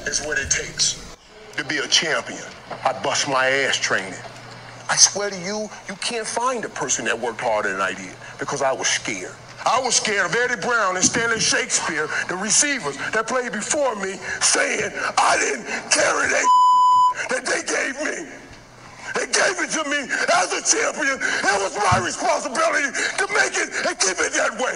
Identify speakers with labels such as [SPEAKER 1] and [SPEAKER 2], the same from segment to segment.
[SPEAKER 1] is what it takes to be a champion. I bust my ass training. I swear to you, you can't find a person that worked harder than I did because I was scared. I was scared of Eddie Brown and Stanley Shakespeare, the receivers that played before me, saying I didn't carry that they gave me. They gave it to me as a champion. It was my responsibility to make it and keep it that way.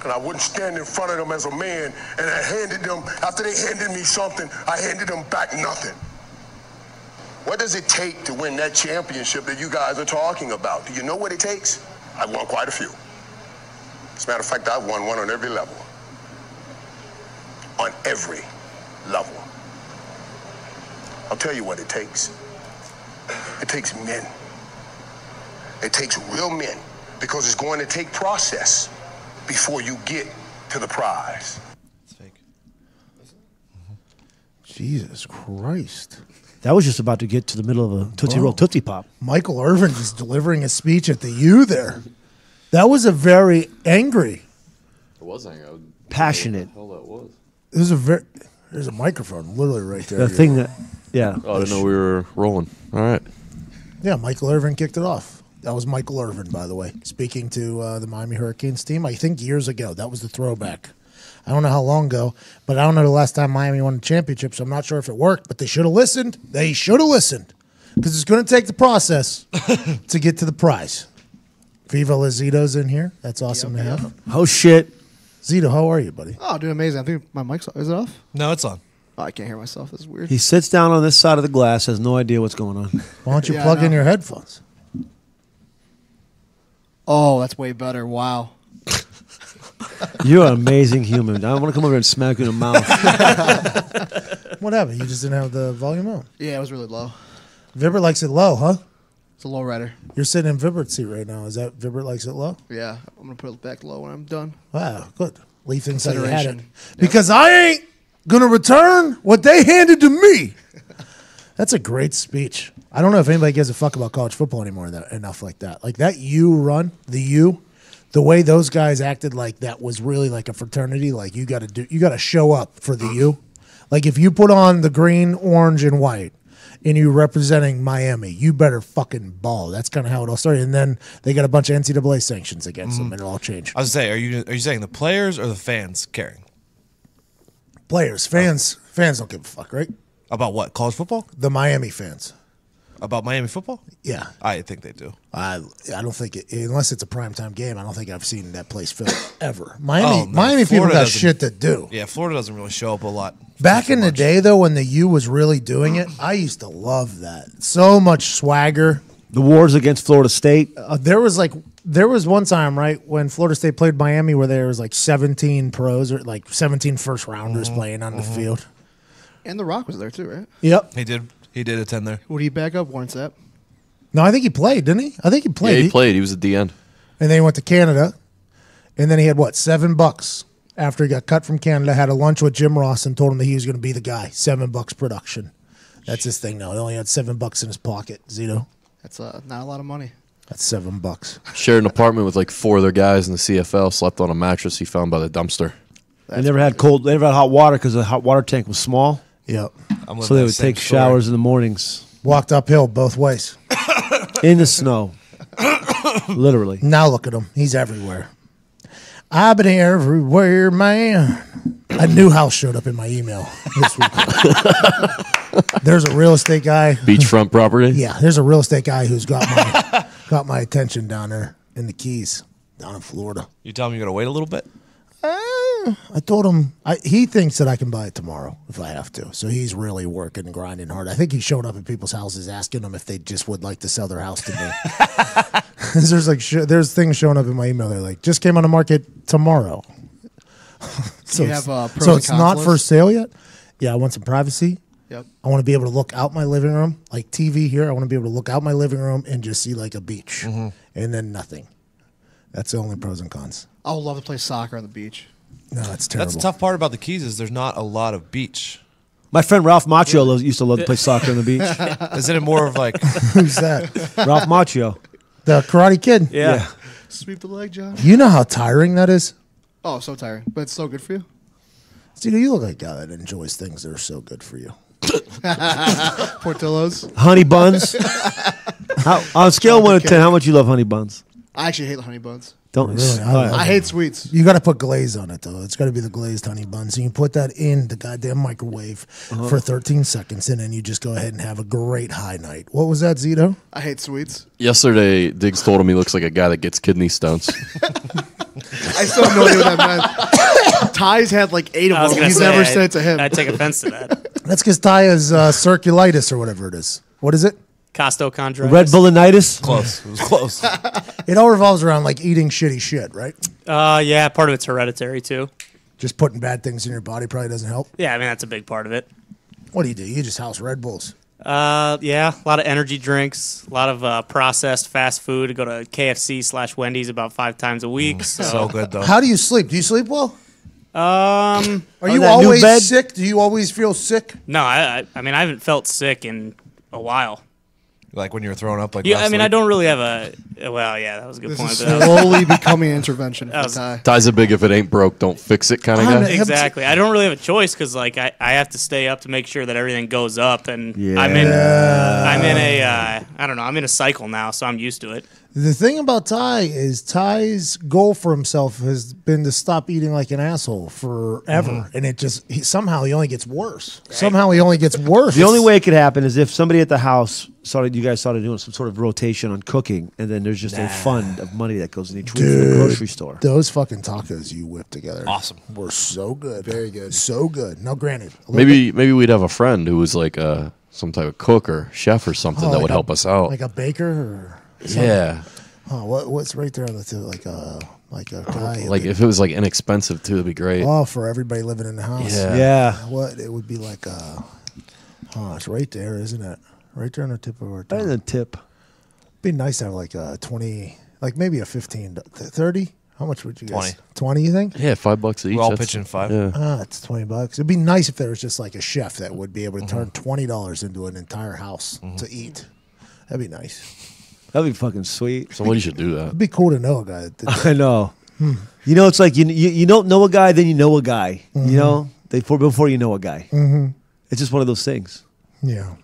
[SPEAKER 1] And I wouldn't stand in front of them as a man, and I handed them, after they handed me something, I handed them back nothing. What does it take to win that championship that you guys are talking about? Do you know what it takes? I've won quite a few. As a matter of fact, I've won one on every level. On every level. I'll tell you what it takes. It takes men. It takes real men, because it's going to take process before you get to the prize.
[SPEAKER 2] It's fake.
[SPEAKER 3] Jesus Christ.
[SPEAKER 4] That was just about to get to the middle of a Tootsie Roll Tootsie Pop.
[SPEAKER 3] Michael Irvin is delivering a speech at the U there. That was a very angry.
[SPEAKER 5] It was angry.
[SPEAKER 4] Passionate.
[SPEAKER 5] What the hell that was.
[SPEAKER 3] There's a microphone literally right there.
[SPEAKER 4] The thing that, yeah.
[SPEAKER 5] Oh, I didn't know we were rolling. All right.
[SPEAKER 3] Yeah, Michael Irvin kicked it off. That was Michael Irvin, by the way, speaking to the Miami Hurricanes team. I think years ago. That was the throwback. I don't know how long ago, but I don't know the last time Miami won a championship, so I'm not sure if it worked. But they should have listened. They should have listened, because it's going to take the process to get to the prize. Viva Lazito's in here. That's awesome to have.
[SPEAKER 4] Oh, shit.
[SPEAKER 3] Zito, how are you, buddy?
[SPEAKER 6] Oh, doing amazing. I think my mic's off. Is it off?
[SPEAKER 2] No, it's on.
[SPEAKER 6] Oh, I can't hear myself. This is weird.
[SPEAKER 4] He sits down on this side of the glass, has no idea what's going on.
[SPEAKER 3] Why don't you plug in your headphones?
[SPEAKER 6] Oh, that's way better. Wow.
[SPEAKER 4] You're an amazing human. I want to come over and smack you in the mouth.
[SPEAKER 3] What happened? You just didn't have the volume on.
[SPEAKER 6] Yeah, it was really low.
[SPEAKER 3] Vibert likes it low, huh?
[SPEAKER 6] It's a low rider.
[SPEAKER 3] You're sitting in Vibert's seat right now. Is that Vibert likes it low?
[SPEAKER 6] Yeah, I'm going to put it back low when I'm done.
[SPEAKER 3] Wow, good. Lee thinks I had it.
[SPEAKER 6] Consideration.
[SPEAKER 3] Because I ain't going to return what they handed to me. That's a great speech. I don't know if anybody gives a fuck about college football anymore enough like that. Like that U run, the way those guys acted, like that was really like a fraternity. Like you got to show up for the U. Like if you put on the green, orange, and white, and you representing Miami, you better fucking ball. That's kind of how it all started. And then they got a bunch of NCAA sanctions against them, and it all changed.
[SPEAKER 2] I was saying, are you saying the players or the fans caring?
[SPEAKER 3] Players, fans don't give a fuck, right?
[SPEAKER 2] About what? College football?
[SPEAKER 3] The Miami fans.
[SPEAKER 2] About Miami football?
[SPEAKER 3] Yeah.
[SPEAKER 2] I think they do.
[SPEAKER 3] I don't think unless it's a primetime game, I don't think I've seen that place filled ever. Miami people got shit to do.
[SPEAKER 2] Yeah, Florida doesn't really show up a lot.
[SPEAKER 3] Back in the day, though, when the U was really doing it, I used to love that. So much swagger.
[SPEAKER 4] The wars against Florida State.
[SPEAKER 3] There was one time, right, when Florida State played Miami where there was like 17 pros or like 17 first rounders playing on the field.
[SPEAKER 6] And The Rock was there too, right?
[SPEAKER 3] Yep.
[SPEAKER 2] He did attend there.
[SPEAKER 6] Would he back up Warren Sapp?
[SPEAKER 3] No, I think he played, didn't he? I think he played.
[SPEAKER 5] Yeah, he played. He was at the end.
[SPEAKER 3] And then he went to Canada. And then he had, what, $7 after he got cut from Canada, had a lunch with Jim Ross and told him that he was going to be the guy. $7 production. That's his thing now. He only had $7 in his pocket, Zito.
[SPEAKER 6] That's not a lot of money.
[SPEAKER 3] That's $7.
[SPEAKER 5] Shared an apartment with like 4 other guys in the CFL. Slept on a mattress he found by the dumpster.
[SPEAKER 4] They never had hot water because the hot water tank was small.
[SPEAKER 3] Yep.
[SPEAKER 4] So they would take showers in the mornings.
[SPEAKER 3] Walked uphill both ways.
[SPEAKER 4] In the snow. Literally.
[SPEAKER 3] Now look at him. He's everywhere. I've been everywhere, man. A new house showed up in my email this week. There's a real estate guy.
[SPEAKER 5] Beachfront property?
[SPEAKER 3] Yeah, there's a real estate guy who's got my attention down there in the Keys, down in Florida.
[SPEAKER 2] You tell him you're going to wait a little bit?
[SPEAKER 3] I told him he thinks that I can buy it tomorrow if I have to. So he's really working and grinding hard. I think he showed up at people's houses asking them if they just would like to sell their house to me. There's things showing up in my email. They're like, just came on the market tomorrow.
[SPEAKER 6] So
[SPEAKER 3] it's not for sale yet. Yeah, I want some privacy.
[SPEAKER 6] Yep.
[SPEAKER 3] I want to be able to look out my living room, like TV here. I want to be able to look out my living room and just see like a beach, and then nothing. That's the only pros and cons.
[SPEAKER 6] I would love to play soccer on the beach.
[SPEAKER 3] No, that's terrible.
[SPEAKER 2] That's the tough part about the Keys is there's not a lot of beach.
[SPEAKER 4] My friend Ralph Macchio used to love to play soccer on the beach.
[SPEAKER 2] Isn't it more of like...
[SPEAKER 3] Who's that?
[SPEAKER 4] Ralph Macchio.
[SPEAKER 3] The Karate Kid?
[SPEAKER 4] Yeah.
[SPEAKER 6] Sweep the leg, John.
[SPEAKER 3] You know how tiring that is?
[SPEAKER 6] Oh, so tiring. But it's so good for you.
[SPEAKER 3] Zito, you look like a guy that enjoys things that are so good for you.
[SPEAKER 6] Portillo's.
[SPEAKER 4] Honey buns. On a scale of 1 to 10, how much you love honey buns?
[SPEAKER 6] I actually hate the honey buns.
[SPEAKER 4] Don't.
[SPEAKER 3] Really?
[SPEAKER 4] All right.
[SPEAKER 6] I hate sweets.
[SPEAKER 3] You got to put glaze on it, though. It's got to be the glazed honey bun. So you put that in the goddamn microwave for 13 seconds, and then you just go ahead and have a great high night. What was that, Zito?
[SPEAKER 6] I hate sweets.
[SPEAKER 5] Yesterday, Diggs told him he looks like a guy that gets kidney stones.
[SPEAKER 6] I still have no idea what that meant. Ty's had like 8
[SPEAKER 7] I was
[SPEAKER 6] of them.
[SPEAKER 7] gonna
[SPEAKER 6] He's
[SPEAKER 7] say,
[SPEAKER 6] never said it to him.
[SPEAKER 7] I take offense to that.
[SPEAKER 3] That's because Ty has circulitis or whatever it is. What is it?
[SPEAKER 7] Costochondritis.
[SPEAKER 4] Red Bullinitis.
[SPEAKER 2] Close. It was close.
[SPEAKER 3] It all revolves around like eating shitty shit, right?
[SPEAKER 7] Yeah, part of it's hereditary too.
[SPEAKER 3] Just putting bad things in your body probably doesn't help.
[SPEAKER 7] Yeah, I mean that's a big part of it.
[SPEAKER 3] What do? You just house Red Bulls.
[SPEAKER 7] Yeah, a lot of energy drinks, a lot of processed fast food. I go to KFC/Wendy's about 5 times a week.
[SPEAKER 2] So good though.
[SPEAKER 3] How do you sleep? Do you sleep well? Are you
[SPEAKER 4] that new
[SPEAKER 3] always
[SPEAKER 4] bed?
[SPEAKER 3] sick? Do you always feel sick?
[SPEAKER 7] No, I mean I haven't felt sick in a while.
[SPEAKER 2] Like when you were throwing up, like
[SPEAKER 7] Yeah,
[SPEAKER 2] last
[SPEAKER 7] I mean
[SPEAKER 2] week?
[SPEAKER 7] I don't really have a. Well, yeah, that was a good
[SPEAKER 6] This
[SPEAKER 7] point.
[SPEAKER 6] is
[SPEAKER 7] but that was-
[SPEAKER 6] slowly becoming an intervention for
[SPEAKER 7] was-
[SPEAKER 6] Ty.
[SPEAKER 5] Ty's a big if it ain't broke, don't fix it kind of
[SPEAKER 3] I'm
[SPEAKER 5] guy.
[SPEAKER 3] a-
[SPEAKER 7] Exactly. I don't really have a choice because like I have to stay up to make sure that everything goes up, and
[SPEAKER 4] Yeah.
[SPEAKER 7] I'm in a I don't know, I'm in a cycle now, so I'm used to it.
[SPEAKER 3] The thing about Ty is Ty's goal for himself has been to stop eating like an asshole forever, and it just somehow he only gets worse. Somehow he only gets worse.
[SPEAKER 4] The only way it could happen is if somebody at the house you guys started doing some sort of rotation on cooking, and then there's just a fund of money that goes in each week for the grocery store.
[SPEAKER 3] those fucking tacos you whipped together,
[SPEAKER 2] Awesome.
[SPEAKER 3] were so good, very good, so good. Now, granted, a little
[SPEAKER 5] Maybe we'd have a friend who was like some type of cook or chef or something that
[SPEAKER 3] like
[SPEAKER 5] would help us out.
[SPEAKER 3] like a baker or
[SPEAKER 5] Yeah.
[SPEAKER 3] oh, what's right there on the tip, like a guy,
[SPEAKER 5] Like if it was like inexpensive too, it'd be great.
[SPEAKER 3] oh, for everybody living in the house.
[SPEAKER 5] Yeah.
[SPEAKER 4] Yeah.
[SPEAKER 3] What it would be like it's right there, isn't it? Right there on the tip of our
[SPEAKER 4] Better
[SPEAKER 3] tongue.
[SPEAKER 4] than tip.
[SPEAKER 3] Be nice to have like a 20, like maybe a 15, 30. How much would you guys?
[SPEAKER 2] 20.
[SPEAKER 3] 20, you think?
[SPEAKER 5] Yeah, $5 each.
[SPEAKER 2] We're all
[SPEAKER 5] that's-
[SPEAKER 2] pitching 5.
[SPEAKER 5] Yeah.
[SPEAKER 3] It's $20. It'd be nice if there was just like a chef that would be able to turn $20 into an entire house to eat. That'd be nice.
[SPEAKER 4] That'd be fucking sweet.
[SPEAKER 5] Somebody should do that.
[SPEAKER 3] It'd be cool to know a guy that did that.
[SPEAKER 4] I know. You know, it's like you don't know a guy, then you know a guy. You know, before you know a guy. It's just one of those things.
[SPEAKER 3] Yeah.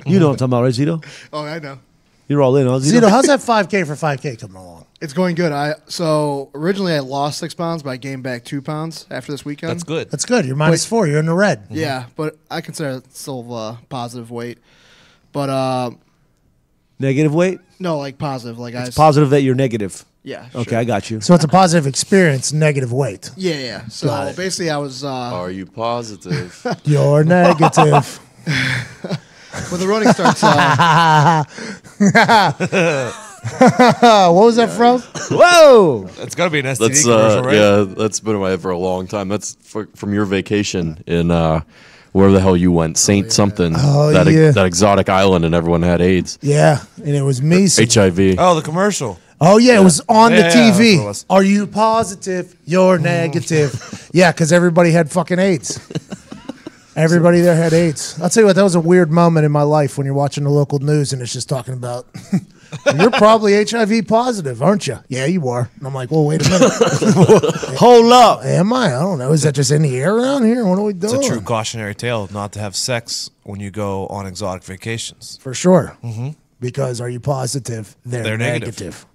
[SPEAKER 4] You know what I'm talking about, right, Zito?
[SPEAKER 6] Oh, I know.
[SPEAKER 4] You're all in, huh,
[SPEAKER 3] Zito, how's that 5K for 5K coming along?
[SPEAKER 6] It's going good. So originally I lost 6 pounds, but I gained back 2 pounds after this weekend.
[SPEAKER 2] That's good.
[SPEAKER 3] That's good. You're -4. You're in the red.
[SPEAKER 6] Yeah, but I consider it still positive weight. But
[SPEAKER 4] Negative weight?
[SPEAKER 6] no, like positive. Like
[SPEAKER 4] It's positive that you're negative.
[SPEAKER 6] Yeah.
[SPEAKER 4] Okay,
[SPEAKER 6] sure.
[SPEAKER 4] I got you.
[SPEAKER 3] So it's a positive expect, negative weight.
[SPEAKER 6] Yeah. So
[SPEAKER 3] Got it.
[SPEAKER 6] basically, I was
[SPEAKER 5] Are you positive?
[SPEAKER 3] You're negative.
[SPEAKER 6] when the running starts.
[SPEAKER 3] What was that from?
[SPEAKER 4] Whoa!
[SPEAKER 2] It's got to be an STD
[SPEAKER 5] That's
[SPEAKER 2] commercial, right?
[SPEAKER 5] yeah, that's been in my head for a long time. That's from your vacation in where the hell you went, Saint something.
[SPEAKER 3] Oh,
[SPEAKER 5] that
[SPEAKER 3] yeah.
[SPEAKER 5] that exotic island, and everyone had AIDS,
[SPEAKER 3] Yeah, and it was me.
[SPEAKER 5] HIV.
[SPEAKER 2] Oh, the commercial.
[SPEAKER 3] Oh yeah, it was on the
[SPEAKER 2] Yeah, that's what it
[SPEAKER 3] TV.
[SPEAKER 2] was.
[SPEAKER 3] Are you positive? You're negative. Yeah, because everybody had fucking AIDS. Everybody there had AIDS. I'll tell you what, that was a weird moment in my life when you're watching the local news and it's just talking about you're probably HIV positive, aren't you? Yeah, you are. And I'm like, well, wait a minute.
[SPEAKER 4] Hold up.
[SPEAKER 3] Am I? I don't know. Is that just in the air around here? What are we doing?
[SPEAKER 2] It's a true cautionary tale not to have sex when you go on exotic vacations.
[SPEAKER 3] For sure. Because are you positive? They're
[SPEAKER 2] negative.
[SPEAKER 3] negative.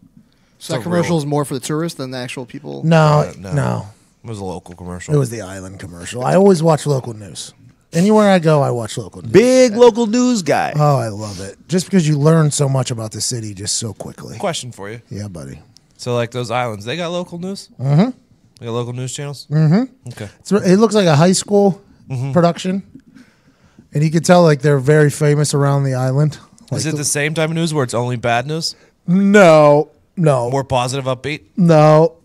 [SPEAKER 6] So that commercial is more for the tourists than the actual people.
[SPEAKER 3] No,
[SPEAKER 2] No.
[SPEAKER 3] no.
[SPEAKER 2] It was a local commercial.
[SPEAKER 3] It was the island commercial. I always watch local news. Anywhere I go, I watch local news.
[SPEAKER 4] Big local news guy.
[SPEAKER 3] Oh, I love it. Just because you learn so much about the city just so quickly.
[SPEAKER 2] Question for you.
[SPEAKER 3] Yeah, buddy.
[SPEAKER 2] So, like those islands, they got local news? Mm-hmm. They got local news channels? Mm-hmm. Okay.
[SPEAKER 3] It looks like a high school production. And you can tell like they're very famous around the island.
[SPEAKER 2] Is it the same type of news where it's only bad news?
[SPEAKER 3] No.
[SPEAKER 2] More positive, upbeat?
[SPEAKER 3] No.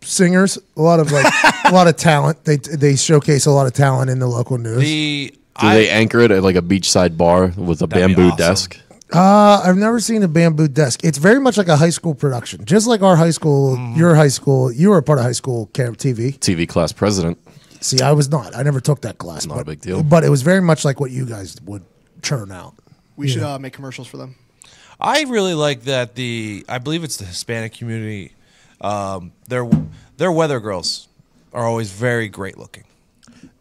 [SPEAKER 3] Singers, a lot of a lot of talent. They showcase a lot of talent in the local news.
[SPEAKER 5] Do they anchor it at like a beachside bar with a
[SPEAKER 2] That'd be
[SPEAKER 5] bamboo
[SPEAKER 2] awesome.
[SPEAKER 5] desk?
[SPEAKER 3] I've never seen a bamboo desk. It's very much like a high school production, just like our high school. Your high school. You were a part of high school TV.
[SPEAKER 5] TV class president.
[SPEAKER 3] See, I was not. I never took that class.
[SPEAKER 5] Not a big deal.
[SPEAKER 3] But it was very much like what you guys would churn out.
[SPEAKER 6] We should make commercials for them.
[SPEAKER 2] I really like that I believe it's the Hispanic community. They're weather girls. are always very great looking.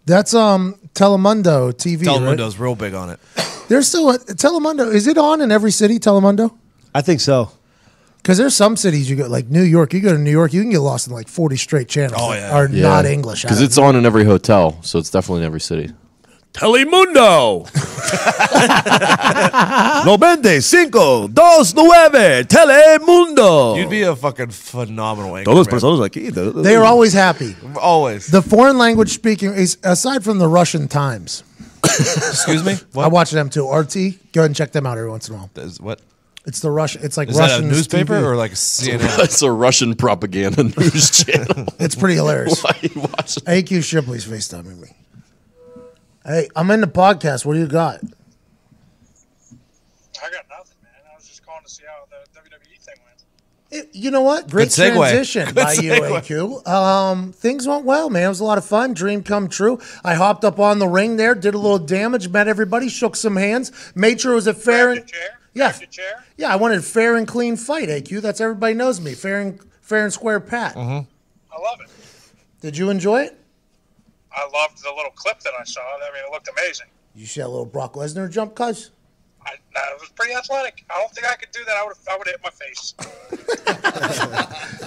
[SPEAKER 3] That's Telemundo TV.
[SPEAKER 2] Telemundo's
[SPEAKER 3] right?
[SPEAKER 2] real big on it.
[SPEAKER 3] There's still Telemundo. Is it on in every city? Telemundo?
[SPEAKER 4] I think so.
[SPEAKER 3] Because there's some cities you go, like New York. You go to New York, you can get lost in like 40 straight channels that are not English.
[SPEAKER 5] Because it's on in every hotel, so it's definitely in every city.
[SPEAKER 4] Telemundo. 95, 29, Telemundo.
[SPEAKER 2] You'd be a fucking phenomenal anchor.
[SPEAKER 4] Todas
[SPEAKER 2] man.
[SPEAKER 4] personas aquí.
[SPEAKER 3] They are always happy.
[SPEAKER 2] Always.
[SPEAKER 3] The foreign language speaking is aside from the Russian Times.
[SPEAKER 2] Excuse me? What?
[SPEAKER 3] I watch them too. RT. Go ahead and check them out every once in a while.
[SPEAKER 2] What?
[SPEAKER 3] It's the Russian. It's like
[SPEAKER 2] Is
[SPEAKER 3] Russian
[SPEAKER 2] that a newspaper
[SPEAKER 3] TV.
[SPEAKER 2] or like CNN?
[SPEAKER 5] It's a Russian propaganda news channel.
[SPEAKER 3] It's pretty hilarious.
[SPEAKER 5] Why you watching?
[SPEAKER 3] AQ Shipley's FaceTiming me. Hey, I'm in the podcast. What do you got?
[SPEAKER 8] I got nothing, man. I was just calling to see how the WWE thing went.
[SPEAKER 3] You know what? Great
[SPEAKER 2] Good segue.
[SPEAKER 3] transition
[SPEAKER 2] Good
[SPEAKER 3] by you,
[SPEAKER 2] segue.
[SPEAKER 3] AQ. Things went well, man. It was a lot of fun. Dream come true. I hopped up on the ring there, did a little damage, met everybody, shook some hands, made sure it was a fair and
[SPEAKER 8] Chair?
[SPEAKER 3] I wanted a fair and clean fight. AQ. That's everybody knows me. Fair and square, Pat.
[SPEAKER 8] I love it.
[SPEAKER 3] Did you enjoy it?
[SPEAKER 8] I loved the little clip that I saw. I mean, it looked amazing.
[SPEAKER 3] You see a little Brock Lesnar jump, cuz?
[SPEAKER 8] It was pretty athletic. I don't think I could do that. I would hit my face.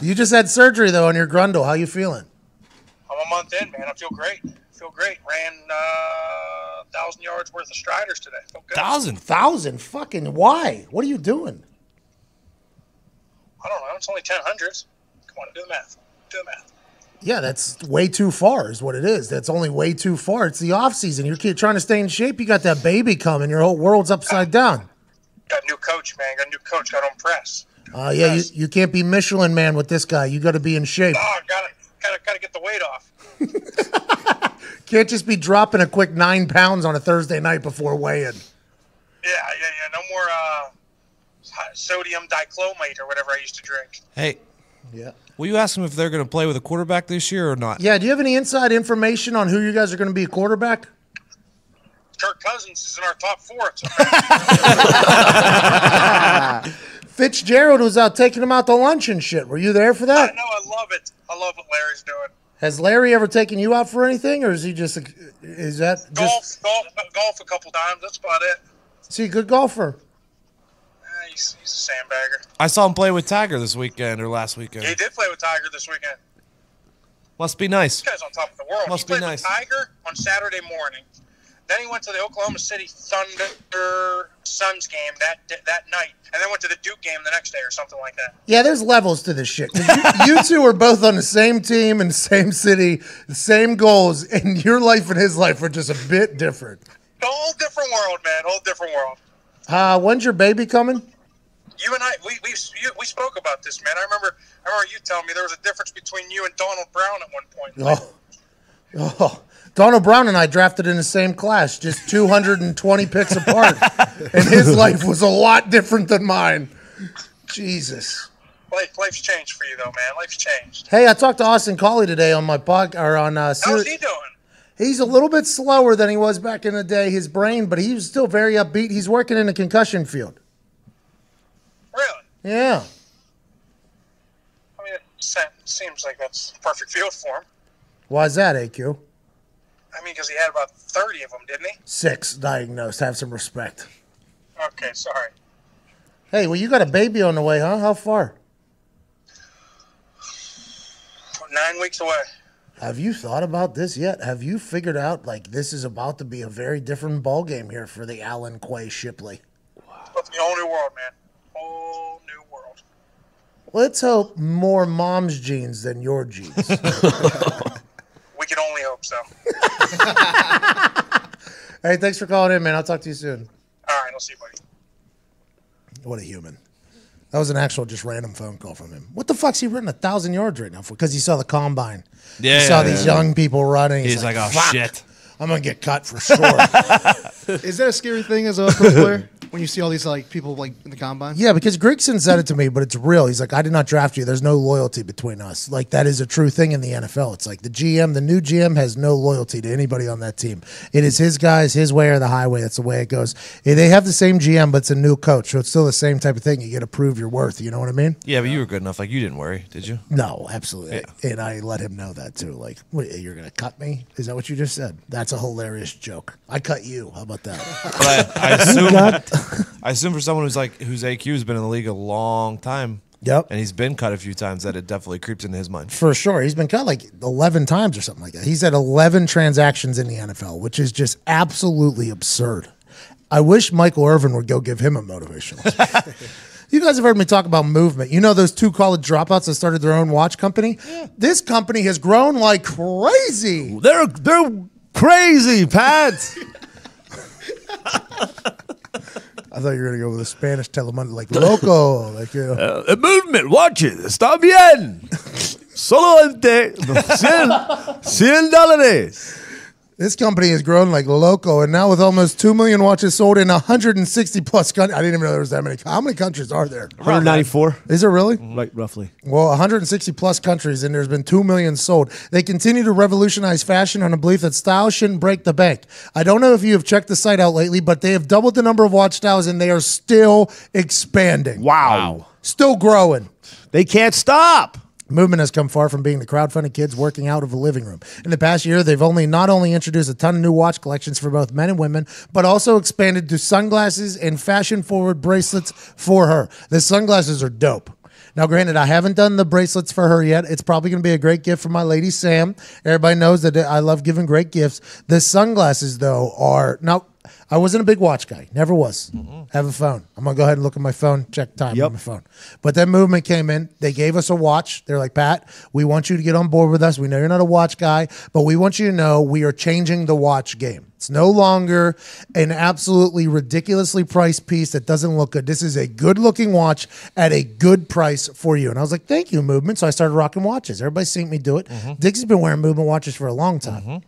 [SPEAKER 3] You just had surgery though on your grundle. How you feeling?
[SPEAKER 8] I'm a month in, man. I feel great. Ran 1,000 yards worth of striders today. Felt good.
[SPEAKER 3] 1,000 fucking why? What are you doing?
[SPEAKER 8] I don't know. It's only 10 hundreds. Come on, do the math.
[SPEAKER 3] Yeah, that's way too far is what it is. That's only way too far. It's the off season. You're trying to stay in shape. You got that baby coming. Your whole world's upside down.
[SPEAKER 8] Got a new coach, man. Got to impress.
[SPEAKER 3] Yeah, you can't be Michelin man with this guy. You got to be in shape.
[SPEAKER 8] Oh, gotta get the weight off.
[SPEAKER 3] Can't just be dropping a quick 9 pounds on a Thursday night before weigh-in.
[SPEAKER 8] Yeah. No more sodium diclomate or whatever I used to drink.
[SPEAKER 2] Hey,
[SPEAKER 3] Yeah.
[SPEAKER 2] will you ask them if they're going to play with a quarterback this year or not?
[SPEAKER 3] Yeah, do you have any inside information on who you guys are going to be a quarterback?
[SPEAKER 8] Kirk Cousins is in our top 4. So
[SPEAKER 3] Fitzgerald was out taking him out to lunch and shit. Were you there for that?
[SPEAKER 8] I know, I love it. I love what Larry's doing.
[SPEAKER 3] Has Larry ever taken you out for anything, or is he just
[SPEAKER 8] Golf a couple times. That's about it.
[SPEAKER 3] Is he a good golfer?
[SPEAKER 8] He's a sandbagger.
[SPEAKER 2] I saw him play with Tiger this weekend or last weekend.
[SPEAKER 8] He did play with Tiger this weekend.
[SPEAKER 2] Must be nice.
[SPEAKER 8] This guy's on top of the world.
[SPEAKER 2] Must
[SPEAKER 8] he
[SPEAKER 2] be
[SPEAKER 8] played
[SPEAKER 2] nice.
[SPEAKER 8] with Tiger on Saturday morning. Then he went to the Oklahoma City Thunder Suns game that night, and then went to the Duke game the next day or something like that.
[SPEAKER 3] Yeah, there's levels to this shit. 'Cause you two are both on the same team in the same city, the same goals, and your life and his life are just a bit different.
[SPEAKER 8] Whole different world, man. Whole different world.
[SPEAKER 3] When's your baby coming?
[SPEAKER 8] You and I, we spoke about this, man. I remember you telling me there was a difference between you and Donald Brown at one point.
[SPEAKER 3] Oh, Donald Brown and I drafted in the same class, just 220 picks apart, and his life was a lot different than mine. Jesus.
[SPEAKER 8] Life's changed for you, though, man. Life's changed.
[SPEAKER 3] Hey, I talked to Austin Collie today on my podcast.
[SPEAKER 8] How's he doing?
[SPEAKER 3] He's a little bit slower than he was back in the day, his brain, but he was still very upbeat. He's working in a concussion field.
[SPEAKER 8] Really?
[SPEAKER 3] Yeah.
[SPEAKER 8] I mean, it seems like that's a perfect field for him.
[SPEAKER 3] Why is that, AQ?
[SPEAKER 8] I mean, because he had about 30 of them, didn't he?
[SPEAKER 3] 6 diagnosed. Have some respect.
[SPEAKER 8] Okay, sorry.
[SPEAKER 3] Hey, well, you got a baby on the way, huh? How far?
[SPEAKER 8] 9 weeks away.
[SPEAKER 3] Have you thought about this yet? Have you figured out, like, this is about to be a very different ball game here for the Alan Quay Shipley?
[SPEAKER 8] It's a whole new world, man. Whole new world.
[SPEAKER 3] Let's hope more mom's genes than your genes.
[SPEAKER 8] We can only hope so.
[SPEAKER 3] Hey, thanks for calling in, man. I'll talk to you soon.
[SPEAKER 8] All right, I'll see you, buddy.
[SPEAKER 3] What a human. That was an actual just random phone call from him. What the fuck's he running 1,000 yards right now for? Because he saw the combine.
[SPEAKER 2] Yeah,
[SPEAKER 3] he saw these young people running.
[SPEAKER 2] He's like, oh,
[SPEAKER 3] fuck,
[SPEAKER 2] shit.
[SPEAKER 3] I'm going to get cut for sure.
[SPEAKER 6] Is that a scary thing as a pro player? when you see all these like people like in the combine.
[SPEAKER 3] Yeah, because Grigson said it to me, but it's real. He's like, I did not draft you. There's no loyalty between us. Like, that is a true thing in the NFL. It's like the new GM has no loyalty to anybody on that team. It is his guys, his way or the highway. That's the way it goes. They have the same GM, but it's a new coach, so it's still the same type of thing. You got to prove your worth. You know what I mean?
[SPEAKER 2] Yeah, but you were good enough. Like, you didn't worry, did you?
[SPEAKER 3] No, absolutely.
[SPEAKER 2] Yeah.
[SPEAKER 3] And I let him know that too. Like, what, you're going to cut me? Is that what you just said? That's a hilarious joke. I cut you. How about that?
[SPEAKER 2] But I assume for someone whose AQ has been in the league a long time,
[SPEAKER 3] Yep.
[SPEAKER 2] and he's been cut a few times, that it definitely creeps into his mind.
[SPEAKER 3] For sure. He's been cut like 11 times or something like that. He's had 11 transactions in the NFL, which is just absolutely absurd. I wish Michael Irvin would go give him a motivational. You guys have heard me talk about movement. You know those 2 college dropouts that started their own watch company? Yeah. This company has grown like crazy.
[SPEAKER 4] They're crazy, Pat.
[SPEAKER 3] I thought you were going to go with a Spanish telemundo, like loco. Like, you know.
[SPEAKER 4] Movement watches. Está bien. Solamente $100.
[SPEAKER 3] This company has grown like loco, and now with almost 2 million watches sold in 160 plus countries. I didn't even know there was that many. How many countries are there?
[SPEAKER 4] 194.
[SPEAKER 3] Is it really?
[SPEAKER 4] Right, roughly.
[SPEAKER 3] Well, 160 plus countries, and there's been 2 million sold. They continue to revolutionize fashion on a belief that style shouldn't break the bank. I don't know if you have checked the site out lately, but they have doubled the number of watch styles, and they are still expanding.
[SPEAKER 4] Wow.
[SPEAKER 3] Still growing.
[SPEAKER 4] They can't stop.
[SPEAKER 3] Movement has come far from being the crowdfunded kids working out of a living room. In the past year, they've not only introduced a ton of new watch collections for both men and women, but also expanded to sunglasses and fashion-forward bracelets for her. The sunglasses are dope. Now, granted, I haven't done the bracelets for her yet. It's probably going to be a great gift for my lady Sam. Everybody knows that I love giving great gifts. The sunglasses, though, are... Now, I wasn't a big watch guy. Never was. Have a phone. I'm going to go ahead and look at my phone, check time on my phone. But then Movement came in. They gave us a watch. They're like, Pat, we want you to get on board with us. We know you're not a watch guy, but we want you to know we are changing the watch game. It's no longer an absolutely ridiculously priced piece that doesn't look good. This is a good-looking watch at a good price for you. And I was like, thank you, Movement. So I started rocking watches. Everybody's seen me do it. Dixie's been wearing Movement watches for a long time.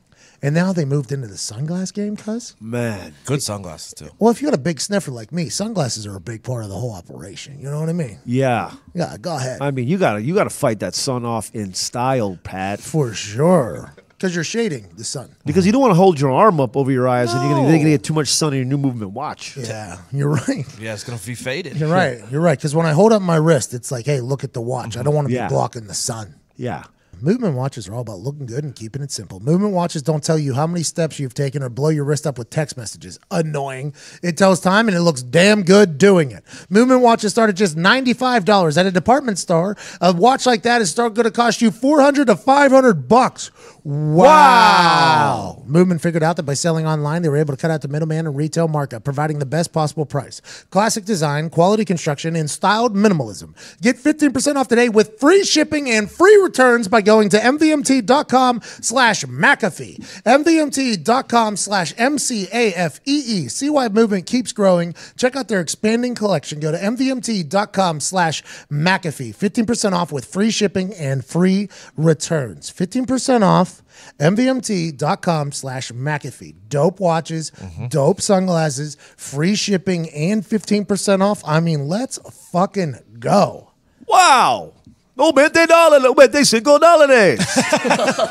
[SPEAKER 3] And now they moved into the sunglass game, cuz?
[SPEAKER 4] Man.
[SPEAKER 2] Good sunglasses, too.
[SPEAKER 3] Well, if you got a big sniffer like me, sunglasses are a big part of the whole operation. You know what I mean?
[SPEAKER 4] Yeah.
[SPEAKER 3] Yeah, go ahead.
[SPEAKER 4] I mean, you gotta fight that sun off in style, Pat.
[SPEAKER 3] For sure. Because you're shading the sun.
[SPEAKER 4] Because you don't want to hold your arm up over your eyes and you're gonna get too much sun in your new Movement watch.
[SPEAKER 3] Yeah, you're right.
[SPEAKER 2] Yeah, it's going to be faded.
[SPEAKER 3] You're right. You're right. Because when I hold up my wrist, it's like, hey, look at the watch. I don't want to be blocking the sun.
[SPEAKER 4] Yeah.
[SPEAKER 3] Movement watches are all about looking good and keeping it simple. Movement watches don't tell you how many steps you've taken or blow your wrist up with text messages. Annoying. It tells time and it looks damn good doing it. Movement watches start at just $95 at a department store. A watch like that is going to cost you $400 to $500. Wow. Movement figured out that by selling online, they were able to cut out the middleman and retail markup, providing the best possible price. Classic design, quality construction, and styled minimalism. Get 15% off today with free shipping and free returns by going to mvmt.com/McAfee. mvmt.com/MCAFEE. See why Movement keeps growing. Check out their expanding collection. Go to mvmt.com/McAfee. 15% off with free shipping and free returns. 15% off. mvmt.com/McAfee. Dope watches, dope sunglasses, free shipping, and 15% off. I mean, let's fucking go.
[SPEAKER 4] Wow. $90, $95.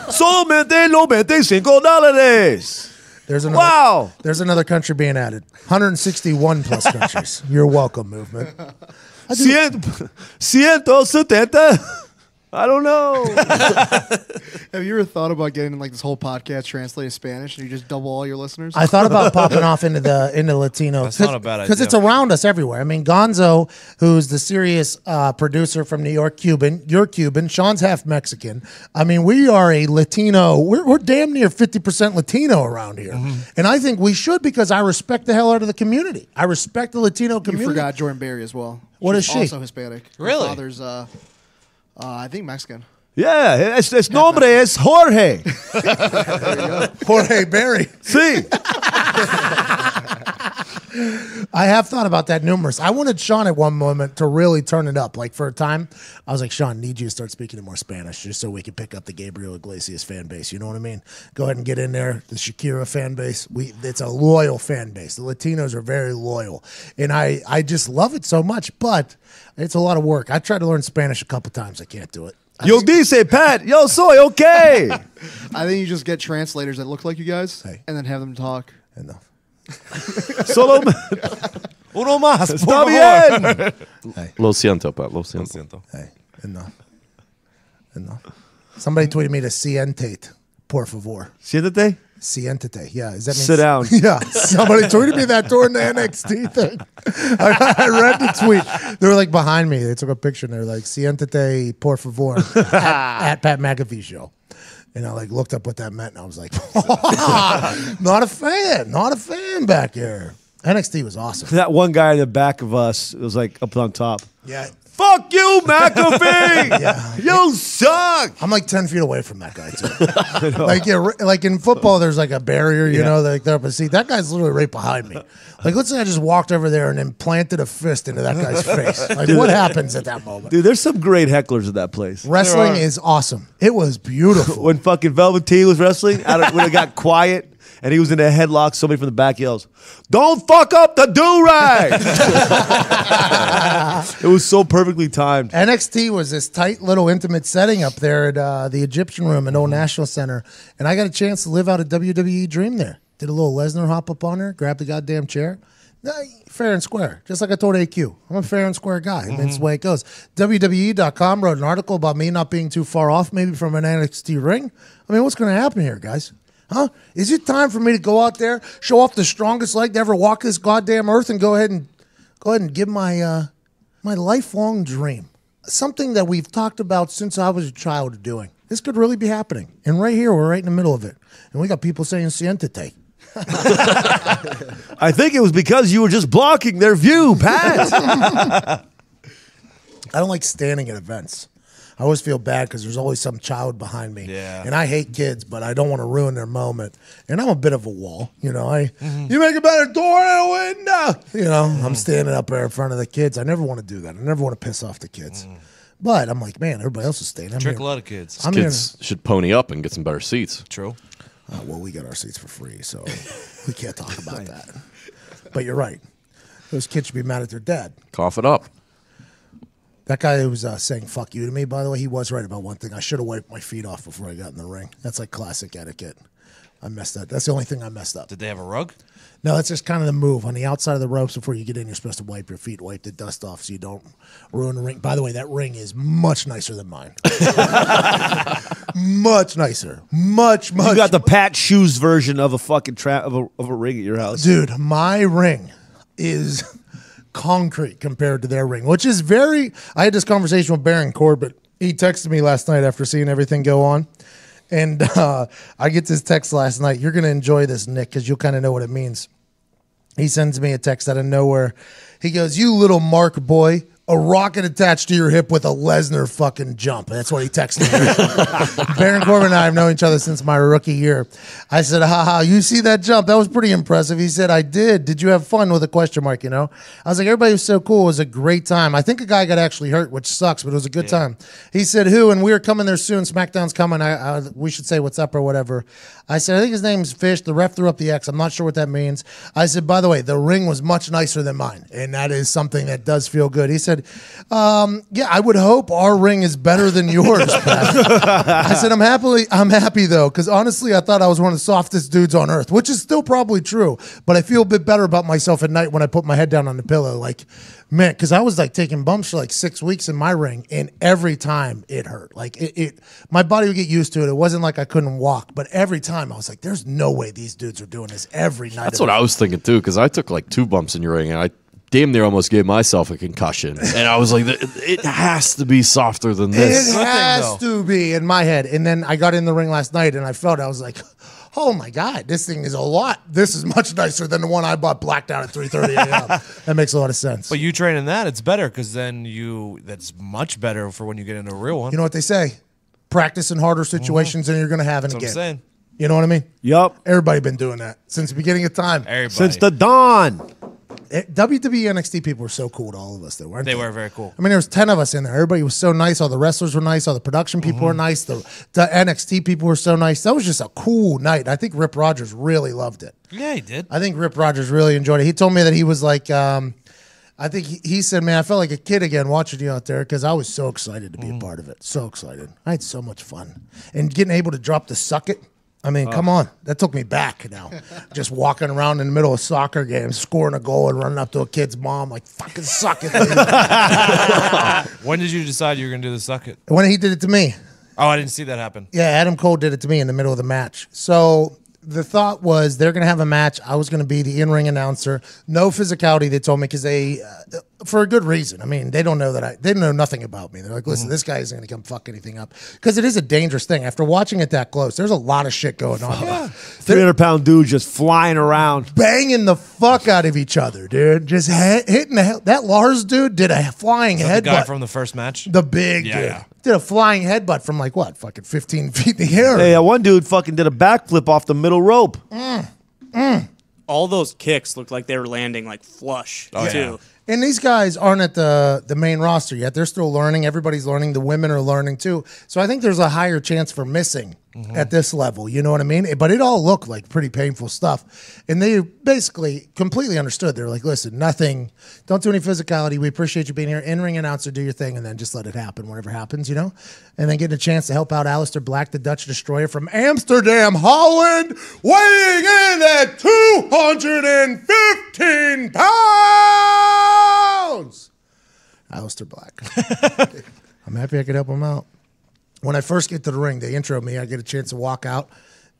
[SPEAKER 4] Solamente $95.
[SPEAKER 3] There's another country being added. 161 plus countries. You're welcome, Movement.
[SPEAKER 4] 170. I don't know.
[SPEAKER 6] Have you ever thought about getting like this whole podcast translated to Spanish and you just double all your listeners?
[SPEAKER 3] I thought about popping off into Latino.
[SPEAKER 2] That's not a bad idea.
[SPEAKER 3] Because it's around us everywhere. I mean, Gonzo, who's the serious producer from New York, Cuban. You're Cuban. Sean's half Mexican. I mean, we are a Latino. We're damn near 50% Latino around here. And I think we should because I respect the hell out of the community. I respect the Latino community.
[SPEAKER 6] You forgot Jordan Berry as well.
[SPEAKER 3] What is she?
[SPEAKER 6] Also Hispanic.
[SPEAKER 2] Really?
[SPEAKER 6] Her father's, I think Mexican.
[SPEAKER 4] Yeah, es nombre es Jorge.
[SPEAKER 3] Jorge Berry.
[SPEAKER 4] Sí.
[SPEAKER 3] I have thought about that numerous. I wanted Sean at one moment to really turn it up. Like for a time, I was like, Sean, need you to start speaking in more Spanish just so we can pick up the Gabriel Iglesias fan base. You know what I mean? Go ahead and get in there. The Shakira fan base. It's a loyal fan base. The Latinos are very loyal. And I just love it so much, but it's a lot of work. I tried to learn Spanish a couple times. I can't do it.
[SPEAKER 4] Yo dice, Pat. Yo soy okay.
[SPEAKER 6] I think you just get translators that look like you guys,
[SPEAKER 3] Hey.
[SPEAKER 6] and then have them talk.
[SPEAKER 3] Enough.
[SPEAKER 4] Solo.
[SPEAKER 2] Uno más.
[SPEAKER 4] Está bien.
[SPEAKER 5] Lo siento, Pat. Lo siento.
[SPEAKER 2] Siento.
[SPEAKER 3] Hey, enough. Somebody tweeted me to siéntate, por favor.
[SPEAKER 4] Siéntate.
[SPEAKER 3] Siéntate. Yeah. Is that mean
[SPEAKER 4] Sit down.
[SPEAKER 3] Yeah. Somebody tweeted me that during the NXT thing. I read the tweet. They were like behind me. They took a picture and they were like, siéntate, por favor, at Pat McAfee show. And I like looked up what that meant and I was like, not a fan back there. NXT was awesome.
[SPEAKER 4] That one guy in the back of us, it was like up on top.
[SPEAKER 3] Yeah.
[SPEAKER 4] Fuck you, McAfee!
[SPEAKER 3] Yeah.
[SPEAKER 4] You suck!
[SPEAKER 3] I'm like 10 feet away from that guy too. Like like in football, there's like a barrier, you know, like they're up a seat. That guy's literally right behind me. Like let's say I just walked over there and then planted a fist into that guy's face. Like what happens at that moment?
[SPEAKER 4] Dude, there's some great hecklers at that place.
[SPEAKER 3] Wrestling is awesome. It was beautiful.
[SPEAKER 4] When fucking Velveteen was wrestling, when it got quiet and he was in a headlock, somebody from the back yells, "Don't fuck up the do-rag!" It was so perfectly timed.
[SPEAKER 3] NXT was this tight little intimate setting up there at the Egyptian Room in Old National Center. And I got a chance to live out a WWE dream there. Did a little Lesnar hop up on her, grabbed the goddamn chair. Fair and square, just like I told AQ. I'm a fair and square guy. And that's the way it goes. WWE.com wrote an article about me not being too far off maybe from an NXT ring. I mean, what's going to happen here, guys? Huh? Is it time for me to go out there, show off the strongest leg to ever walk this goddamn earth, and go ahead and give my my lifelong dream, something that we've talked about since I was a child, doing? This could really be happening, and right here, we're right in the middle of it, and we got people saying "siéntate."
[SPEAKER 4] I think it was because you were just blocking their view, Pat.
[SPEAKER 3] I don't like standing at events. I always feel bad because there's always some child behind me.
[SPEAKER 2] Yeah.
[SPEAKER 3] And I hate kids, but I don't want to ruin their moment. And I'm a bit of a wall. You know, you make a better door than a window. You know, I'm standing up there in front of the kids. I never want to do that. I never want to piss off the kids. But I'm like, man, everybody else is staying.
[SPEAKER 2] Trick a lot of kids.
[SPEAKER 5] Kids should pony up and get some better seats.
[SPEAKER 2] True.
[SPEAKER 3] Well, we got our seats for free, so we can't talk about that. But you're right. Those kids should be mad at their dad.
[SPEAKER 5] Cough it up.
[SPEAKER 3] That guy who was saying "fuck you" to me, by the way, he was right about one thing. I should have wiped my feet off before I got in the ring. That's like classic etiquette. I messed up. That's the only thing I messed up.
[SPEAKER 2] Did they have a rug?
[SPEAKER 3] No, that's just kind of the move. On the outside of the ropes before you get in, you're supposed to wipe your feet, wipe the dust off so you don't ruin the ring. By the way, that ring is much nicer than mine. Much nicer. Much.
[SPEAKER 4] You got the Pat Shoes version of a fucking of a ring at your house.
[SPEAKER 3] Dude, my ring is concrete compared to their ring, which is very... I had this conversation with Baron Corbett. He texted me last night after seeing everything go on. And I get this text last night. You're going to enjoy this, Nick, because you'll kind of know what it means. He sends me a text out of nowhere. He goes, "You little Mark boy, a rocket attached to your hip with a Lesnar fucking jump." That's what he texted me. Baron Corbin and I have known each other since my rookie year. I said, "Haha, you see that jump? That was pretty impressive." He said, "I did. Did you have fun?" with a question mark, you know? I was like, everybody was so cool. It was a great time. I think a guy got actually hurt, which sucks, but it was a good time. He said, "Who?" And we were coming there soon. SmackDown's coming. We should say what's up or whatever. I said, "I think his name's Fish." The ref threw up the X. I'm not sure what that means. I said, "By the way, the ring was much nicer than mine." And that is something that does feel good. He said, "Yeah, I would hope our ring is better than yours, Pat." I said, I'm happy though, because honestly, I thought I was one of the softest dudes on earth, which is still probably true. But I feel a bit better about myself at night when I put my head down on the pillow. Like, man, because I was like taking bumps for like 6 weeks in my ring, and every time it hurt. Like my body would get used to it. It wasn't like I couldn't walk, but every time I was like, "There's no way these dudes are doing this every night."
[SPEAKER 5] That's what I was thinking too, because I took like 2 bumps in your ring, and I damn near almost gave myself a concussion. And I was like, it has to be softer than this.
[SPEAKER 3] It has to be in my head. And then I got in the ring last night, and I was like, oh my God, this thing is a lot. This is much nicer than the one I bought blacked out at 3:30 a.m. That makes a lot of sense.
[SPEAKER 2] But you train in that, it's better because then that's much better for when you get into a real one.
[SPEAKER 3] You know what they say? Practice in harder situations than you're going to have in a
[SPEAKER 2] That's
[SPEAKER 3] game.
[SPEAKER 2] what I'm saying.
[SPEAKER 3] You know what I mean?
[SPEAKER 4] Yup.
[SPEAKER 3] Everybody been doing that since the beginning of time.
[SPEAKER 2] Everybody.
[SPEAKER 4] Since the dawn.
[SPEAKER 3] WWE NXT people were so cool to all of us, though, weren't they?
[SPEAKER 2] They were very cool.
[SPEAKER 3] I mean, there was 10 of us in there. Everybody was so nice. All the wrestlers were nice. All the production people were nice. The NXT people were so nice. That was just a cool night. I think Rip Rogers really loved it.
[SPEAKER 2] Yeah, he did.
[SPEAKER 3] I think Rip Rogers really enjoyed it. He told me that he was like, I think he said, man, I felt like a kid again watching you out there because I was so excited to be a part of it. So excited. I had so much fun. And getting able to drop the suck it. I mean, come on. That took me back now. Just walking around in the middle of soccer games, scoring a goal and running up to a kid's mom like, fucking suck it.
[SPEAKER 2] When did you decide you were going to do the suck it?
[SPEAKER 3] When he did it to me.
[SPEAKER 2] Oh, I didn't see that happen.
[SPEAKER 3] Yeah, Adam Cole did it to me in the middle of the match. So the thought was they're going to have a match. I was going to be the in-ring announcer. No physicality, they told me, because they, for a good reason. I mean, they don't know that they know nothing about me. They're like, listen, this guy isn't going to come fuck anything up. Because it is a dangerous thing. After watching it that close, there's a lot of shit going on.
[SPEAKER 4] 300-pound dude just flying around.
[SPEAKER 3] Banging the fuck out of each other, dude. Just hitting the hell. That Lars dude did a flying headbutt.
[SPEAKER 2] The guy from the first match?
[SPEAKER 3] The big dude.
[SPEAKER 2] Yeah.
[SPEAKER 3] Did a flying headbutt from like what? Fucking 15 feet in the air.
[SPEAKER 4] Hey, one dude fucking did a backflip off the middle rope.
[SPEAKER 7] All those kicks looked like they were landing like flush too.
[SPEAKER 2] Yeah.
[SPEAKER 3] And these guys aren't at the main roster yet. They're still learning. Everybody's learning. The women are learning too. So I think there's a higher chance for missing at this level. You know what I mean? But it all looked like pretty painful stuff. And they basically completely understood. They're like, listen, nothing. Don't do any physicality. We appreciate you being here. In-ring announcer, do your thing, and then just let it happen, whatever happens, you know? And then getting a chance to help out Aleister Black, the Dutch Destroyer from Amsterdam, Holland, weighing in at 215 pounds. Aleister Black. I'm happy I could help him out. When I first get to the ring, they intro me. I get a chance to walk out.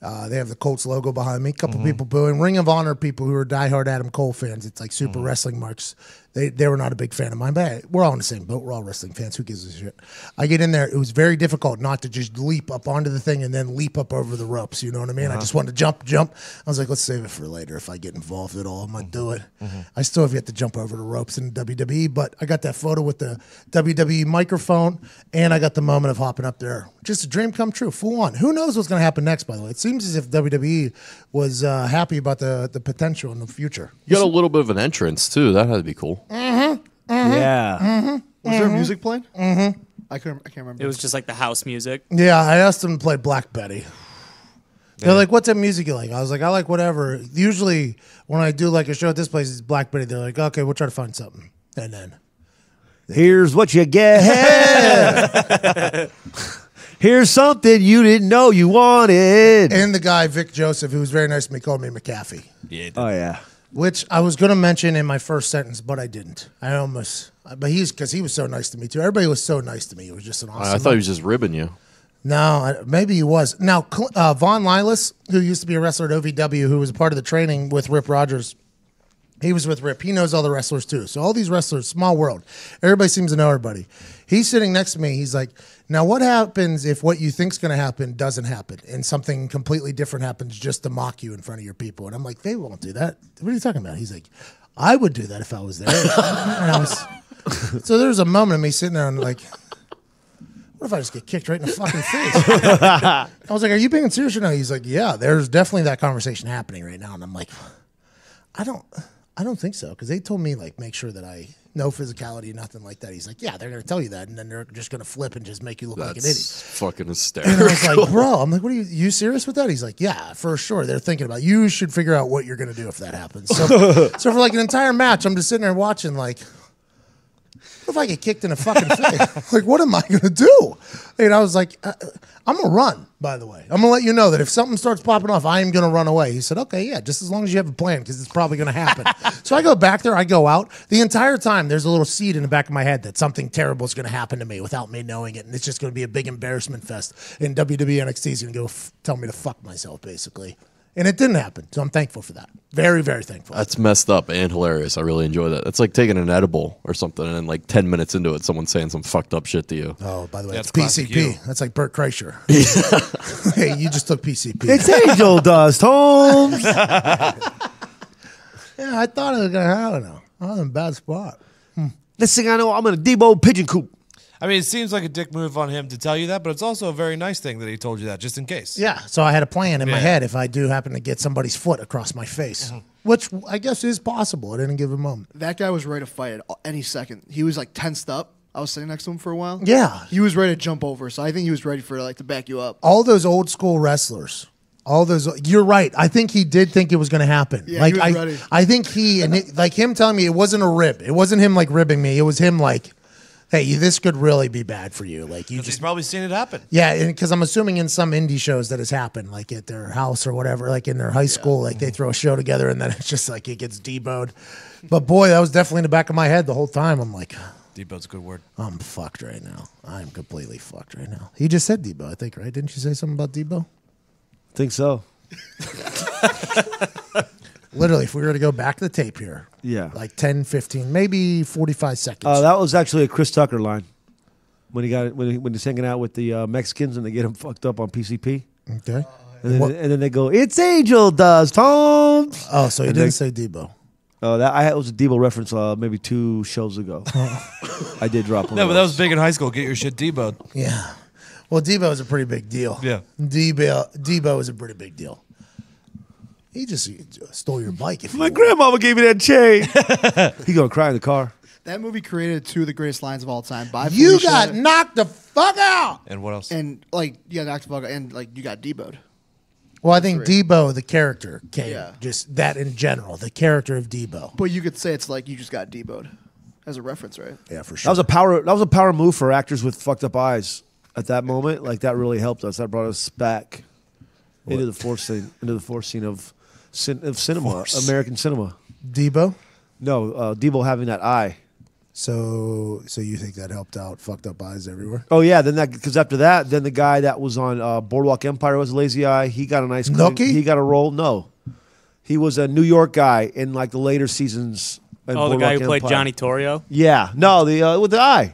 [SPEAKER 3] They have the Colts logo behind me. A couple people booing. Ring of Honor people who are diehard Adam Cole fans. It's like super wrestling marks. They were not a big fan of mine, but hey, we're all in the same boat. We're all wrestling fans. Who gives a shit? I get in there. It was very difficult not to just leap up onto the thing and then leap up over the ropes. You know what I mean? I just wanted to jump. I was like, let's save it for later. If I get involved at all, I'm going to do it. I still have yet to jump over the ropes in WWE, but I got that photo with the WWE microphone, and I got the moment of hopping up there. Just a dream come true, full on. Who knows what's going to happen next, by the way? It seems as if WWE was happy about the potential in the future.
[SPEAKER 5] You got a little bit of an entrance, too. That had to be cool.
[SPEAKER 4] Yeah.
[SPEAKER 6] Was there music playing? I can't remember.
[SPEAKER 7] It was just like the house music.
[SPEAKER 3] Yeah, I asked them to play Black Betty. They're like, what's that music you like? I was like, I like whatever. Usually when I do like a show at this place, it's Black Betty. They're like, okay, we'll try to find something. And then
[SPEAKER 4] Here's what you get. Here's something you didn't know you wanted.
[SPEAKER 3] and the guy, Vic Joseph, who was very nice to me, called me McAfee.
[SPEAKER 4] Oh, yeah.
[SPEAKER 3] Which I was going to mention in my first sentence, but I didn't. But because he was so nice to me too. Everybody was so nice to me. It was just an awesome.
[SPEAKER 5] I thought he was just ribbing you.
[SPEAKER 3] No, maybe he was. Now, Von Lilas, who used to be a wrestler at OVW, who was a part of the training with Rip Rogers, he was with Rip. He knows all the wrestlers too. So all these wrestlers, small world. Everybody seems to know everybody. He's sitting next to me. He's like, now what happens if what you think's going to happen doesn't happen and something completely different happens just to mock you in front of your people? And I'm like, they won't do that. What are you talking about? He's like, I would do that if I was there. So there was a moment of me sitting there and like, what if I just get kicked right in the fucking face? I was like, are you being serious or no? He's like, yeah, there's definitely that conversation happening right now. And I'm like, I don't think so. Because they told me, like, make sure that I no physicality, nothing like that. He's like, yeah, they're going to tell you that. And then they're just going to flip and just make you look like an idiot.
[SPEAKER 5] Fucking
[SPEAKER 3] And I
[SPEAKER 5] hysterical.
[SPEAKER 3] was like, bro, I'm like, what are you serious with that? He's like, yeah, for sure. They're thinking about it. You should figure out what you're going to do if that happens. So for like an entire match, I'm just sitting there watching, like, what if I get kicked in the fucking face? Like, what am I going to do? And I was like, I'm going to run, by the way. I'm going to let you know that if something starts popping off, I am going to run away. He said, okay, yeah, just as long as you have a plan, because it's probably going to happen. So I go back there, I go out. The entire time, there's a little seed in the back of my head that something terrible is going to happen to me without me knowing it. And it's just going to be a big embarrassment fest. And WWE NXT is going to go tell me to fuck myself, basically. And it didn't happen. So I'm thankful for that. Very, very thankful.
[SPEAKER 5] That's messed up and hilarious. I really enjoy that. It's like taking an edible or something, and then like 10 minutes into it, someone's saying some fucked up shit to you.
[SPEAKER 3] Oh, by the way,
[SPEAKER 2] That's
[SPEAKER 3] it's
[SPEAKER 2] classic you.
[SPEAKER 3] PCP. That's like Bert Kreischer. Hey, you just took PCP.
[SPEAKER 4] It's Angel Dust, Holmes.
[SPEAKER 3] Yeah, I thought it was going to happen, though. I was in a bad spot.
[SPEAKER 4] Next thing I know, I'm in a Debo pigeon coop.
[SPEAKER 2] I mean, it seems like a dick move on him to tell you that, but it's also a very nice thing that he told you that, just in case.
[SPEAKER 3] Yeah, so I had a plan in my
[SPEAKER 2] Yeah.
[SPEAKER 3] head if I do happen to get somebody's foot across my face. which I guess is possible at any given moment.
[SPEAKER 6] That guy was ready to fight at any second. He was like tensed up. I was sitting next to him for a while.
[SPEAKER 3] Yeah.
[SPEAKER 6] He was ready to jump over, so I think he was ready for like to back you up.
[SPEAKER 3] All those old school wrestlers. You're right. I think he did think it was going to happen.
[SPEAKER 6] Yeah,
[SPEAKER 3] like
[SPEAKER 6] he was ready.
[SPEAKER 3] I think like him telling me it wasn't a rib. It wasn't him like ribbing me. It was him like, hey, this could really be bad for you. Like
[SPEAKER 2] He's probably seen it happen.
[SPEAKER 3] Yeah, because I'm assuming in some indie shows that has happened, like at their house or whatever, like in their high school, like they throw a show together and then it's just like it gets deboed. But boy, that was definitely in the back of my head the whole time. I'm like,
[SPEAKER 2] Debo's a good word.
[SPEAKER 3] I'm fucked right now. I'm completely fucked right now. He just said Debo, I think, right? Didn't you say something about Debo?
[SPEAKER 4] Think so.
[SPEAKER 3] Literally, if we were to go back to the tape here,
[SPEAKER 4] Yeah.
[SPEAKER 3] like 10, 15, maybe 45 seconds.
[SPEAKER 4] That was actually a Chris Tucker line when he's hanging out with the Mexicans and they get him fucked up on PCP.
[SPEAKER 3] Okay.
[SPEAKER 4] And then they go, "It's Angel Dust, Holmes."
[SPEAKER 3] Oh, so he didn't say Debo.
[SPEAKER 4] Oh, that was a Debo reference maybe 2 shows ago. I did drop one.
[SPEAKER 2] No,
[SPEAKER 4] of
[SPEAKER 2] but that
[SPEAKER 4] those.
[SPEAKER 2] was big in high school. Get your shit Debo'd.
[SPEAKER 3] Yeah. Well, Debo is a pretty big deal.
[SPEAKER 2] Yeah.
[SPEAKER 3] Debo is a pretty big deal. He just stole your bike. If
[SPEAKER 4] My grandmama gave me that chain. He gonna cry in the car.
[SPEAKER 6] That movie created 2 of the greatest lines of all time. By
[SPEAKER 3] You
[SPEAKER 6] Felicia,
[SPEAKER 3] got knocked the fuck out.
[SPEAKER 2] And what else?
[SPEAKER 6] and like you got knocked the fuck out, and like you got deboed.
[SPEAKER 3] Well, I think Debo, the character, came.
[SPEAKER 6] Yeah.
[SPEAKER 3] Just that in general, the character of Debo.
[SPEAKER 6] But you could say it's like you just got deboed as a reference, right?
[SPEAKER 3] Yeah, for
[SPEAKER 4] That
[SPEAKER 3] sure.
[SPEAKER 4] was a power move for actors with fucked up eyes at that moment. Like that really helped us. That brought us back into the force scene of cinema, American cinema.
[SPEAKER 3] Debo.
[SPEAKER 4] No, Debo having that eye.
[SPEAKER 3] So you think that helped out fucked up eyes everywhere?
[SPEAKER 4] Oh yeah, because after that, then the guy that was on Boardwalk Empire was a lazy eye. He got a nice.
[SPEAKER 3] Nookie?
[SPEAKER 4] He got a role. No, he was a New York guy in like the later seasons. in
[SPEAKER 7] Oh, the guy who
[SPEAKER 4] Boardwalk
[SPEAKER 7] played
[SPEAKER 4] Empire.
[SPEAKER 7] Johnny Torrio?
[SPEAKER 4] Yeah, no, the with the eye.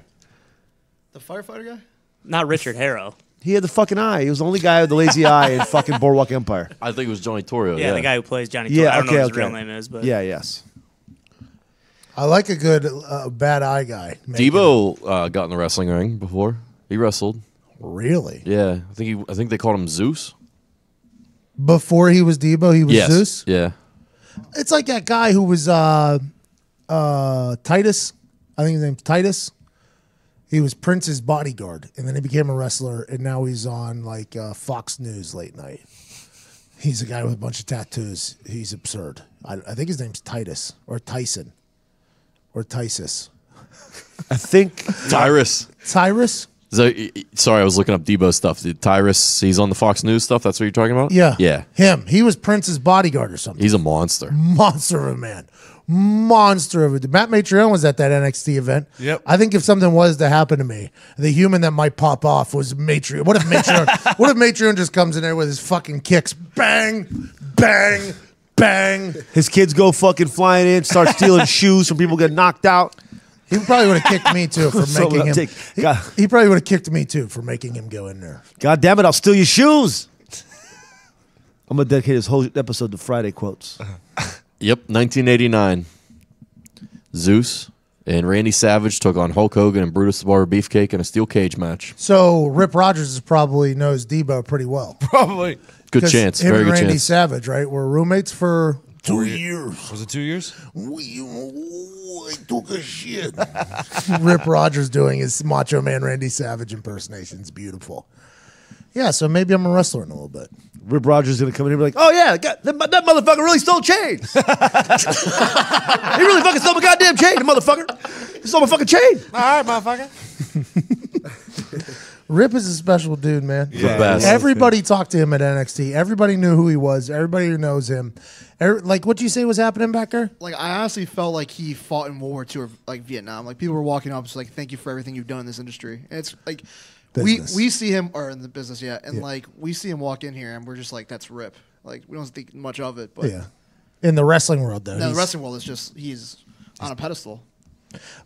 [SPEAKER 6] The firefighter guy.
[SPEAKER 7] Not Richard Harrow.
[SPEAKER 4] He had the fucking eye. He was the only guy with the lazy eye in fucking Boardwalk Empire.
[SPEAKER 5] I think it was Johnny Torrio.
[SPEAKER 7] Yeah, the guy who plays Johnny Torrio.
[SPEAKER 4] Yeah,
[SPEAKER 7] I don't know
[SPEAKER 4] okay,
[SPEAKER 7] what his
[SPEAKER 4] okay.
[SPEAKER 7] real name is, but
[SPEAKER 4] Yeah, yes.
[SPEAKER 3] I like a good bad eye guy.
[SPEAKER 5] Debo got in the wrestling ring before. He wrestled.
[SPEAKER 3] Really?
[SPEAKER 5] Yeah, I think they called him Zeus.
[SPEAKER 3] Before he was Debo, he was
[SPEAKER 5] Yes.
[SPEAKER 3] Zeus?
[SPEAKER 5] Yeah.
[SPEAKER 3] It's like that guy who was Titus. I think his name's Titus. He was Prince's bodyguard, and then he became a wrestler, and now he's on like Fox News late night. He's a guy with a bunch of tattoos. He's absurd. I think his name's Titus or Tyson or Tysus.
[SPEAKER 4] I think
[SPEAKER 5] Tyrus.
[SPEAKER 3] Tyrus?
[SPEAKER 5] Sorry, I was looking up Debo stuff. Tyrus, he's on the Fox News stuff. That's what you're talking about?
[SPEAKER 3] Yeah.
[SPEAKER 5] Yeah.
[SPEAKER 3] Him. He was Prince's bodyguard or something.
[SPEAKER 5] He's a monster.
[SPEAKER 3] Monster of a man. Monster of a Matt Matreon was at that NXT event.
[SPEAKER 2] Yep.
[SPEAKER 3] I think if something was to happen to me, the human that might pop off was Matreon. What if Matreon just comes in there with his fucking kicks? Bang, bang, bang.
[SPEAKER 4] his kids go fucking flying in, start stealing shoes from people get knocked out.
[SPEAKER 3] He probably would have kicked me too for
[SPEAKER 4] So
[SPEAKER 3] making
[SPEAKER 4] I'll
[SPEAKER 3] him.
[SPEAKER 4] take- God.
[SPEAKER 3] He probably would have kicked me too for making him go in there.
[SPEAKER 4] God damn it, I'll steal your shoes. I'm going to dedicate this whole episode to Friday quotes.
[SPEAKER 5] Yep, 1989. Zeus and Randy Savage took on Hulk Hogan and Brutus the Barber Beefcake in a steel cage match.
[SPEAKER 3] So Rip Rogers probably knows Debo pretty well.
[SPEAKER 2] Probably.
[SPEAKER 5] Good
[SPEAKER 3] 'Cause
[SPEAKER 5] chance.
[SPEAKER 3] Him
[SPEAKER 5] Very
[SPEAKER 3] and
[SPEAKER 5] good
[SPEAKER 3] Randy
[SPEAKER 5] chance.
[SPEAKER 3] Savage, right, were roommates for 2 years.
[SPEAKER 2] Was it 2 years?
[SPEAKER 3] I took a shit. Rip Rogers doing his Macho Man Randy Savage impersonation is beautiful. Yeah, so maybe I'm a wrestler in a little bit.
[SPEAKER 4] Rip Rogers is going to come in here and be like, oh, yeah, that motherfucker really stole chains. He really fucking stole my goddamn chain, the motherfucker. He stole my fucking chain.
[SPEAKER 2] All right, motherfucker.
[SPEAKER 3] Rip is a special dude, man.
[SPEAKER 5] The best.
[SPEAKER 3] Everybody talked to him at NXT. Everybody knew who he was. Everybody who knows him. Like, what you say was happening back there?
[SPEAKER 6] Like I honestly felt like he fought in World War II or like Vietnam. Like people were walking up, just like, "Thank you for everything you've done in this industry." And it's like
[SPEAKER 3] Business.
[SPEAKER 6] we see him or in the business, yeah, and like we see him walk in here, and we're just like, "That's Rip." Like we don't think much of it, but
[SPEAKER 3] Yeah. In the wrestling world, though.
[SPEAKER 6] no, the
[SPEAKER 3] he's-
[SPEAKER 6] wrestling world is just he's on a pedestal.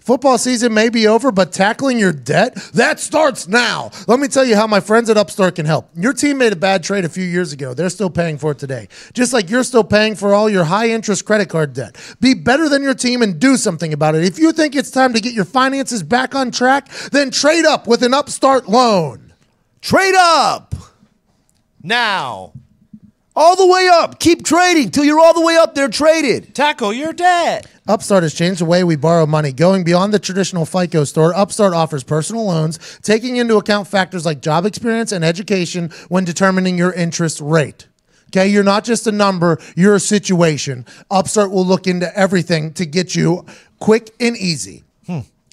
[SPEAKER 3] Football season may be over, but tackling your debt, that starts now. Let me tell you how my friends at Upstart can help. Your team made a bad trade a few years ago. They're still paying for it today. Just like you're still paying for all your high-interest credit card debt. Be better than your team and do something about it. If you think it's time to get your finances back on track, then trade up with an Upstart loan.
[SPEAKER 4] Trade up.
[SPEAKER 2] Now.
[SPEAKER 4] All the way up. Keep trading till you're all the way up there traded.
[SPEAKER 2] Tackle your dad.
[SPEAKER 3] Upstart has changed the way we borrow money. Going beyond the traditional FICO score, Upstart offers personal loans, taking into account factors like job experience and education when determining your interest rate. Okay, you're not just a number, you're a situation. Upstart will look into everything to get you quick and easy.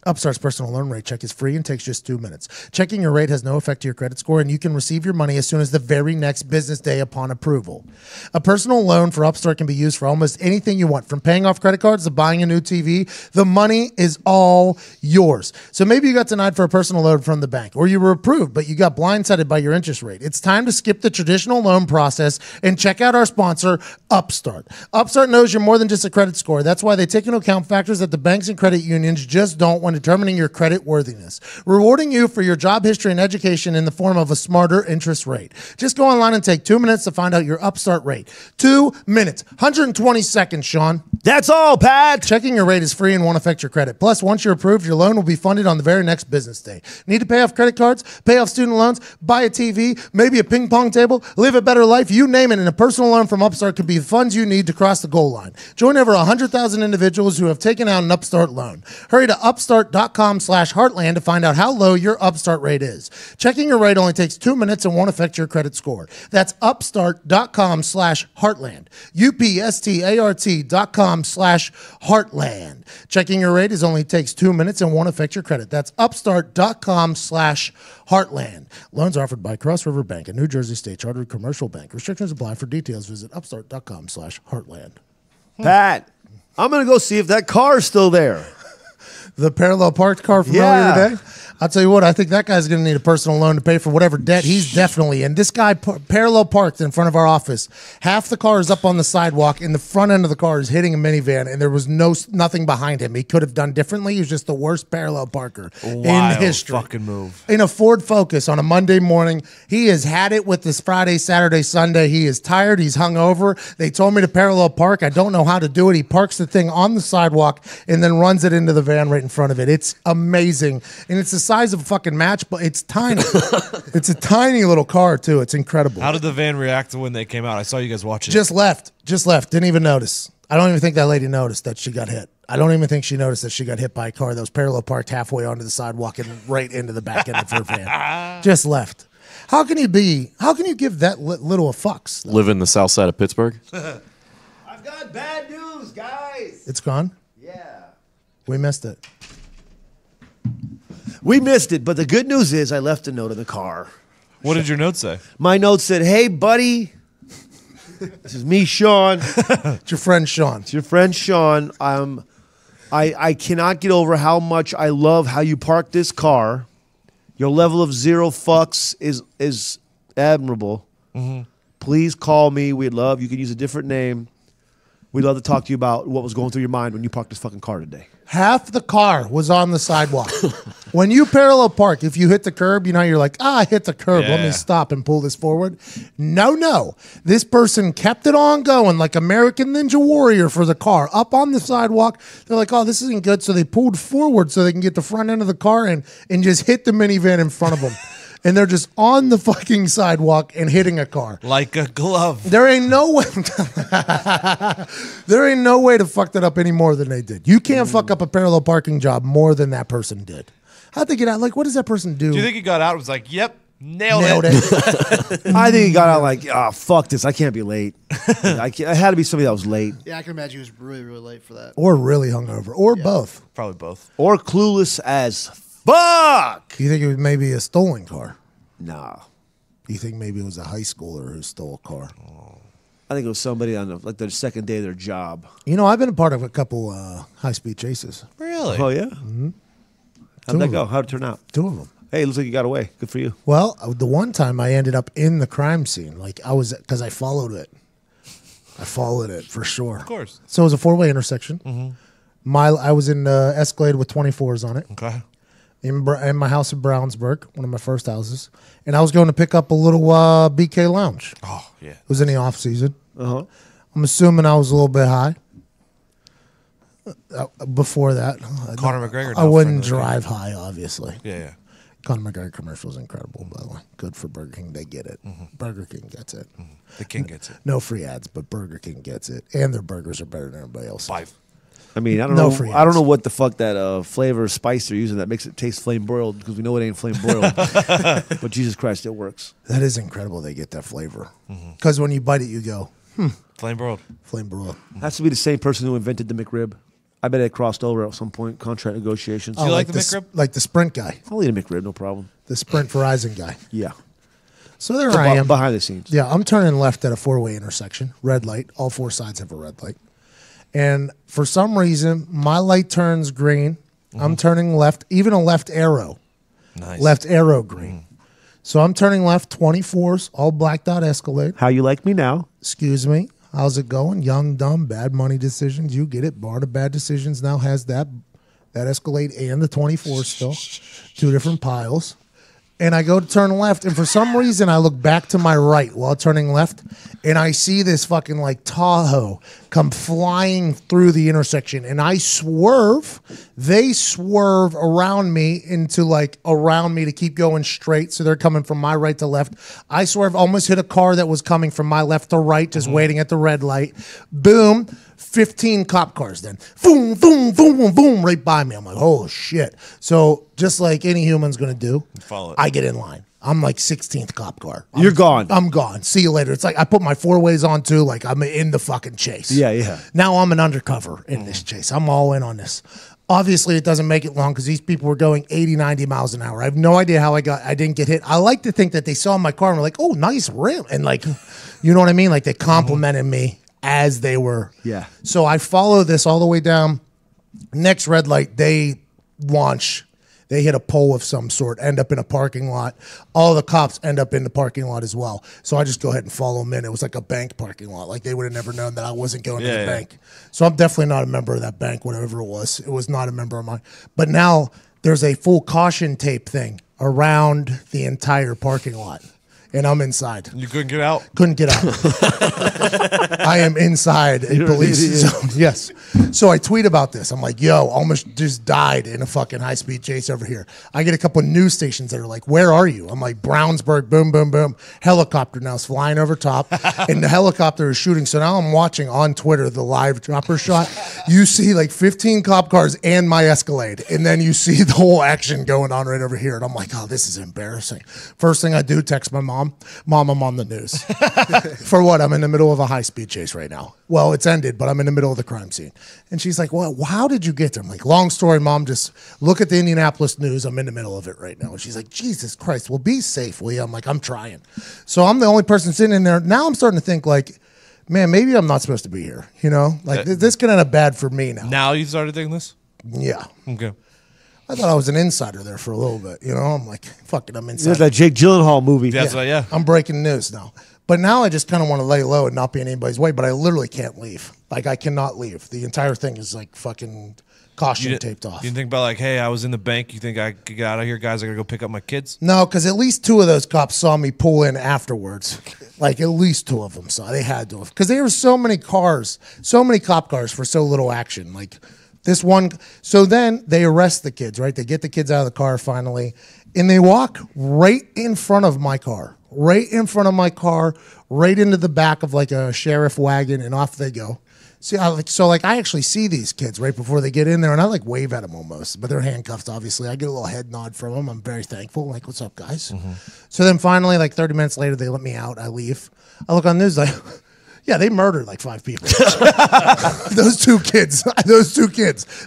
[SPEAKER 3] Upstart's personal loan rate check is free and takes just 2 minutes. Checking your rate has no effect to your credit score, and you can receive your money as soon as the very next business day upon approval. A personal loan for Upstart can be used for almost anything you want, from paying off credit cards to buying a new TV. The money is all yours. So maybe you got denied for a personal loan from the bank, or you were approved, but you got blindsided by your interest rate. It's time to skip the traditional loan process and check out our sponsor, Upstart. Upstart knows you're more than just a credit score. That's why they take into account factors that the banks and credit unions just don't when determining your credit worthiness, rewarding you for your job history and education in the form of a smarter interest rate. Just go online and take 2 minutes to find out your Upstart rate. 2 minutes, 120 seconds, Sean.
[SPEAKER 4] That's all, Pat.
[SPEAKER 3] Checking your rate is free and won't affect your credit. Plus, once you're approved, your loan will be funded on the very next business day. Need to pay off credit cards, pay off student loans, buy a TV, maybe a ping pong table, live a better life, you name it, and a personal loan from Upstart could be the funds you need to cross the goal line. Join over 100,000 individuals who have taken out an Upstart loan. Hurry to upstart.com/heartland to find out how low your Upstart rate is. Checking your rate only takes 2 minutes and won't affect your credit score. That's upstart.com/heartland. upstart.com/heartland. Checking your rate only takes 2 minutes and won't affect your credit. That's upstart.com/heartland. Loans offered by Cross River Bank, a New Jersey state chartered commercial bank. Restrictions apply. For details, visit upstart.com/heartland.
[SPEAKER 4] Pat, I'm going to go see if that car is still there.
[SPEAKER 3] The parallel parked car from earlier today? I'll tell you what, I think that guy's going to need a personal loan to pay for whatever debt he's definitely in. This guy parallel parked in front of our office. Half the car is up on the sidewalk, and the front end of the car is hitting a minivan, and there was nothing behind him. He could have done differently. He was just the worst parallel parker in history.
[SPEAKER 2] Fucking move.
[SPEAKER 3] In a Ford Focus on a Monday morning. He has had it with this Friday, Saturday, Sunday. He is tired. He's hungover. They told me to parallel park. I don't know how to do it. He parks the thing on the sidewalk and then runs it into the van right in front of it. It's amazing. And it's the size of a fucking match, but it's tiny. It's a tiny little car, too. It's incredible.
[SPEAKER 2] How did the van react to when they came out? I saw you guys watching.
[SPEAKER 3] Just left. Didn't even notice. I don't even think that lady noticed that she got hit. I don't even think she noticed that she got hit by a car that was parallel parked halfway onto the sidewalk and right into the back end of her van. Just left. How can you give that little a fucks? Though?
[SPEAKER 5] Live in the south side of Pittsburgh.
[SPEAKER 4] I've got bad news, guys.
[SPEAKER 3] It's gone?
[SPEAKER 4] Yeah.
[SPEAKER 3] We missed it.
[SPEAKER 4] We missed it, but the good news is I left a note in the car.
[SPEAKER 2] What did your note say?
[SPEAKER 4] My note said, "Hey, buddy, this is me, Sean.
[SPEAKER 3] It's your friend Sean.
[SPEAKER 4] It's your friend Sean. I cannot get over how much I love how you park this car. Your level of zero fucks is admirable. Mm-hmm. Please call me. We'd love. You can use a different name. We'd love to talk to you about what was going through your mind when you parked this fucking car today."
[SPEAKER 3] Half the car was on the sidewalk. When you parallel park, if you hit the curb, you're like, I hit the curb. Let me stop and pull this forward. No. This person kept it on going like American Ninja Warrior for the car. Up on the sidewalk, they're like, oh, this isn't good. So they pulled forward so they can get the front end of the car and just hit the minivan in front of them. And they're just on the fucking sidewalk and hitting a car.
[SPEAKER 2] Like a glove.
[SPEAKER 3] There ain't no way. There ain't no way to fuck that up any more than they did. You can't fuck up a parallel parking job more than that person did. How'd they get out? Like, what does that person do?
[SPEAKER 2] Do you think he got out and was like, yep, nailed it?
[SPEAKER 4] I think he got out like, fuck this. I can't be late. It had to be somebody that was late.
[SPEAKER 6] Yeah, I can imagine he was really, really late for that.
[SPEAKER 3] Or really hungover. Or both.
[SPEAKER 2] Probably both.
[SPEAKER 4] Or clueless as fuck.
[SPEAKER 3] You think it was maybe a stolen car?
[SPEAKER 4] Nah.
[SPEAKER 3] You think maybe it was a high schooler who stole a car?
[SPEAKER 4] I think it was somebody on their second day of their job.
[SPEAKER 3] I've been a part of a couple high-speed chases.
[SPEAKER 2] Really?
[SPEAKER 4] Oh, yeah? Mm-hmm. How'd that go? How'd it turn out?
[SPEAKER 3] 2 of them.
[SPEAKER 4] Hey, it looks like you got away. Good for you.
[SPEAKER 3] Well, the one time I ended up in the crime scene. Because I followed it. I followed it for sure.
[SPEAKER 2] Of course.
[SPEAKER 3] So it was a 4-way intersection. Mm-hmm. I was in Escalade with 24s on it.
[SPEAKER 2] Okay.
[SPEAKER 3] In my house in Brownsburg, one of my first houses. And I was going to pick up a little BK Lounge.
[SPEAKER 2] Oh, yeah.
[SPEAKER 3] It was in the off season.
[SPEAKER 4] Uh-huh.
[SPEAKER 3] I'm assuming I was a little bit high. Before that.
[SPEAKER 2] Conor McGregor.
[SPEAKER 3] I wouldn't drive high, obviously.
[SPEAKER 2] Yeah.
[SPEAKER 3] Conor McGregor commercial is incredible, by the way. Good for Burger King. They get it. Burger King gets it.
[SPEAKER 2] The king gets it.
[SPEAKER 3] No free ads, but Burger King gets it. And their burgers are better than everybody else.
[SPEAKER 2] 5.
[SPEAKER 4] I mean, I don't
[SPEAKER 3] No
[SPEAKER 4] know.
[SPEAKER 3] free
[SPEAKER 4] I don't
[SPEAKER 3] ads.
[SPEAKER 4] know what the fuck that flavor or spice they're using that makes it taste flame broiled because we know it ain't flame broiled. But Jesus Christ, it works.
[SPEAKER 3] That is incredible they get that flavor. Because when you bite it, you go,
[SPEAKER 2] Flame broiled.
[SPEAKER 3] flame broil.
[SPEAKER 4] Has to be the same person who invented the McRib. I bet it crossed over at some point, contract negotiations.
[SPEAKER 2] Do you like the
[SPEAKER 3] s-
[SPEAKER 2] McRib?
[SPEAKER 3] Like the Sprint guy.
[SPEAKER 4] I'll eat a McRib, no problem.
[SPEAKER 3] The Sprint Verizon guy.
[SPEAKER 4] Yeah.
[SPEAKER 3] So there I am.
[SPEAKER 4] Behind the scenes.
[SPEAKER 3] Yeah, I'm turning left at a 4-way intersection. Red light. All 4 sides have a red light. And for some reason, my light turns green. I'm turning left, even a left arrow.
[SPEAKER 2] Nice.
[SPEAKER 3] Left arrow green. So I'm turning left, 24s, all blacked out Escalade.
[SPEAKER 4] How you like me now?
[SPEAKER 3] Excuse me. How's it going? Young, dumb, bad money decisions. You get it. Bar of Bad Decisions now has that Escalade and the 24 still. 2 different piles. And I go to turn left, and for some reason I look back to my right while turning left, and I see this fucking like Tahoe come flying through the intersection, and I swerve. They swerve around me around me to keep going straight, so they're coming from my right to left. I swerve, almost hit a car that was coming from my left to right, just waiting at the red light. Boom. 15 cop cars then. Boom, boom, boom, boom, boom, right by me. I'm like, oh, shit. So just like any human's going to do,
[SPEAKER 2] Follow it.
[SPEAKER 3] I get in line. I'm like 16th cop car.
[SPEAKER 4] You're gone.
[SPEAKER 3] I'm gone. See you later. It's like I put my 4-ways on too. Like I'm in the fucking chase.
[SPEAKER 4] Yeah.
[SPEAKER 3] Now I'm an undercover in this chase. I'm all in on this. Obviously, it doesn't make it long because these people were going 80, 90 miles an hour. I have no idea how I didn't get hit. I like to think that they saw my car and were like, oh, nice rim. And like, you know what I mean? Like they complimented me as they were.
[SPEAKER 4] Yeah.
[SPEAKER 3] So I follow this all the way down. Next red light, they launch. They hit a pole of some sort, end up in a parking lot. All the cops end up in the parking lot as well. So I just go ahead and follow them in. It was like a bank parking lot. Like they would have never known that I wasn't going to the bank. So I'm definitely not a member of that bank, whatever it was. It was not a member of mine. But now there's a full caution tape thing around the entire parking lot. And I'm inside.
[SPEAKER 2] You couldn't get out?
[SPEAKER 3] Couldn't get out. I am inside a police zone. Yes. So I tweet about this. I'm like, yo, almost just died in a fucking high-speed chase over here. I get a couple of news stations that are like, where are you? I'm like, Brownsburg, boom, boom, boom. Helicopter now is flying over top, and the helicopter is shooting. So now I'm watching on Twitter the live dropper shot. You see like 15 cop cars and my Escalade, and then you see the whole action going on right over here. And I'm like, oh, this is embarrassing. First thing I do, text my mom. Mom, I'm on the news. For what? I'm in the middle of a high-speed chase right now. Well, it's ended, but I'm in the middle of the crime scene. And she's like, well, how did you get there? I'm like, long story, Mom, just look at the Indianapolis news. I'm in the middle of it right now. And she's like, Jesus Christ, well, be safe, will you? I'm like, I'm trying. So I'm the only person sitting in there. Now I'm starting to think like, man, maybe I'm not supposed to be here. You know? Like, this could end up bad for me now.
[SPEAKER 2] Now you started thinking this?
[SPEAKER 3] Yeah.
[SPEAKER 2] Okay.
[SPEAKER 3] I thought I was an insider there for a little bit. You know? I'm like, fuck it, I'm inside.
[SPEAKER 4] There's that Jake Gyllenhaal movie.
[SPEAKER 2] That's what, yeah.
[SPEAKER 3] I'm breaking news now. But now I just kind of want to lay low and not be in anybody's way, but I literally can't leave. Like, I cannot leave. The entire thing is like fucking caution taped off.
[SPEAKER 2] You didn't think about like, hey, I was in the bank. You think I could get out of here, guys? I gotta go pick up my kids.
[SPEAKER 3] No, because at least 2 of those cops saw me pull in afterwards. Like, at least 2 of them saw. They had to have. Because there were so many cars, so many cop cars for so little action. Like, this one. So then they arrest the kids, right? They get the kids out of the car finally, and they walk right in front of my car. Right in front of my car, right into the back of like a sheriff wagon, and off they go. See, I actually see these kids right before they get in there, and I like wave at them almost, but they're handcuffed, obviously. I get a little head nod from them. I'm very thankful. Like, what's up, guys? So then finally, like 30 minutes later, they let me out. I leave. I look on the news, like, yeah, they murdered like 5 people. Those two kids.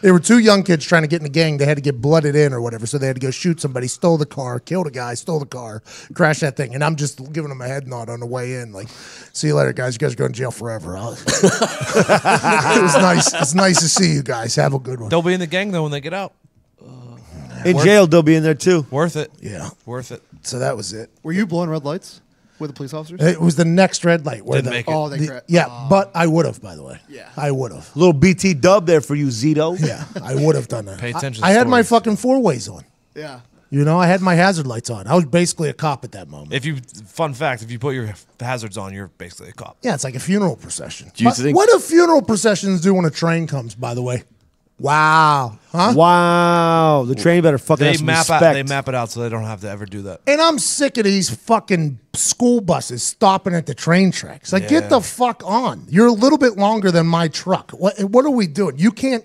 [SPEAKER 3] They were 2 young kids trying to get in the gang. They had to get blooded in or whatever, so they had to go shoot somebody, stole the car, killed a guy, stole the car, crashed that thing. And I'm just giving them a head nod on the way in, like, see you later, guys. You guys are going to jail forever. It was nice. It's nice to see you guys. Have a good one.
[SPEAKER 2] They'll be in the gang though when they get out.
[SPEAKER 4] In jail, they'll be in there too.
[SPEAKER 2] Worth it.
[SPEAKER 3] Yeah.
[SPEAKER 2] Worth it.
[SPEAKER 3] So that was it.
[SPEAKER 6] Were you blowing red lights with the police officers?
[SPEAKER 3] It was the next red light. Where
[SPEAKER 2] Didn't make it.
[SPEAKER 6] Oh, they
[SPEAKER 3] yeah, but I would have, by the way.
[SPEAKER 6] Yeah.
[SPEAKER 3] I would have.
[SPEAKER 4] Little BT dub there for you, Zito.
[SPEAKER 3] Yeah, I would have done that.
[SPEAKER 2] Pay attention
[SPEAKER 3] I
[SPEAKER 2] to
[SPEAKER 3] had my
[SPEAKER 2] stories.
[SPEAKER 3] fucking 4-ways on.
[SPEAKER 6] Yeah.
[SPEAKER 3] You know, I had my hazard lights on. I was basically a cop at that moment.
[SPEAKER 2] Fun fact, if you put your hazards on, you're basically a cop.
[SPEAKER 3] Yeah, it's like a funeral procession.
[SPEAKER 5] Do you think-
[SPEAKER 3] What do funeral processions do when a train comes, by the way? Wow. Huh?
[SPEAKER 4] Wow. The train better fucking have some respect.
[SPEAKER 2] They map it out so they don't have to ever do that.
[SPEAKER 3] And I'm sick of these fucking school buses stopping at the train tracks. Like, get the fuck on. You're a little bit longer than my truck. What are we doing? You can't,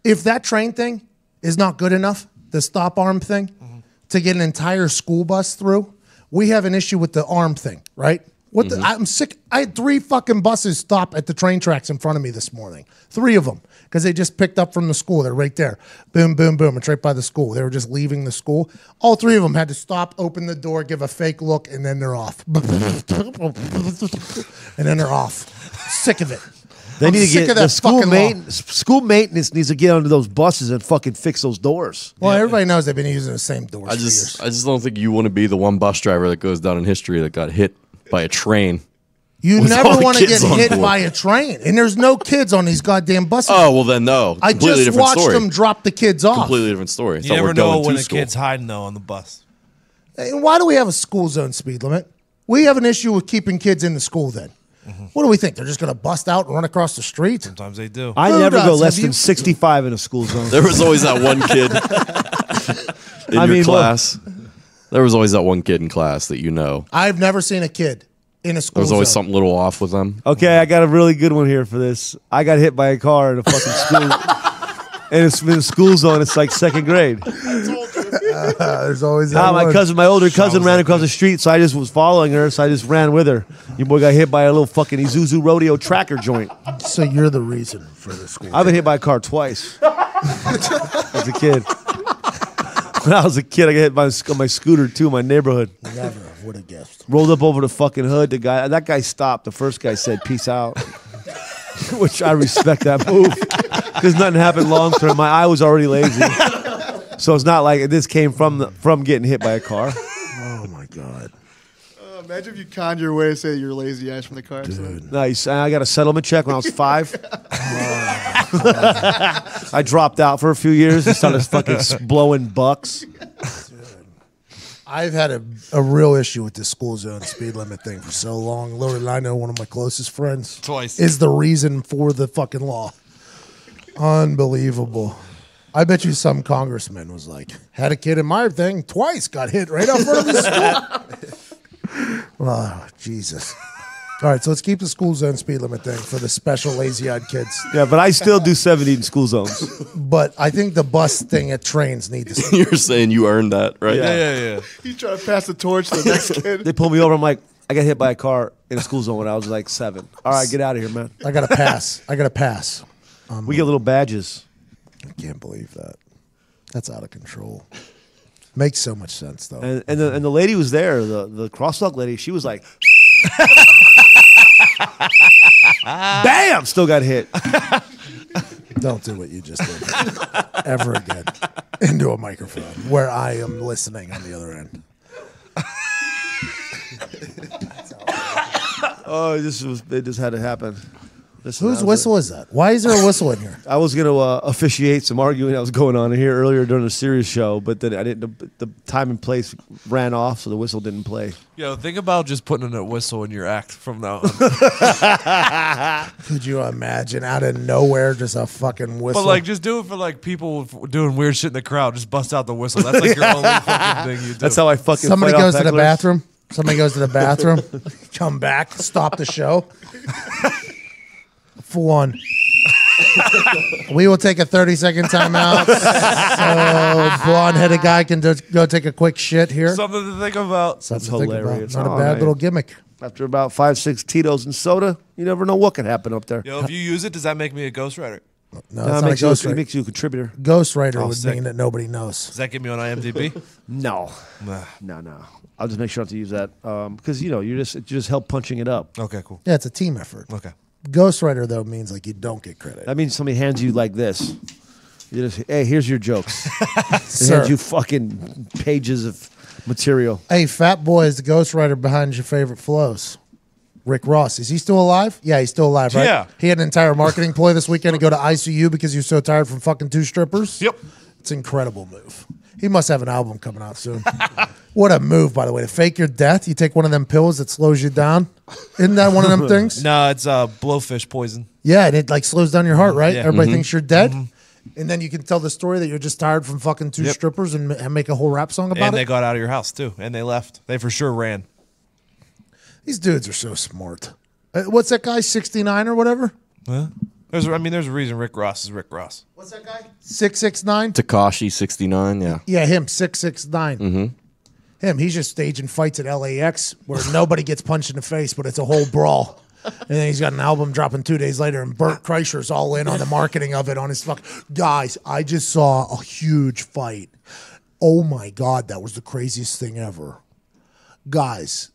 [SPEAKER 3] if that train thing is not good enough, the stop arm thing, to get an entire school bus through, we have an issue with the arm thing, right? I'm sick. I had 3 fucking buses stop at the train tracks in front of me this morning. 3 of them, because they just picked up from the school. They're right there. Boom, boom, boom. It's right by the school. They were just leaving the school. All 3 of them had to stop, open the door, give a fake look, and then they're off. And then they're off. Sick of it.
[SPEAKER 4] They need to get the school maintenance needs to get onto those buses and fucking fix those doors.
[SPEAKER 3] Well, everybody knows they've been using the same doors for years.
[SPEAKER 5] I just don't think you want to be the one bus driver that goes down in history that got hit by a train.
[SPEAKER 3] You never want to get hit by a train. And there's no kids on these goddamn buses.
[SPEAKER 5] Oh, well then no.
[SPEAKER 3] I just watched them drop the kids off.
[SPEAKER 5] Completely different story.
[SPEAKER 2] You never know when a kid's hiding, though, on the bus.
[SPEAKER 3] And why do we have a school zone speed limit? We have an issue with keeping kids in the school then. What do we think? They're just going to bust out and run across the street?
[SPEAKER 2] Sometimes they do.
[SPEAKER 4] I never go less than 65 in a school zone.
[SPEAKER 5] There was always that one kid in your class. There was always that one kid in class that you know.
[SPEAKER 3] I've never seen a kid in a school zone.
[SPEAKER 5] There was always something little off with them.
[SPEAKER 4] Okay, I got a really good one here for this. I got hit by a car in a fucking school. And it's been a school zone. It's like 2nd grade.
[SPEAKER 3] There's always that one.
[SPEAKER 4] My older cousin ran across the street, so I just was following her, so I just ran with her. Your boy got hit by a little fucking Isuzu rodeo tracker joint.
[SPEAKER 3] So you're the reason for the school.
[SPEAKER 4] I've been hit by a car twice as a kid. When I was a kid, I got hit by my scooter too in my neighborhood.
[SPEAKER 3] Never would have guessed.
[SPEAKER 4] Rolled up over the fucking hood. That guy stopped. The first guy said, "Peace out," which I respect that move because nothing happened long term. My eye was already lazy, so it's not like this came from getting hit by a car.
[SPEAKER 3] Oh my god!
[SPEAKER 6] Imagine if you conned your way to say you're lazy eyes from the car accident.
[SPEAKER 4] Nice. I got a settlement check when I was 5. I dropped out for a few years and started fucking blowing bucks.
[SPEAKER 3] I've had a real issue with this school zone speed limit thing for so long. Little did I know one of my closest friends is the reason for the fucking law. Unbelievable. I bet you some congressman was like, had a kid in my thing twice, got hit right out front of his school. Oh, Jesus. All right, so let's keep the school zone speed limit thing for the special lazy-eyed kids.
[SPEAKER 4] Yeah, but I still do 70 in school zones.
[SPEAKER 3] But I think the bus thing at trains need to...
[SPEAKER 5] You're saying you earned that, right?
[SPEAKER 2] Yeah.
[SPEAKER 6] He's trying to pass the torch to the next kid.
[SPEAKER 4] They pulled me over. I'm like, I got hit by a car in a school zone when I was like 7. All right, get out of here, man.
[SPEAKER 3] I got to pass.
[SPEAKER 4] We get little badges.
[SPEAKER 3] I can't believe that. That's out of control. Makes so much sense, though.
[SPEAKER 4] And the lady was there, the crosswalk lady. She was like, bam! Still got hit.
[SPEAKER 3] Don't do what you just did ever again into a microphone where I am listening on the other end.
[SPEAKER 4] Oh, it just had to happen.
[SPEAKER 3] Whose whistle is that? Why is there a whistle in here?
[SPEAKER 4] I was going to officiate some arguing that was going on here earlier during the serious show, but then I didn't. The time and place ran off, so the whistle didn't play.
[SPEAKER 2] Yo, think about just putting a whistle in your act from now on.
[SPEAKER 3] Could you imagine out of nowhere just a fucking whistle?
[SPEAKER 2] But like, just do it for like people doing weird shit in the crowd. Just bust out the whistle. That's like your only fucking thing you do.
[SPEAKER 4] That's how I fucking.
[SPEAKER 3] Somebody goes to the bathroom. Somebody goes to the bathroom. Come back. Stop the show. Full on. We will take a 30-second timeout so blonde-headed guy can go take a quick shit here.
[SPEAKER 2] Something to think about.
[SPEAKER 4] That's hilarious.
[SPEAKER 3] Not a bad little gimmick.
[SPEAKER 4] After about 5-6 Tito's and soda, you never know what can happen up there.
[SPEAKER 2] Yo, if you use it, does that make me a ghostwriter?
[SPEAKER 3] No, it's not a ghostwriter.
[SPEAKER 4] It makes you a contributor.
[SPEAKER 3] Ghostwriter would mean that nobody knows.
[SPEAKER 2] Does that get me on IMDb?
[SPEAKER 4] No. No. I'll just make sure not to use that because you just help punching it up.
[SPEAKER 2] Okay, cool.
[SPEAKER 3] Yeah, it's a team effort.
[SPEAKER 2] Okay.
[SPEAKER 3] Ghostwriter, though, means like you don't get credit.
[SPEAKER 4] That means somebody hands you like this. You just, hey, here's your jokes.
[SPEAKER 3] Sir.
[SPEAKER 4] Hands you fucking pages of material.
[SPEAKER 3] Hey, Fat Boy is the ghostwriter behind your favorite flows. Rick Ross. Is he still alive? Yeah, he's still alive, right?
[SPEAKER 2] Yeah.
[SPEAKER 3] He had an entire marketing ploy this weekend to go to ICU because he was so tired from fucking 2 strippers.
[SPEAKER 2] Yep.
[SPEAKER 3] It's an incredible move. He must have an album coming out soon. What a move, by the way. To fake your death, you take one of them pills that slows you down. Isn't that one of them things?
[SPEAKER 2] No, it's blowfish poison.
[SPEAKER 3] Yeah, and it like slows down your heart, right?
[SPEAKER 2] Yeah.
[SPEAKER 3] Everybody thinks you're dead. And then you can tell the story that you're just tired from fucking two strippers and make a whole rap song about
[SPEAKER 2] And
[SPEAKER 3] it.
[SPEAKER 2] they got out of your house too, and they left. They for sure ran.
[SPEAKER 3] These dudes are so smart. What's that guy, 69 or whatever?
[SPEAKER 2] Huh? There's a reason Rick Ross is Rick Ross.
[SPEAKER 3] What's that guy? 669?
[SPEAKER 5] Tekashi 69, yeah.
[SPEAKER 3] Yeah, him, 669.
[SPEAKER 5] Mm-hmm.
[SPEAKER 3] Him, he's just staging fights at LAX where nobody gets punched in the face, but it's a whole brawl. And then he's got an album dropping 2 days later, and Burt Kreischer's all in on the marketing of it on his fuck. Guys, I just saw a huge fight. Oh my God, that was the craziest thing ever. Guys,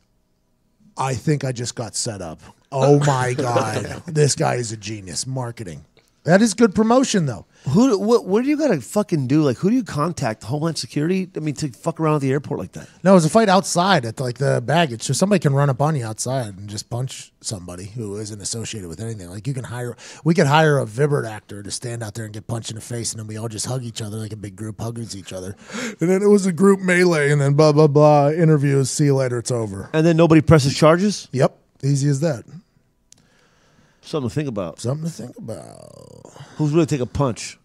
[SPEAKER 3] I think I just got set up. Oh my God, this guy is a genius. Marketing. That is good promotion, though.
[SPEAKER 4] What do you got to fucking do? Like, who do you contact? Homeland Security? I mean, to fuck around at the airport like that?
[SPEAKER 3] No, it was a fight outside at like the baggage. So somebody can run up on you outside and just punch somebody who isn't associated with anything. Like we could hire a Vibbert actor to stand out there and get punched in the face, and then we all just hug each other like a big group hugs each other. And then it was a group melee, and then blah, blah, blah, interviews, see you later, it's over.
[SPEAKER 4] And then nobody presses charges?
[SPEAKER 3] Yep, easy as that.
[SPEAKER 4] Something to think about.
[SPEAKER 3] Something to think about.
[SPEAKER 4] Who's really take a punch?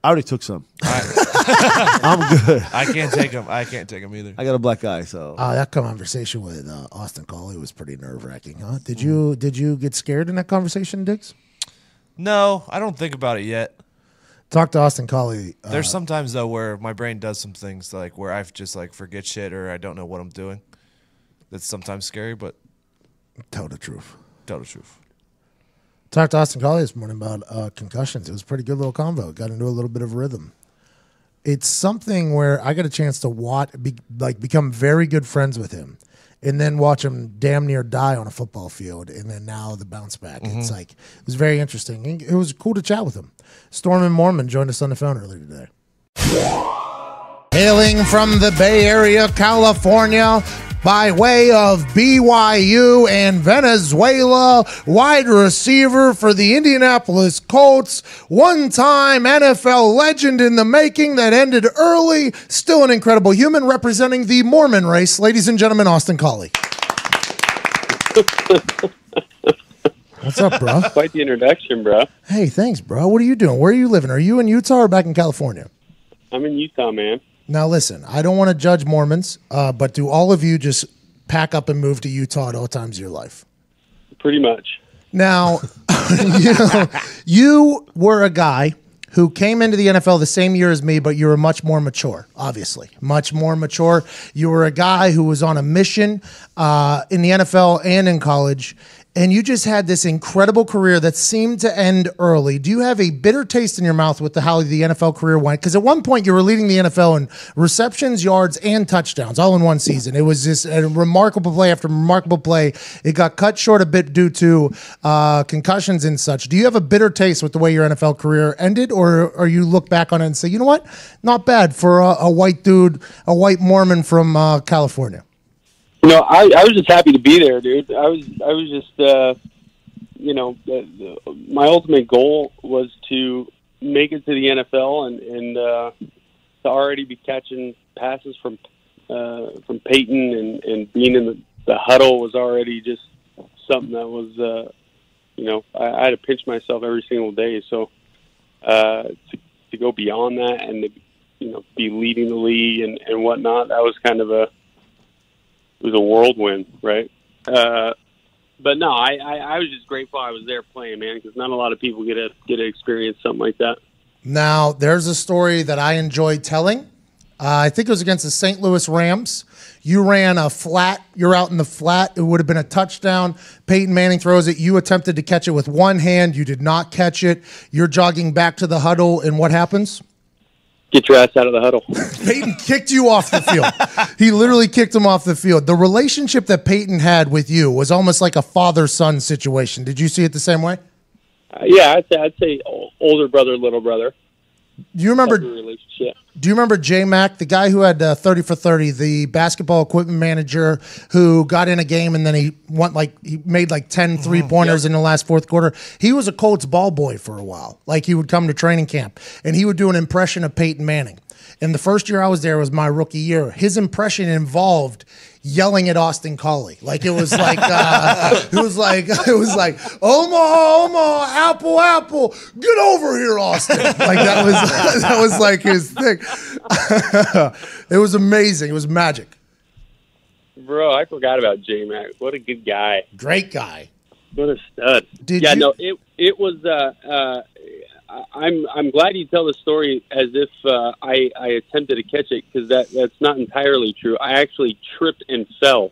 [SPEAKER 4] I already took some. I'm good.
[SPEAKER 2] I can't take him. I can't take him either.
[SPEAKER 4] I got a black eye, so.
[SPEAKER 3] That conversation with Austin Coley was pretty nerve-wracking, huh? Did you get scared in that conversation, Diggs?
[SPEAKER 2] No, I don't think about it yet.
[SPEAKER 3] Talk to Austin Coley.
[SPEAKER 2] There's sometimes though where my brain does some things like where I just like forget shit or I don't know what I'm doing. That's sometimes scary, but
[SPEAKER 3] tell the truth.
[SPEAKER 2] Tell the truth.
[SPEAKER 3] Talked to Austin Coley this morning about concussions. It was a pretty good little convo. Got into a little bit of rhythm. It's something where I got a chance to become very good friends with him, and then watch him damn near die on a football field, and then now the bounce back. It's like it was very interesting. It was cool to chat with him. Storm and Mormon joined us on the phone earlier today. Hailing from the Bay Area, California, by way of BYU and Venezuela, wide receiver for the Indianapolis Colts, one-time NFL legend in the making that ended early, still an incredible human representing the Mormon race. Ladies and gentlemen, Austin Coley. What's up, bro?
[SPEAKER 9] Quite the introduction, bro.
[SPEAKER 3] Hey, thanks, bro. What are you doing? Where are you living? Are you in Utah or back in California?
[SPEAKER 9] I'm in Utah, man.
[SPEAKER 3] Now, listen, I don't want to judge Mormons, but do all of you just pack up and move to Utah at all times of your life?
[SPEAKER 9] Pretty much.
[SPEAKER 3] Now, you were a guy who came into the NFL the same year as me, but you were much more mature, obviously. Much more mature. You were a guy who was on a mission in the NFL and in college, and you just had this incredible career that seemed to end early. Do you have a bitter taste in your mouth with how the NFL career went? Because at one point you were leading the NFL in receptions, yards, and touchdowns all in one season. It was just a remarkable play after remarkable play. It got cut short a bit due to concussions and such. Do you have a bitter taste with the way your NFL career ended, or you look back on it and say, you know what, not bad for a white dude, a white Mormon from California?
[SPEAKER 9] You know, I was just happy to be there, dude. I was just, my ultimate goal was to make it to the NFL and to already be catching passes from Peyton and being in the huddle was already just something that was, I had to pinch myself every single day. So to go beyond that and to, be leading the league and whatnot, that was kind of it was a whirlwind, right? But no, I was just grateful I was there playing, man, because not a lot of people get to experience something like that.
[SPEAKER 3] Now, there's a story that I enjoyed telling. I think it was against the St. Louis Rams. You ran a flat. You're out in the flat. It would have been a touchdown. Peyton Manning throws it. You attempted to catch it with one hand. You did not catch it. You're jogging back to the huddle, and what happens?
[SPEAKER 9] Get your ass out of the huddle.
[SPEAKER 3] Peyton kicked you off the field. He literally kicked him off the field. The relationship that Peyton had with you was almost like a father-son situation. Did you see it the same way?
[SPEAKER 9] Yeah, I'd say older brother, little brother.
[SPEAKER 3] Do you remember?
[SPEAKER 9] Relationship.
[SPEAKER 3] Do you remember J Mac, the guy who had 30 for 30, the basketball equipment manager who got in a game and then he made 10 3-pointers in the last fourth quarter? He was a Colts ball boy for a while. Like, he would come to training camp and he would do an impression of Peyton Manning. And the first year I was there was my rookie year. His impression involved yelling at Austin Coley. Like, it was like, Omaha, apple, apple. Get over here, Austin. Like that was like his thing. It was amazing. It was magic.
[SPEAKER 9] Bro, I forgot about J-Mac. What a good guy.
[SPEAKER 3] Great guy.
[SPEAKER 9] What a stud. It was. I'm glad you tell the story as if I attempted to catch it, because that's not entirely true. I actually tripped and fell.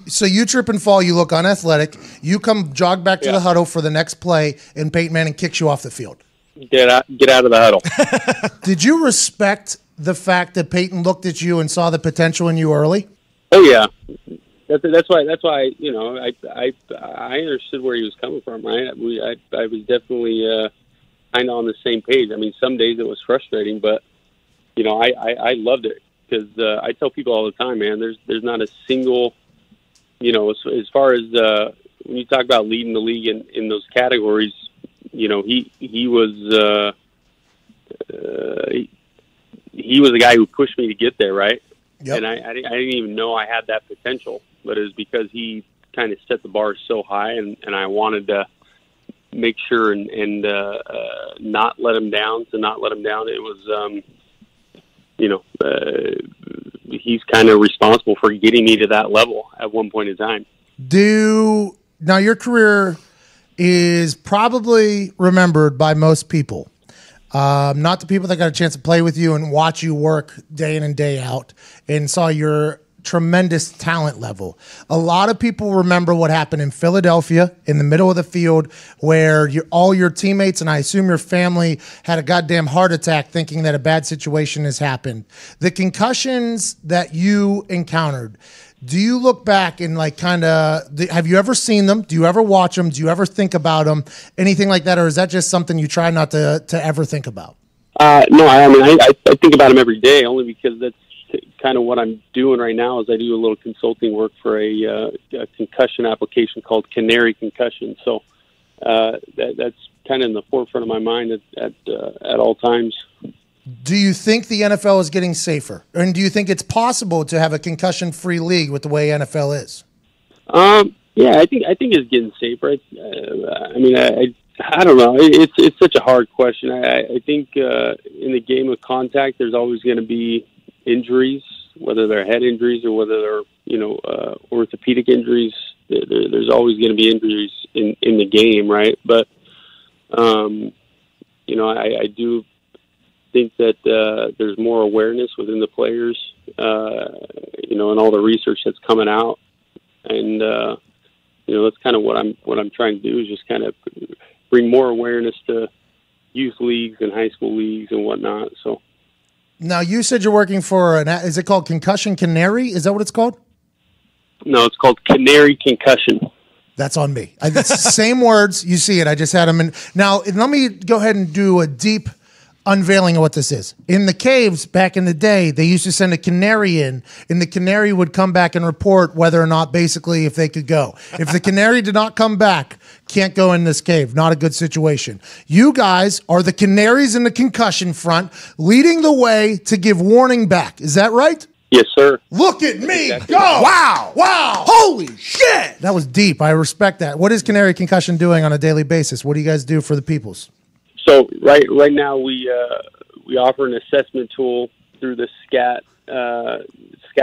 [SPEAKER 3] So you trip and fall. You look unathletic. You come jog back to the huddle for the next play, and Peyton Manning kicks you off the field. Get out
[SPEAKER 9] of the huddle.
[SPEAKER 3] Did you respect the fact that Peyton looked at you and saw the potential in you early?
[SPEAKER 9] Oh yeah. That's why I understood where he was coming from, right? I was definitely kind of on the same page. I mean, some days it was frustrating, but I loved it, because I tell people all the time, man, there's not a single, as far as when you talk about leading the league in those categories, he was the guy who pushed me to get there, right? Yep. And I didn't even know I had that potential. But it was because he kind of set the bar so high, and I wanted to make sure and not let him down. To not let him down, it was, he's kind of responsible for getting me to that level at one point in time.
[SPEAKER 3] Now your career is probably remembered by most people. Not the people that got a chance to play with you and watch you work day in and day out and saw your tremendous talent level. A lot of people remember what happened in Philadelphia in the middle of the field, where all your teammates, and I assume your family, had a goddamn heart attack thinking that a bad situation has happened. The concussions that you encountered, do you look back and have you ever seen them? Do you ever watch them? Do you ever think about them? Anything like that? Or is that just something you try not to ever think about?
[SPEAKER 9] No, I mean, I think about them every day, only because that's kind of what I'm doing right now. Is I do a little consulting work for a concussion application called Canary Concussion. So that's kind of in the forefront of my mind at all times.
[SPEAKER 3] Do you think the NFL is getting safer? And do you think it's possible to have a concussion-free league with the way NFL is?
[SPEAKER 9] Yeah, I think it's getting safer. I don't know. It's such a hard question. I think in the game of contact, there's always going to be injuries, whether they're head injuries or whether they're orthopedic injuries. There's always going to be injuries in the game, right? But I do think that there's more awareness within the players, and all the research that's coming out, and that's kind of what I'm trying to do, is just kind of bring more awareness to youth leagues and high school leagues and whatnot. So.
[SPEAKER 3] Now, you said you're working for is it called Concussion Canary? Is that what it's called?
[SPEAKER 9] No, it's called Canary Concussion.
[SPEAKER 3] That's on me. It's the same words. You see it. I just had them in. Now, let me go ahead and do a deep unveiling of what this is. In the caves back in the day, they used to send a canary in, and the canary would come back and report whether or not, basically, if they could go. If the canary did not come back, can't go in this cave. Not a good situation. You guys are the canaries in the concussion front, leading the way to give warning back. Is that right?
[SPEAKER 9] Yes, sir.
[SPEAKER 3] Look at me go! Wow! Holy shit! That was deep. I respect that. What is Canary Concussion doing on a daily basis? What do you guys do for the peoples?
[SPEAKER 9] So right now we offer an assessment tool through the SCAT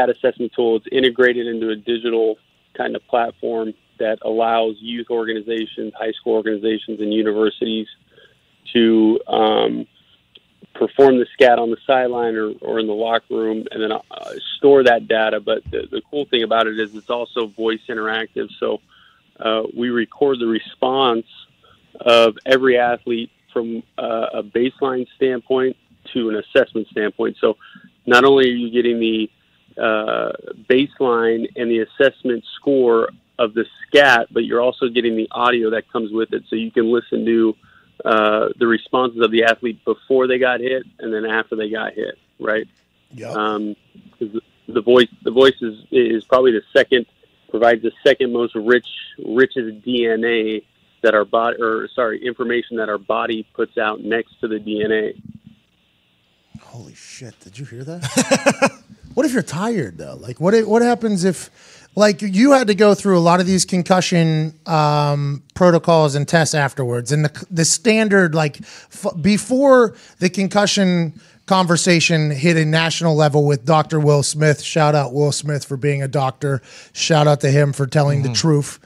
[SPEAKER 9] assessment tool. It's integrated into a digital kind of platform that allows youth organizations, high school organizations, and universities to perform the SCAT on the sideline or in the locker room, and then store that data. But the cool thing about it is it's also voice interactive. So we record the response of every athlete from a baseline standpoint to an assessment standpoint. So not only are you getting the baseline and the assessment score of the SCAT, but you're also getting the audio that comes with it. So you can listen to the responses of the athlete before they got hit and then after they got hit, right?
[SPEAKER 3] Yeah.
[SPEAKER 9] The voice is probably provides the second most richest DNA that our body, information that our body puts out next to the DNA.
[SPEAKER 3] Holy shit! Did you hear that? What if you're tired though? Like, what happens if, like you had to go through a lot of these concussion protocols and tests afterwards, and the standard like before the concussion conversation hit a national level with Dr. Will Smith. Shout out Will Smith for being a doctor. Shout out to him for telling the truth.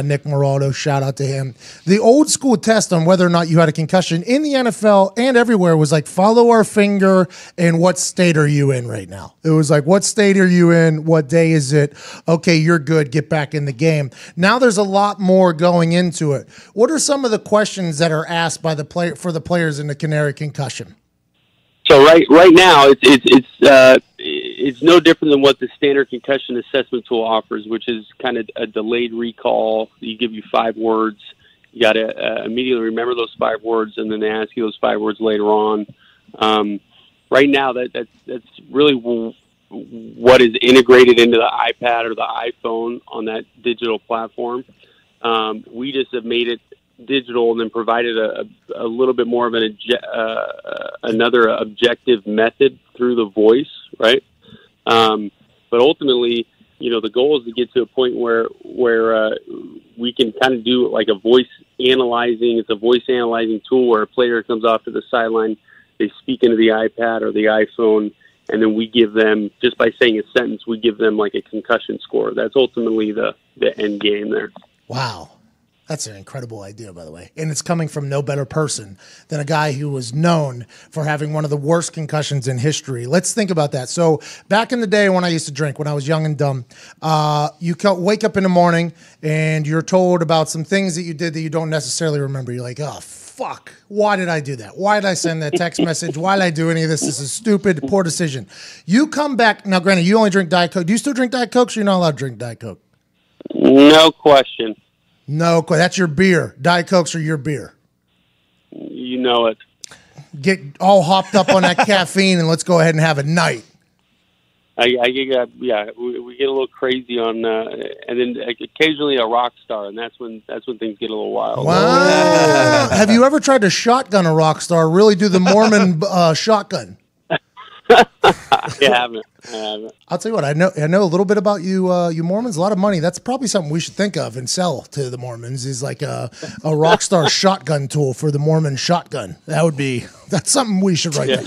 [SPEAKER 3] Nick Moraldo, shout out to him. The old school test on whether or not you had a concussion in the NFL and everywhere was like, follow our finger and what state are you in right now? It was like, what state are you in? What day is it? Okay, you're good. Get back in the game. Now there's a lot more going into it. What are some of the questions that are asked by the players in the Canary concussion?
[SPEAKER 9] So right now, it's no different than what the standard concussion assessment tool offers, which is kind of a delayed recall. You give you 5 words. You got to immediately remember those 5 words, and then they ask you those 5 words later on. Right now, that's really what is integrated into the iPad or the iPhone on that digital platform. We just have made it digital and then provided a little bit more of another objective method through the voice, right? But ultimately, the goal is to get to a point where we can kind of do like a voice analyzing. It's a voice analyzing tool where a player comes off to the sideline, they speak into the iPad or the iPhone, and then we give them, just by saying a sentence, we give them like a concussion score. That's ultimately the end game there.
[SPEAKER 3] Wow. That's an incredible idea, by the way. And it's coming from no better person than a guy who was known for having one of the worst concussions in history. Let's think about that. So back in the day when I used to drink, when I was young and dumb, you wake up in the morning and you're told about some things that you did that you don't necessarily remember. You're like, oh, fuck, why did I do that? Why did I send that text message? Why did I do any of this? This is stupid, poor decision. You come back. Now, granted, you only drink Diet Coke. Do you still drink Diet Coke, or you're not allowed to drink Diet Coke?
[SPEAKER 9] No question.
[SPEAKER 3] No, that's your beer. Diet Cokes are your beer.
[SPEAKER 9] You know it.
[SPEAKER 3] Get all hopped up on that caffeine and let's go ahead and have a night.
[SPEAKER 9] We get a little crazy on, and then occasionally a rock star, and that's when things get a little wild.
[SPEAKER 3] Wow! Have you ever tried to shotgun a rock star? Really do the Mormon shotgun?
[SPEAKER 9] I haven't.
[SPEAKER 3] I'll tell you what. I know a little bit about you. You Mormons, a lot of money. That's probably something we should think of and sell to the Mormons. Is like a rock star shotgun tool for the Mormon shotgun. That's something we should write down.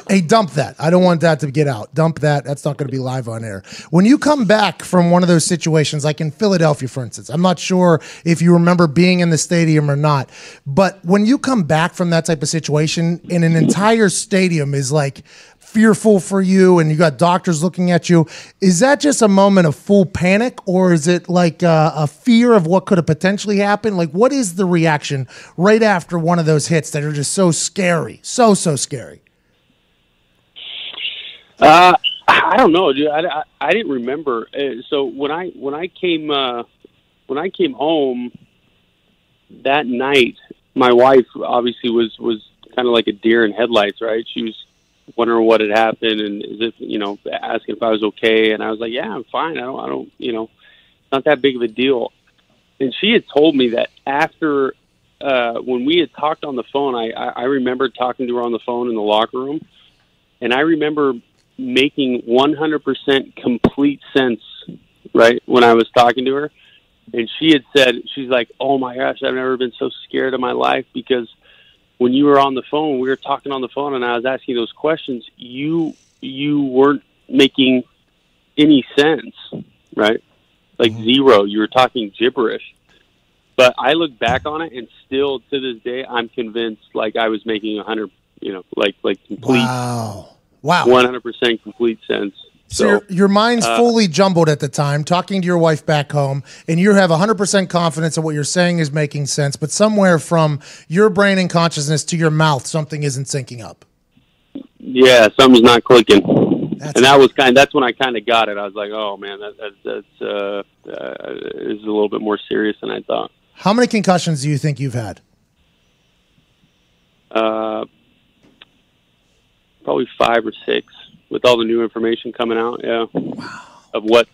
[SPEAKER 3] Hey, dump that. I don't want that to get out. Dump that. That's not going to be live on air. When you come back from one of those situations, like in Philadelphia, for instance, I'm not sure if you remember being in the stadium or not, but when you come back from that type of situation and an entire stadium is like fearful for you and you got doctors looking at you, is that just a moment of full panic, or is it like a fear of what could have potentially happened? Like, what is the reaction right after one of those hits that are just so scary, so scary?
[SPEAKER 9] I don't know, dude. I didn't remember. So when I came home that night, my wife obviously was kind of like a deer in headlights, right? She was wondering what had happened and asking if I was okay. And I was like, yeah, I'm fine. I don't, not that big of a deal. And she had told me that after, when we had talked on the phone, I remember talking to her on the phone in the locker room. And I remember making 100% complete sense, right, when I was talking to her. And she had said, she's like, oh my gosh, I've never been so scared in my life, because when you were on the phone, we were talking on the phone, and I was asking those questions, you weren't making any sense, right? Like zero. You were talking gibberish. But I look back on it, and still to this day, I'm convinced like I was making 100, like complete,
[SPEAKER 3] wow,
[SPEAKER 9] 100% complete sense.
[SPEAKER 3] So your mind's fully jumbled at the time, talking to your wife back home, and you have 100% confidence that what you're saying is making sense, but somewhere from your brain and consciousness to your mouth, something isn't syncing up.
[SPEAKER 9] Yeah, something's not clicking. That's when I kind of got it. I was like, oh man, that's is a little bit more serious than I thought.
[SPEAKER 3] How many concussions do you think you've had?
[SPEAKER 9] Probably 5 or 6. With all the new information coming out, yeah. what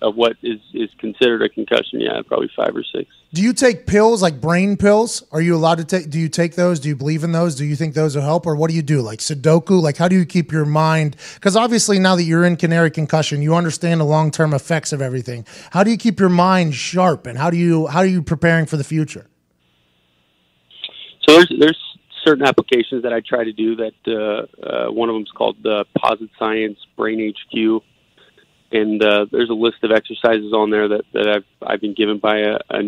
[SPEAKER 9] is considered a concussion. Yeah, probably 5 or 6.
[SPEAKER 3] Do you take pills like brain pills? Are you allowed to take? Do you take those? Do you believe in those? Do you think those will help, or what do you do? Like Sudoku? Like how do you keep your mind? Because obviously now that you're in canary concussion, you understand the long term effects of everything. How do you keep your mind sharp, and how are you preparing for the future?
[SPEAKER 9] So there's certain applications that I try to do. That one of them is called the Posit Science Brain HQ. And there's a list of exercises on there that I've been given by a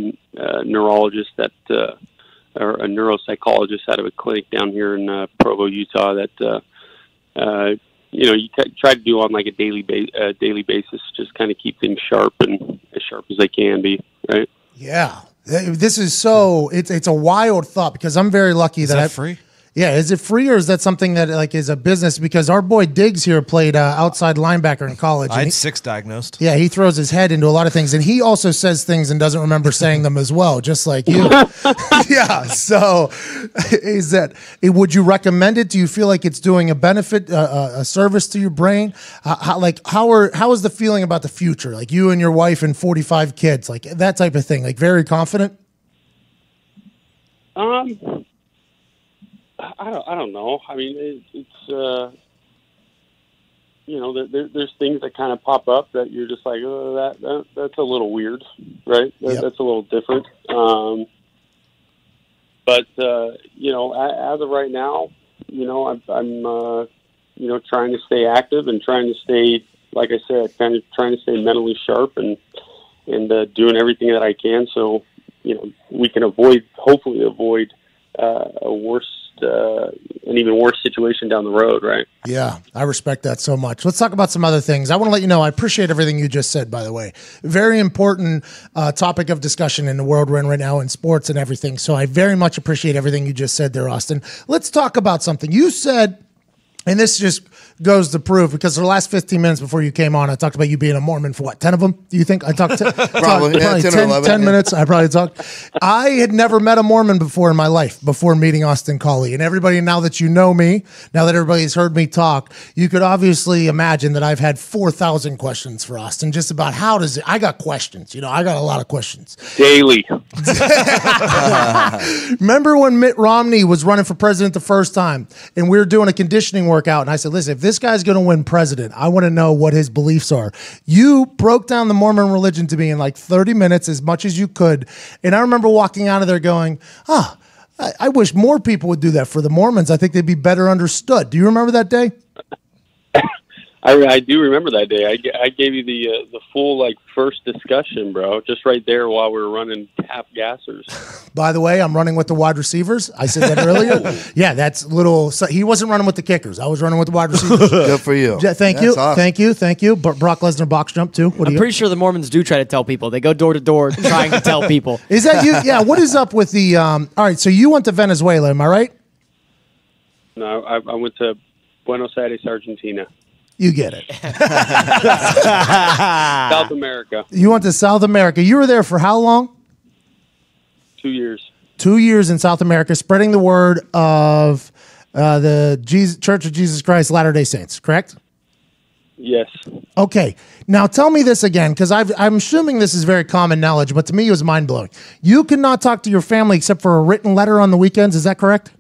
[SPEAKER 9] neurologist or a neuropsychologist out of a clinic down here in Provo, Utah. That you try to do on like a daily basis, just kind of keep things sharp and as sharp as they can be. Right?
[SPEAKER 3] Yeah, this is so. It's a wild thought because I'm very lucky
[SPEAKER 2] Is
[SPEAKER 3] that
[SPEAKER 2] that free?
[SPEAKER 3] Yeah, is it free or is that something that like is a business? Because our boy Diggs here played outside linebacker in college.
[SPEAKER 2] I
[SPEAKER 3] and
[SPEAKER 2] had 6 diagnosed.
[SPEAKER 3] Yeah, he throws his head into a lot of things, and he also says things and doesn't remember saying them as well, just like you. Yeah. So, would you recommend it? Do you feel like it's doing a benefit, a service to your brain? How is the feeling about the future? Like you and your wife and 45 kids, like that type of thing. Like very confident.
[SPEAKER 9] I don't know. I mean, it's there's things that kind of pop up that you're just like, oh, that's a little weird, right?
[SPEAKER 3] Yep.
[SPEAKER 9] That's a little different. But as of right now, I'm trying to stay active and trying to stay, like I said, kind of trying to stay mentally sharp and doing everything that I can so we can hopefully avoid an even worse situation down the road, right?
[SPEAKER 3] Yeah, I respect that so much. Let's talk about some other things. I want to let you know I appreciate everything you just said, by the way. Very important topic of discussion in the world we're in right now in sports and everything. So I very much appreciate everything you just said there, Austin. Let's talk about something. You said, and this just goes to prove, because the last 15 minutes before you came on, I talked about you being a Mormon for what, 10 of them? Do you think? I talked
[SPEAKER 10] Probably 10 or 11,
[SPEAKER 3] 10 minutes. I probably talked. I had never met a Mormon before in my life, before meeting Austin Collie. And everybody, now that you know me, now that everybody's heard me talk, you could obviously imagine that I've had 4,000 questions for Austin, just about how does it, I got questions. I got a lot of questions.
[SPEAKER 9] Daily.
[SPEAKER 3] Remember when Mitt Romney was running for president the first time and we were doing a conditioning workout and I said, listen, if this guy's going to win president, I want to know what his beliefs are. You broke down the Mormon religion to me in like 30 minutes, as much as you could. And I remember walking out of there going, I wish more people would do that for the Mormons. I think they'd be better understood. Do you remember that day?
[SPEAKER 9] I do remember that day. I gave you the full first discussion, bro, just right there while we were running tap gassers.
[SPEAKER 3] By the way, I'm running with the wide receivers. I said that earlier. Yeah, that's little. So he wasn't running with the kickers. I was running with the wide receivers.
[SPEAKER 10] Good for you.
[SPEAKER 3] Yeah, thank you. Awesome. Thank you. Brock Lesnar box jump too.
[SPEAKER 11] I'm pretty sure the Mormons do try to tell people. They go door to door trying to tell people.
[SPEAKER 3] Is that you? Yeah. What is up with the? All right. So you went to Venezuela, am I right?
[SPEAKER 9] No, I went to Buenos Aires, Argentina.
[SPEAKER 3] You get it.
[SPEAKER 9] South America.
[SPEAKER 3] You went to South America. You were there for how long?
[SPEAKER 9] 2 years.
[SPEAKER 3] 2 years in South America, spreading the word of the Church of Jesus Christ Latter-day Saints, correct?
[SPEAKER 9] Yes.
[SPEAKER 3] Okay. Now tell me this again, because I'm assuming this is very common knowledge, but to me it was mind-blowing. You could not talk to your family except for a written letter on the weekends. Is that correct?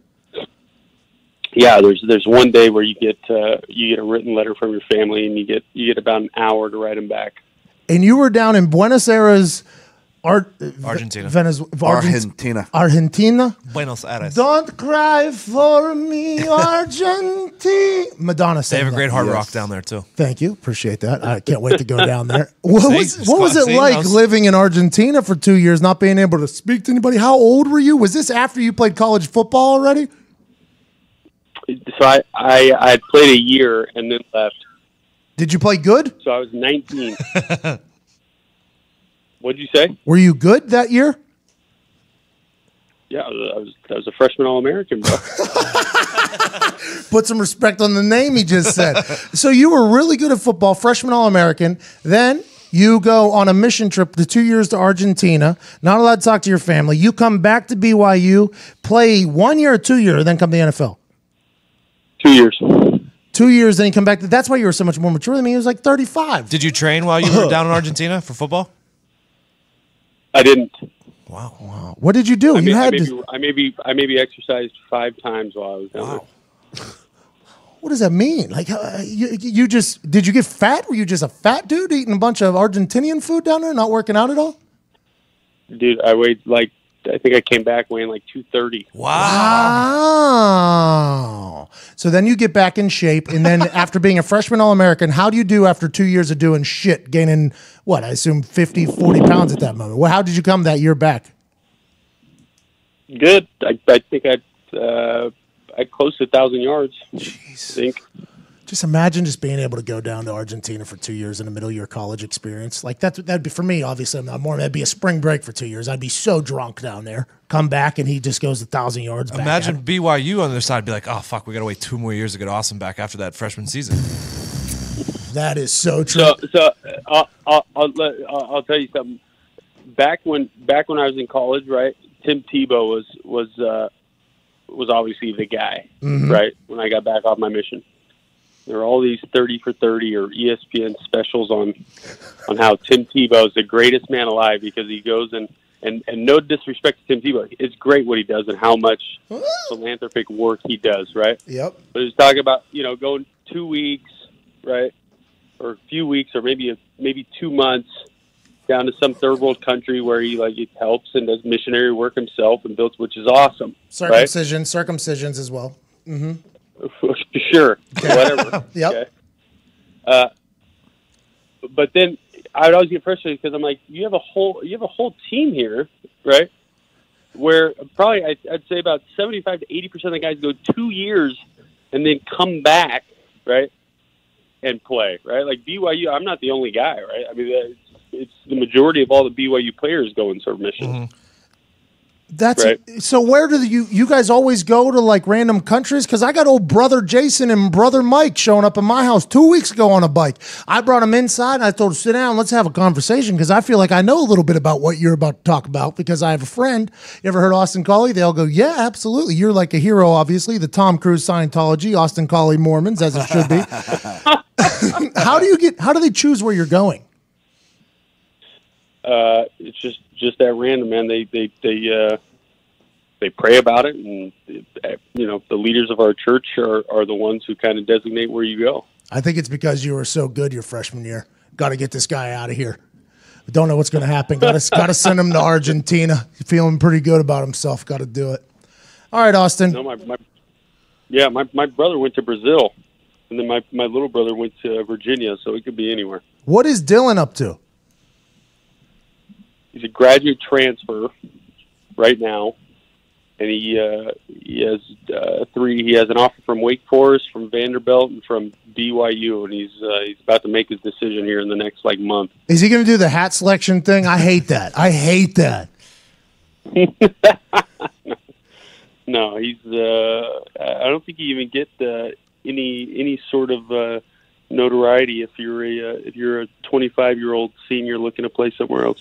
[SPEAKER 9] Yeah, there's one day where you get a written letter from your family, and you get about an hour to write them back. And
[SPEAKER 3] you were down in Buenos Aires,
[SPEAKER 2] Argentina.
[SPEAKER 3] Argentina.
[SPEAKER 2] Buenos Aires.
[SPEAKER 3] Don't cry for me, Argentina. Madonna sang
[SPEAKER 2] They have a great
[SPEAKER 3] that.
[SPEAKER 2] hard rock down there too.
[SPEAKER 3] Thank you, appreciate that. I can't wait to go down there. What was it like living in Argentina for 2 years, not being able to speak to anybody? How old were you? Was this after you played college football already?
[SPEAKER 9] So I played a year and then left.
[SPEAKER 3] Did you play good?
[SPEAKER 9] So I was 19. What'd you say?
[SPEAKER 3] Were you good that year?
[SPEAKER 9] Yeah, I was a freshman All-American, bro.
[SPEAKER 3] Put some respect on the name he just said. So you were really good at football, freshman All-American. Then you go on a mission trip the 2 years to Argentina, not allowed to talk to your family. You come back to BYU, play 1 year or 2 years, then come to the NFL.
[SPEAKER 9] 2 years.
[SPEAKER 3] 2 years, then you come back. That's why you were so much more mature than me. He was like 35.
[SPEAKER 2] Did you train while you were down in Argentina for football?
[SPEAKER 9] I didn't.
[SPEAKER 3] Wow. What did you do?
[SPEAKER 9] I
[SPEAKER 3] I
[SPEAKER 9] maybe exercised 5 times while I was down there.
[SPEAKER 3] What does that mean? Like, you just did you get fat? Were you just a fat dude eating a bunch of Argentinian food down there, not working out at all?
[SPEAKER 9] Dude, I weighed I think I came back weighing like 230.
[SPEAKER 3] Wow. So then you get back in shape, and then after being a freshman All-American, how do you do after 2 years of doing shit, gaining, what, I assume 50, 40 pounds at that moment? Well, how did you come that year back?
[SPEAKER 9] Good. I think I close to 1,000 yards.
[SPEAKER 3] Jeez.
[SPEAKER 9] I think.
[SPEAKER 3] Just imagine just being able to go down to Argentina for 2 years in the middle of your college experience. Like that'd be for me. Obviously, I'm not more. That'd be a spring break for 2 years. I'd be so drunk down there. Come back and he just goes 1,000 yards.
[SPEAKER 2] Imagine BYU on their side be like, oh fuck, we gotta wait 2 more years to get Austin back after that freshman season.
[SPEAKER 3] That is so true.
[SPEAKER 9] So I'll tell you something. Back when I was in college, right? Tim Tebow was obviously the guy, right? When I got back off my mission. There are all these 30 for 30 or ESPN specials on how Tim Tebow is the greatest man alive because he goes and no disrespect to Tim Tebow. It's great what he does and how much philanthropic work he does, right?
[SPEAKER 3] Yep.
[SPEAKER 9] But he's talking about, going 2 weeks, right? Or a few weeks or maybe 2 months down to some third world country where he helps and does missionary work himself and builds, which is awesome.
[SPEAKER 3] Circumcisions as well. Mm-hmm.
[SPEAKER 9] Sure, whatever.
[SPEAKER 3] Yep.
[SPEAKER 9] Okay. But then I would always get frustrated because I'm like, you have a whole team here, right? Where probably I'd say about 75 to 80% of the guys go 2 years and then come back, right, and play, right? Like BYU, I'm not the only guy, right? I mean, it's the majority of all the BYU players go in serve mission.
[SPEAKER 3] Mm-hmm. That's
[SPEAKER 9] right.
[SPEAKER 3] So where do you guys always go to like random countries? Because I got old brother Jason and brother Mike showing up at my house 2 weeks ago on a bike. I brought them inside and I told them, sit down, let's have a conversation because I feel like I know a little bit about what you're about to talk about because I have a friend. You ever heard Austin Collie? They all go, yeah, absolutely. You're like a hero, obviously. The Tom Cruise Scientology, Austin Collie Mormons, as it should be. How do they choose where you're going?
[SPEAKER 9] It's just that random, man. They pray about it, and the leaders of our church are the ones who kind of designate where you go.
[SPEAKER 3] I think it's because you were so good your freshman year. Got to get this guy out of here. Don't know what's going to happen. Got to send him to Argentina. Feeling pretty good about himself. Got to do it. All right, Austin.
[SPEAKER 9] No, my brother went to Brazil, and then my little brother went to Virginia, so it could be anywhere.
[SPEAKER 3] What is Dylan up to?
[SPEAKER 9] He's a graduate transfer right now, and he has 3. He has an offer from Wake Forest, from Vanderbilt, and from BYU, and he's about to make his decision here in the next month.
[SPEAKER 3] Is he going to do the hat selection thing? I hate that.
[SPEAKER 9] No, he's. I don't think you even get any sort of notoriety if you're a 25-year-old senior looking to play somewhere else.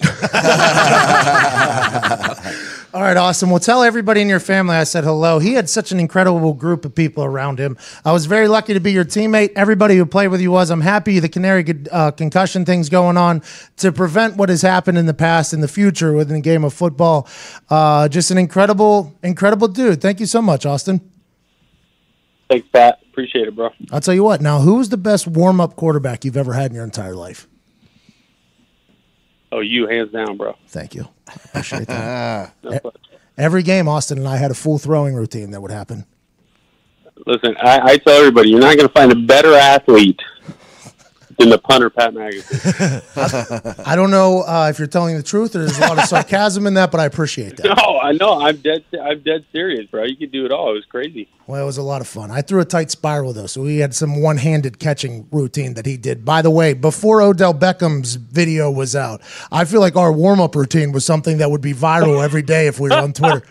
[SPEAKER 3] All right, Austin. Well, tell everybody in your family I said hello. He had such an incredible group of people around him. I was very lucky to be your teammate. Everybody who played with you was. I'm happy the Canary concussion thing's going on to prevent what has happened in the past in the future within the game of football. Just an incredible dude. Thank you so much, Austin.
[SPEAKER 9] Thanks, Pat. Appreciate it, bro.
[SPEAKER 3] I'll tell you what. Now, who's the best warm-up quarterback you've ever had in your entire life?
[SPEAKER 9] Oh, you, hands down, bro.
[SPEAKER 3] Thank you. I appreciate that.
[SPEAKER 9] No,
[SPEAKER 3] Every game, Austin and I had a full throwing routine that would happen.
[SPEAKER 9] listen, I tell everybody, you're not going to find a better athlete than the punter, Pat McAfee.
[SPEAKER 3] I don't know if you're telling the truth or there's a lot of sarcasm in that, but I appreciate that.
[SPEAKER 9] No, I know. I'm dead serious, bro. You could do it all. It was crazy.
[SPEAKER 3] Well, it was a lot of fun. I threw a tight spiral, though, so we had some one-handed catching routine that he did. By the way, before Odell Beckham's video was out, I feel like our warm-up routine was something that would be viral every day if we were on Twitter.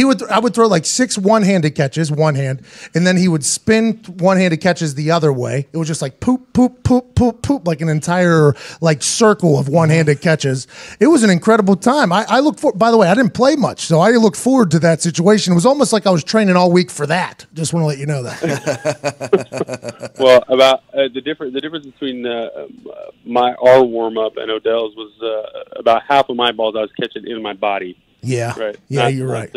[SPEAKER 3] I would throw like 6 one-handed catches, one hand, and then he would spin one-handed catches the other way. It was just like poop, poop, poop, poop, poop, like an entire like circle of one-handed catches. It was an incredible time. I look for. By the way, I didn't play much, so I looked forward to that situation. It was almost like I was training all week for that. Just want to let you know that.
[SPEAKER 9] Well, about the difference between our warm up and Odell's was about half of my balls I was catching in my body.
[SPEAKER 3] Yeah,
[SPEAKER 9] right.
[SPEAKER 3] Yeah, you're right.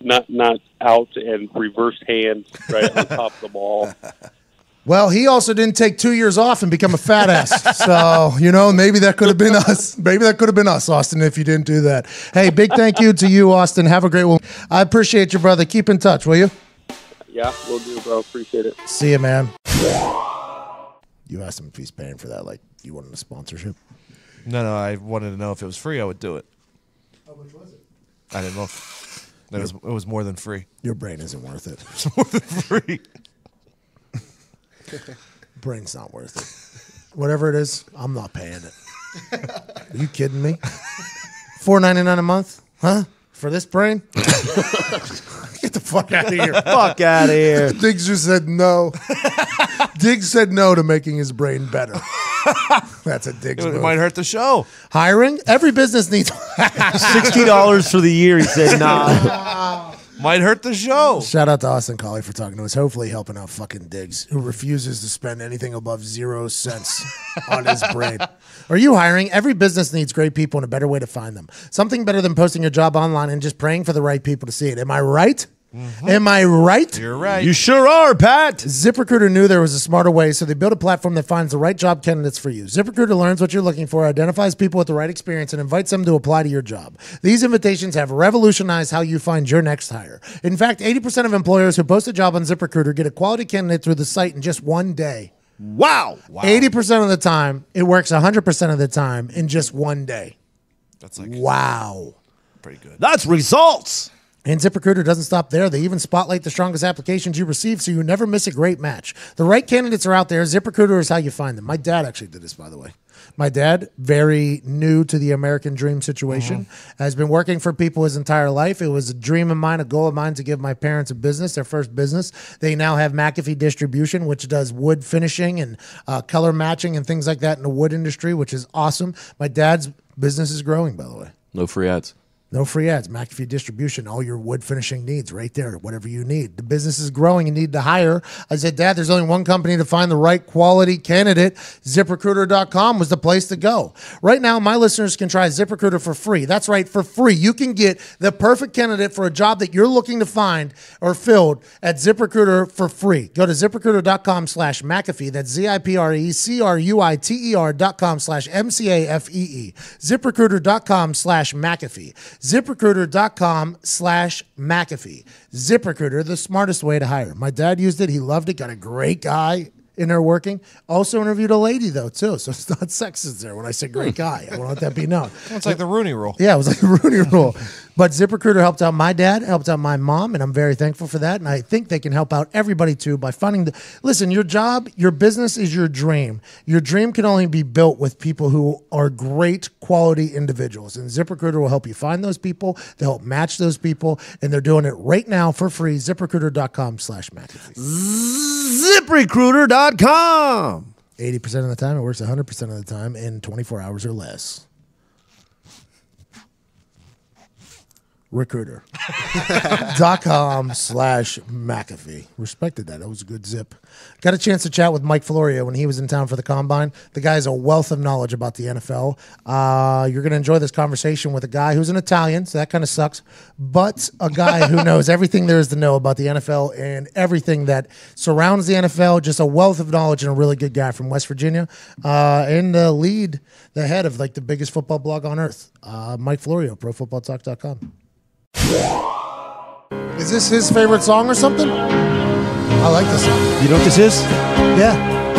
[SPEAKER 9] Not out and reverse hand right on top of the ball.
[SPEAKER 3] Well, he also didn't take 2 years off and become a fat ass. So, maybe that could have been us. Maybe that could have been us, Austin, if you didn't do that. Hey, big thank you to you, Austin. Have a great one. I appreciate you, brother. Keep in touch, will you?
[SPEAKER 9] Yeah, we'll do, bro. Appreciate it.
[SPEAKER 3] See you, man. You asked him if he's paying for that, like you wanted a sponsorship.
[SPEAKER 2] No, I wanted to know if it was free, I would do it.
[SPEAKER 3] How much was it?
[SPEAKER 2] I didn't know. It was more than free.
[SPEAKER 3] Your brain isn't worth it.
[SPEAKER 2] It's more than free.
[SPEAKER 3] Brain's not worth it. Whatever it is, I'm not paying it. Are you kidding me? $4.99 a month? Huh? For this brain? Get the fuck out of here.
[SPEAKER 4] Fuck out of here.
[SPEAKER 3] Diggs just said no. Diggs said no to making his brain better. That's a Diggs move.
[SPEAKER 2] It might hurt the show.
[SPEAKER 3] Hiring? Every business needs
[SPEAKER 4] $60 for the year. He said, nah.
[SPEAKER 2] Might hurt the show.
[SPEAKER 3] Shout out to Austin Colley for talking to us. Hopefully helping out fucking Diggs, who refuses to spend anything above 0 cents on his brain. Are you hiring? Every business needs great people and a better way to find them. Something better than posting your job online and just praying for the right people to see it. Am I right? Mm-hmm. Am I right?
[SPEAKER 2] You're right.
[SPEAKER 4] You sure are, Pat.
[SPEAKER 3] ZipRecruiter knew there was a smarter way, so they built a platform that finds the right job candidates for you. ZipRecruiter learns what you're looking for, identifies people with the right experience, and invites them to apply to your job. These invitations have revolutionized how you find your next hire. In fact, 80% of employers who post a job on ZipRecruiter get a quality candidate through the site in just one day.
[SPEAKER 4] Wow.
[SPEAKER 3] 80% of the time, it works 100% of the time in just one day.
[SPEAKER 2] That's like
[SPEAKER 3] wow.
[SPEAKER 2] Pretty good.
[SPEAKER 4] That's results.
[SPEAKER 3] And ZipRecruiter doesn't stop there. They even spotlight the strongest applications you receive so you never miss a great match. The right candidates are out there. ZipRecruiter is how you find them. My dad actually did this, by the way. My dad, very new to the American dream situation, has been working for people his entire life. It was a dream of mine, a goal of mine to give my parents a business, their first business. They now have McAfee Distribution, which does wood finishing and color matching and things like that in the wood industry, which is awesome. My dad's business is growing, by the way.
[SPEAKER 5] No free ads.
[SPEAKER 3] No free ads. McAfee Distribution, all your wood finishing needs right there, whatever you need. The business is growing and need to hire. I said, Dad, there's only one company to find the right quality candidate. ZipRecruiter.com was the place to go. Right now, my listeners can try ZipRecruiter for free. That's right, for free. You can get the perfect candidate for a job that you're looking to find or filled at ZipRecruiter for free. Go to ZipRecruiter.com/McAfee. That's ZipRecruiter.com/MCAFEE. ZipRecruiter.com/McAfee. ZipRecruiter.com/McAfee. ZipRecruiter, the smartest way to hire. My dad used it. He loved it. Got a great guy in there working. Also interviewed a lady, though, too. So it's not sexist there when I say great guy. I want to let that be known.
[SPEAKER 2] It's like the Rooney Rule.
[SPEAKER 3] Yeah, it was like the Rooney Rule. But ZipRecruiter helped out my dad, helped out my mom, and I'm very thankful for that. And I think they can help out everybody, too, by finding the... Listen, your job, your business is your dream. Your dream can only be built with people who are great quality individuals. And ZipRecruiter will help you find those people. They'll help match those people. And they're doing it right now for free. ZipRecruiter.com/McAfee.
[SPEAKER 4] ZipRecruiter.com.
[SPEAKER 3] 80% of the time, it works 100% of the time in 24 hours or less. Recruiter.com/McAfee. Respected that. That was a good zip. Got a chance to chat with Mike Florio when he was in town for the Combine. The guy has a wealth of knowledge about the NFL. You're going to enjoy this conversation with a guy who's an Italian, so that kind of sucks, but a guy who knows everything there is to know about the NFL and everything that surrounds the NFL. Just a wealth of knowledge and a really good guy from West Virginia. And the head of like the biggest football blog on earth, Mike Florio, ProFootballTalk.com. Is this his favorite song or something? I like this song.
[SPEAKER 4] You know what this is?
[SPEAKER 3] Yeah,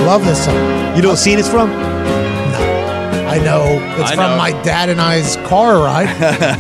[SPEAKER 3] love this song.
[SPEAKER 4] You know what scene it's from?
[SPEAKER 3] No. I know. It's from my dad and I's car ride.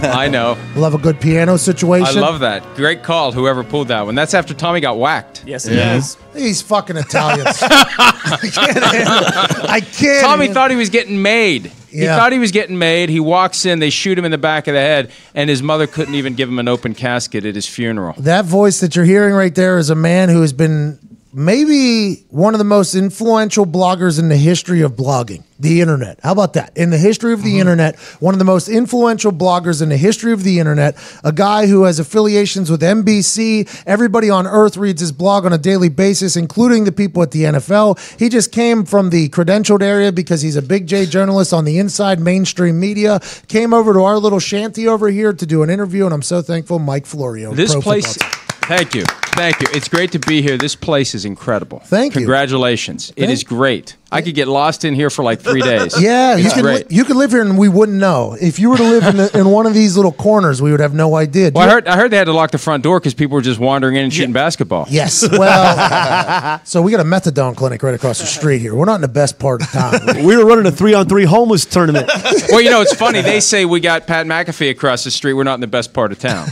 [SPEAKER 12] I know.
[SPEAKER 3] Love a good piano situation.
[SPEAKER 12] I love that. Great call, whoever pulled that one. That's after Tommy got whacked.
[SPEAKER 7] Yes, it is.
[SPEAKER 3] These fucking Italians. I can't handle it. I can't.
[SPEAKER 12] Tommy thought he was getting made. He thought he was getting made. He walks in, they shoot him in the back of the head, and his mother couldn't even give him an open casket at his funeral.
[SPEAKER 3] That voice that you're hearing right there is a man who has been maybe one of the most influential bloggers in the history of blogging, the internet. How about that? In the history of the internet, one of the most influential bloggers in the history of the internet, a guy who has affiliations with NBC. Everybody on earth reads his blog on a daily basis, including the people at the NFL. He just came from the credentialed area because he's a big J journalist on the inside mainstream media, came over to our little shanty over here to do an interview, and I'm so thankful, Mike Florio.
[SPEAKER 12] This place... Thank you. Thank you. It's great to be here. This place is incredible.
[SPEAKER 3] Thank you.
[SPEAKER 12] Congratulations. It is great. I could get lost in here for like 3 days.
[SPEAKER 3] Yeah, you could live here and we wouldn't know. If you were to live in one of these little corners, we would have no idea.
[SPEAKER 12] Well, I heard they had to lock the front door because people were just wandering in and shooting basketball.
[SPEAKER 3] Yes. Well, so we got a methadone clinic right across the street here. We're not in the best part of town.
[SPEAKER 4] We were running a 3-on-3 homeless tournament.
[SPEAKER 12] Well, you know, it's funny. They say we got Pat McAfee across the street. We're not in the best part of town.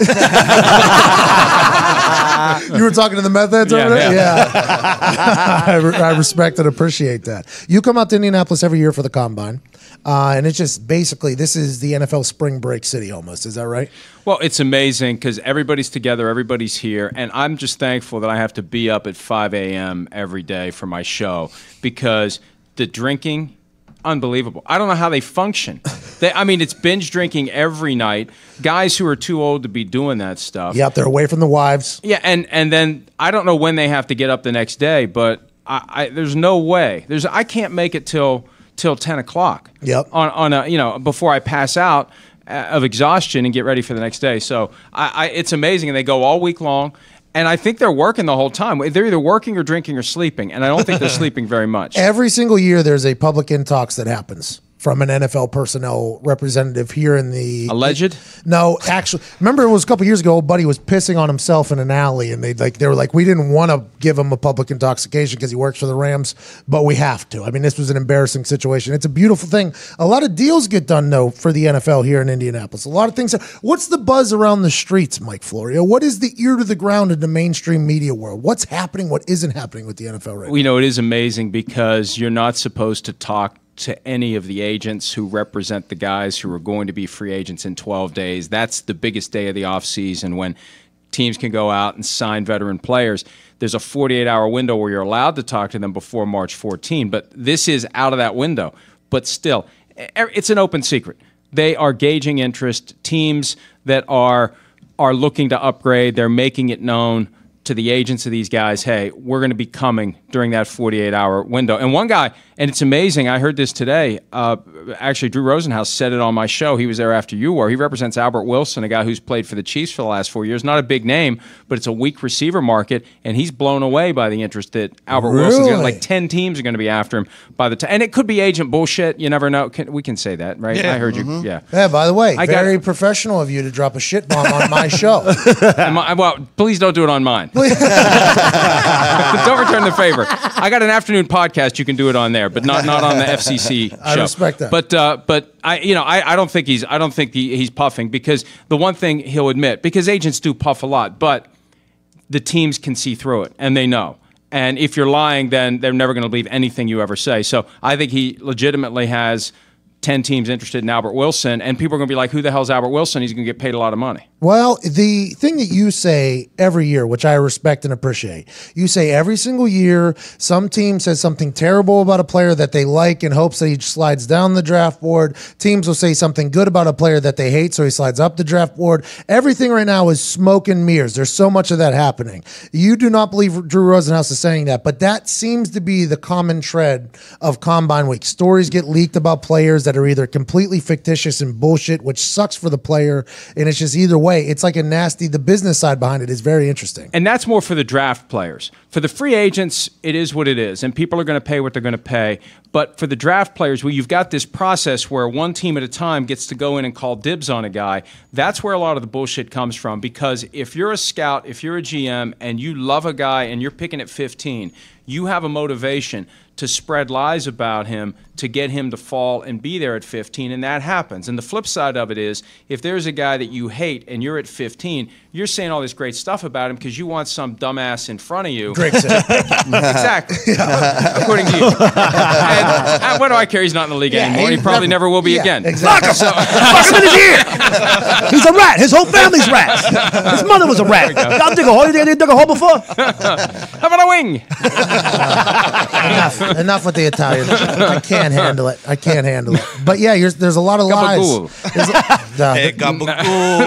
[SPEAKER 3] You were talking to the meth heads over there? Yeah. I respect and appreciate that. You come out to Indianapolis every year for the Combine, and it's just basically, this is the NFL spring break city almost. Is that right?
[SPEAKER 12] Well, it's amazing because everybody's together, everybody's here, and I'm just thankful that I have to be up at 5 a.m. every day for my show because the drinking, unbelievable. I don't know how they function. It's binge drinking every night. Guys who are too old to be doing that stuff.
[SPEAKER 3] Yeah, they're away from the wives.
[SPEAKER 12] Yeah, and then I don't know when they have to get up the next day, but there's no way. I can't make it till 10 o'clock.
[SPEAKER 3] Yep.
[SPEAKER 12] Before I pass out of exhaustion and get ready for the next day. So it's amazing, and they go all week long. And I think they're working the whole time. They're either working or drinking or sleeping, and I don't think they're sleeping very much.
[SPEAKER 3] Every single year, there's a public intox that happens from an NFL personnel representative here in the...
[SPEAKER 12] Alleged?
[SPEAKER 3] No, actually. Remember, it was a couple years ago, old buddy was pissing on himself in an alley, and they were like, we didn't want to give him a public intoxication because he works for the Rams, but we have to. I mean, this was an embarrassing situation. It's a beautiful thing. A lot of deals get done, though, for the NFL here in Indianapolis. A lot of things. What's the buzz around the streets, Mike Florio? What is the ear to the ground in the mainstream media world? What's happening? What isn't happening with the NFL right now?
[SPEAKER 12] You know, it is amazing because you're not supposed to talk to any of the agents who represent the guys who are going to be free agents in 12 days. That's the biggest day of the offseason when teams can go out and sign veteran players. There's a 48-hour window where you're allowed to talk to them before March 14, but this is out of that window. But still, it's an open secret. They are gauging interest. Teams that are looking to upgrade, they're making it known to the agents of these guys, hey, we're going to be coming during that 48-hour window. And one guy, and it's amazing, I heard this today, actually Drew Rosenhaus said it on my show. He was there after you were. He represents Albert Wilson, a guy who's played for the Chiefs for the last 4 years. Not a big name, but it's a weak receiver market, and he's blown away by the interest that Albert Wilson's got. Like 10 teams are going to be after him by the time. And it could be agent bullshit. You never know. We can say that, right?
[SPEAKER 3] Yeah.
[SPEAKER 12] I heard you. Yeah.
[SPEAKER 3] Yeah, by the way, very professional of you to drop a shit bomb on my show.
[SPEAKER 12] Well, please don't do it on mine. Don't return the favor. I got an afternoon podcast. You can do it on there, but not on the FCC show.
[SPEAKER 3] I respect that.
[SPEAKER 12] But I don't think he's puffing because the one thing he'll admit, because agents do puff a lot, but the teams can see through it and they know. And if you're lying, then they're never going to believe anything you ever say. So I think he legitimately has 10 teams interested in Albert Wilson, and people are going to be like, who the hell's Albert Wilson? He's going to get paid a lot of money.
[SPEAKER 3] Well, the thing that you say every year, which I respect and appreciate, you say every single year some team says something terrible about a player that they like in hopes that he slides down the draft board. Teams will say something good about a player that they hate, so he slides up the draft board. Everything right now is smoke and mirrors. There's so much of that happening. You do not believe Drew Rosenhaus is saying that, but that seems to be the common thread of Combine Week. Stories get leaked about players that are either completely fictitious and bullshit, which sucks for the player, and it's just either way. It's like the business side behind it is very interesting.
[SPEAKER 12] And that's more for the draft players. For the free agents, it is what it is, and people are going to pay what they're going to pay. But for the draft players, well, you've got this process where one team at a time gets to go in and call dibs on a guy. That's where a lot of the bullshit comes from, because if you're a scout, if you're a GM, and you love a guy and you're picking at 15, you have a motivation to spread lies about him to get him to fall and be there at 15, and that happens. And the flip side of it is, if there's a guy that you hate and you're at 15, you're saying all this great stuff about him because you want some dumbass in front of you.
[SPEAKER 3] Drake said.
[SPEAKER 12] Exactly. According to you. And what do I care? He's not in the league anymore. He probably never will be again.
[SPEAKER 3] Exactly. Fuck him in his ear. He's a rat. His whole family's rats. His mother was a rat. Y'all dig a hole? You think I didn't dig a hole before?
[SPEAKER 12] How about a wing?
[SPEAKER 3] Enough with the Italian. I can't handle it. But yeah, there's a lot of lies.
[SPEAKER 2] Hey, gabagool.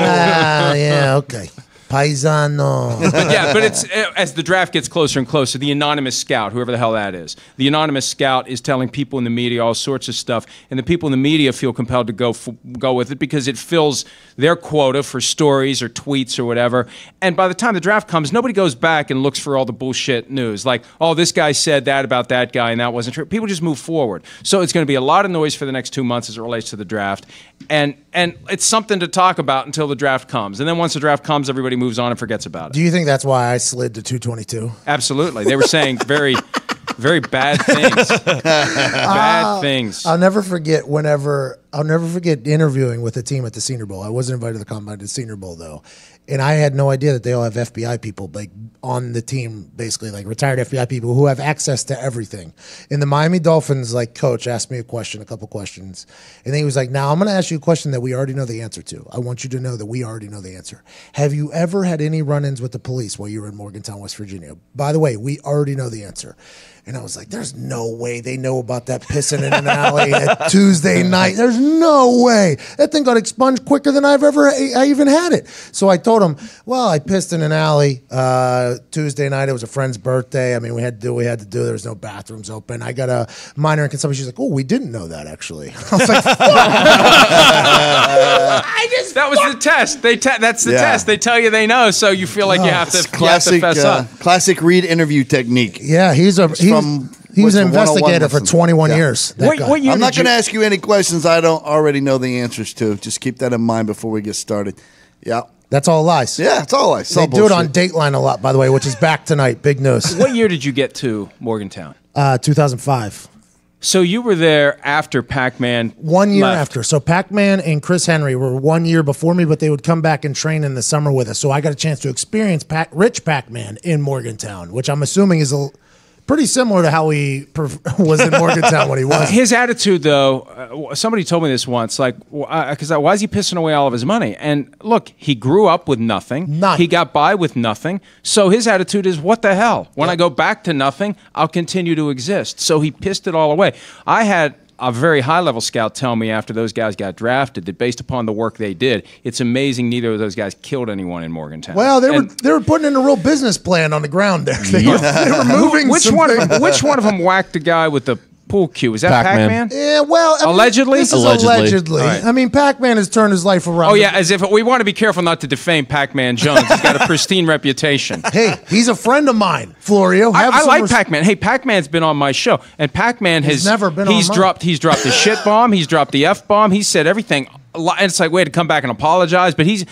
[SPEAKER 3] Yeah, okay. Paisano.
[SPEAKER 12] Yeah, but it's as the draft gets closer and closer, the anonymous scout, whoever the hell that is, the anonymous scout is telling people in the media all sorts of stuff, and the people in the media feel compelled to go with it because it fills their quota for stories or tweets or whatever. And by the time the draft comes, nobody goes back and looks for all the bullshit news, like, oh, this guy said that about that guy and that wasn't true. People just move forward. So it's going to be a lot of noise for the next 2 months as it relates to the draft, and it's something to talk about until the draft comes. And then once the draft comes, everybody moves on and forgets about it.
[SPEAKER 3] Do you think that's why I slid to 222?
[SPEAKER 12] Absolutely. They were saying very, very bad things. Bad things.
[SPEAKER 3] I'll never forget interviewing with a team at the Senior Bowl. I wasn't invited to the combine to the Senior Bowl though. And I had no idea that they all have FBI people like on the team, basically like retired FBI people who have access to everything. And the Miami Dolphins like coach asked me a couple questions. And then he was like, now I'm going to ask you a question that we already know the answer to. I want you to know that we already know the answer. Have you ever had any run-ins with the police while you were in Morgantown, West Virginia? By the way, we already know the answer. And I was like, there's no way they know about that pissing in an alley at Tuesday night. There's no way. That thing got expunged quicker than I even had it. So I told him, well, I pissed in an alley Tuesday night. It was a friend's birthday. I mean, we had to do what we had to do. There was no bathrooms open. I got a minor in consumption. She's like, oh, we didn't know that, actually. I was like,
[SPEAKER 12] that was the test. That's the test. They tell you they know, so you feel like you have to fess up.
[SPEAKER 10] Classic Reed interview technique.
[SPEAKER 3] Yeah, he was an investigator for 21 years.
[SPEAKER 10] I'm not going to ask you any questions I don't already know the answers to. Just keep that in mind before we get started. Yeah.
[SPEAKER 3] That's all lies.
[SPEAKER 10] Yeah, it's all lies.
[SPEAKER 3] They do it on Dateline a lot, by the way, which is back tonight. Big news.
[SPEAKER 12] What year did you get to Morgantown?
[SPEAKER 3] 2005.
[SPEAKER 12] So you were there after Pac-Man
[SPEAKER 3] 1 year
[SPEAKER 12] left.
[SPEAKER 3] after. So Pac-Man and Chris Henry were 1 year before me, but they would come back and train in the summer with us. So I got a chance to experience Rich Pac-Man in Morgantown, which I'm assuming is pretty similar to how he was in Morgantown when he was.
[SPEAKER 12] His attitude, though, somebody told me this once, like, because why is he pissing away all of his money? And look, he grew up with nothing. He got by with nothing. So his attitude is, what the hell? When I go back to nothing, I'll continue to exist. So he pissed it all away. I had a very high-level scout tell me after those guys got drafted that based upon the work they did, it's amazing neither of those guys killed anyone in Morgantown.
[SPEAKER 3] Well, they were putting in a real business plan on the ground there. They were moving.
[SPEAKER 12] Which one of them whacked the guy with the pool cue? Is that Pac-Man?
[SPEAKER 3] Yeah, well, I mean,
[SPEAKER 12] allegedly.
[SPEAKER 3] This is allegedly.
[SPEAKER 12] Right.
[SPEAKER 3] I mean, Pac-Man has turned his life around.
[SPEAKER 12] Oh yeah, as if we want to be careful not to defame Pac-Man Jones. He's got a pristine reputation.
[SPEAKER 3] Hey, he's a friend of mine, Florio.
[SPEAKER 12] I like Pac-Man. Hey, Pac-Man's been on my show, and Pac-Man has
[SPEAKER 3] never been.
[SPEAKER 12] He's dropped the shit bomb. He's dropped the F bomb. He's said everything. And it's like we had to come back and apologize, but he's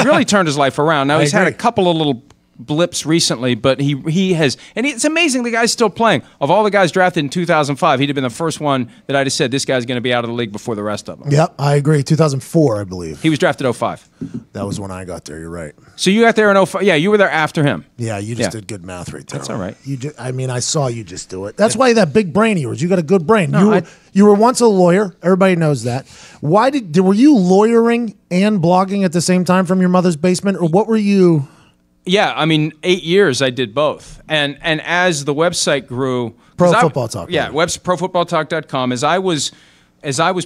[SPEAKER 12] really turned his life around. Now he's had a couple of little blips recently, but he has, and it's amazing the guy's still playing. Of all the guys drafted in 2005, he'd have been the first one that I'd have said this guy's going to be out of the league before the rest of them.
[SPEAKER 3] Yep, I agree. 2004, I believe.
[SPEAKER 12] He was drafted 05.
[SPEAKER 3] That was when I got there. You're right.
[SPEAKER 12] So you got there in 05. Yeah, you were there after him.
[SPEAKER 3] Yeah, you just did good math right there.
[SPEAKER 12] That's all right.
[SPEAKER 3] I saw you just do it. That's why that big brain of yours. You got a good brain. No, you were once a lawyer. Everybody knows that. Why were you lawyering and blogging at the same time from your mother's basement, or what were you?
[SPEAKER 12] Yeah, I mean, 8 years I did both. And as the website grew...
[SPEAKER 3] Pro Football Talk.
[SPEAKER 12] Yeah, profootballtalk.com. As I was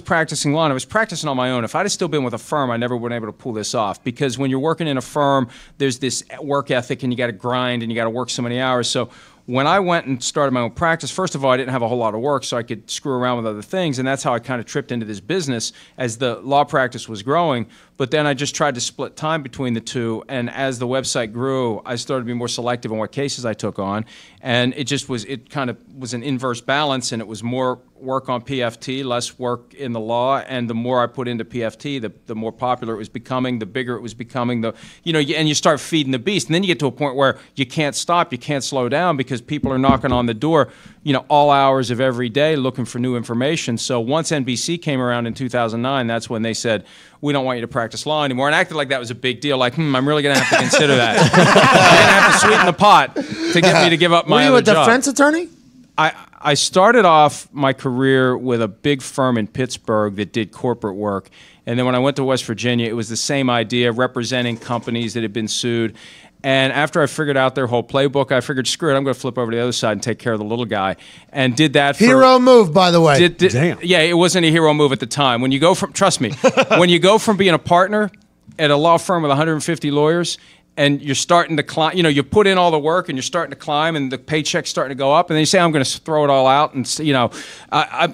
[SPEAKER 12] practicing law, and I was practicing on my own, if I'd have still been with a firm, I never would have been able to pull this off. Because when you're working in a firm, there's this work ethic, and you got to grind, and you got to work so many hours. So when I went and started my own practice, first of all, I didn't have a whole lot of work, so I could screw around with other things, and that's how I kind of tripped into this business as the law practice was growing. But then I just tried to split time between the two, and as the website grew, I started to be more selective on what cases I took on, and it kind of was an inverse balance, and it was more work on PFT, less work in the law, and the more I put into PFT, the more popular it was becoming, the bigger it was becoming. And you start feeding the beast, and then you get to a point where you can't stop, you can't slow down because people are knocking on the door, all hours of every day looking for new information. So once NBC came around in 2009, that's when they said, we don't want you to practice law anymore, and acted like that was a big deal. Like, I'm really going to have to consider that. You're going to have to sweeten the pot to get me to give up my other job.
[SPEAKER 3] Were you a defense attorney?
[SPEAKER 12] I started off my career with a big firm in Pittsburgh that did corporate work. And then when I went to West Virginia, it was the same idea, representing companies that had been sued. And after I figured out their whole playbook, I figured, screw it, I'm going to flip over to the other side and take care of the little guy. And did that for...
[SPEAKER 3] Hero move, by the way.
[SPEAKER 12] Damn. Yeah, it wasn't a hero move at the time. When you go from... Trust me, when you go from being a partner at a law firm with 150 lawyers... and you're starting to climb, you put in all the work and you're starting to climb and the paycheck's starting to go up, and then you say, I'm going to throw it all out. And,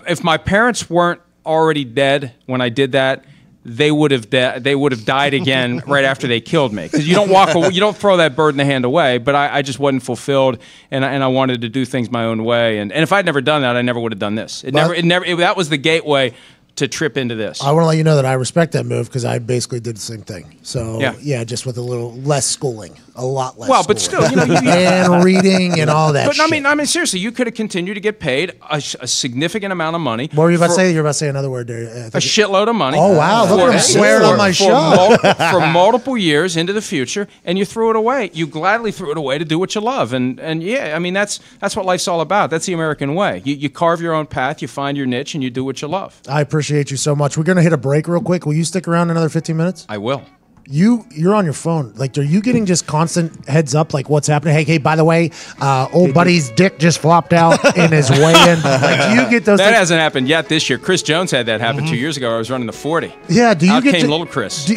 [SPEAKER 12] if my parents weren't already dead when I did that, they would have died again right after they killed me. Because you don't throw that bird in the hand away. But I just wasn't fulfilled, and I wanted to do things my own way. And if I'd never done that, I never would have done this. That was the gateway to trip into this.
[SPEAKER 3] I want to let you know that I respect that move because I basically did the same thing. So yeah, just with a little less schooling, a lot less.
[SPEAKER 12] Well, but still,
[SPEAKER 3] and reading and all that.
[SPEAKER 12] But
[SPEAKER 3] shit.
[SPEAKER 12] I mean, seriously, you could have continued to get paid a significant amount of money.
[SPEAKER 3] What were you about to say? You're about to say another word there.
[SPEAKER 12] A shitload of money.
[SPEAKER 3] Oh wow! Look at him swearing on my show
[SPEAKER 12] for multiple years into the future, and you threw it away. You gladly threw it away to do what you love, and yeah, I mean that's what life's all about. That's the American way. You carve your own path, you find your niche, and you do what you love.
[SPEAKER 3] I appreciate you so much. We're going to hit a break real quick. Will you stick around another 15 minutes?
[SPEAKER 12] I will.
[SPEAKER 3] You're on your phone. Like, are you getting just constant heads up, like what's happening? Hey, by the way, old buddy's dick just flopped out in his weigh-in. Like, do you get those?
[SPEAKER 12] That hasn't happened yet this year. Chris Jones had that happen 2 years ago. I was running the 40.
[SPEAKER 3] Yeah, do you
[SPEAKER 12] Out
[SPEAKER 3] get
[SPEAKER 12] came little Chris?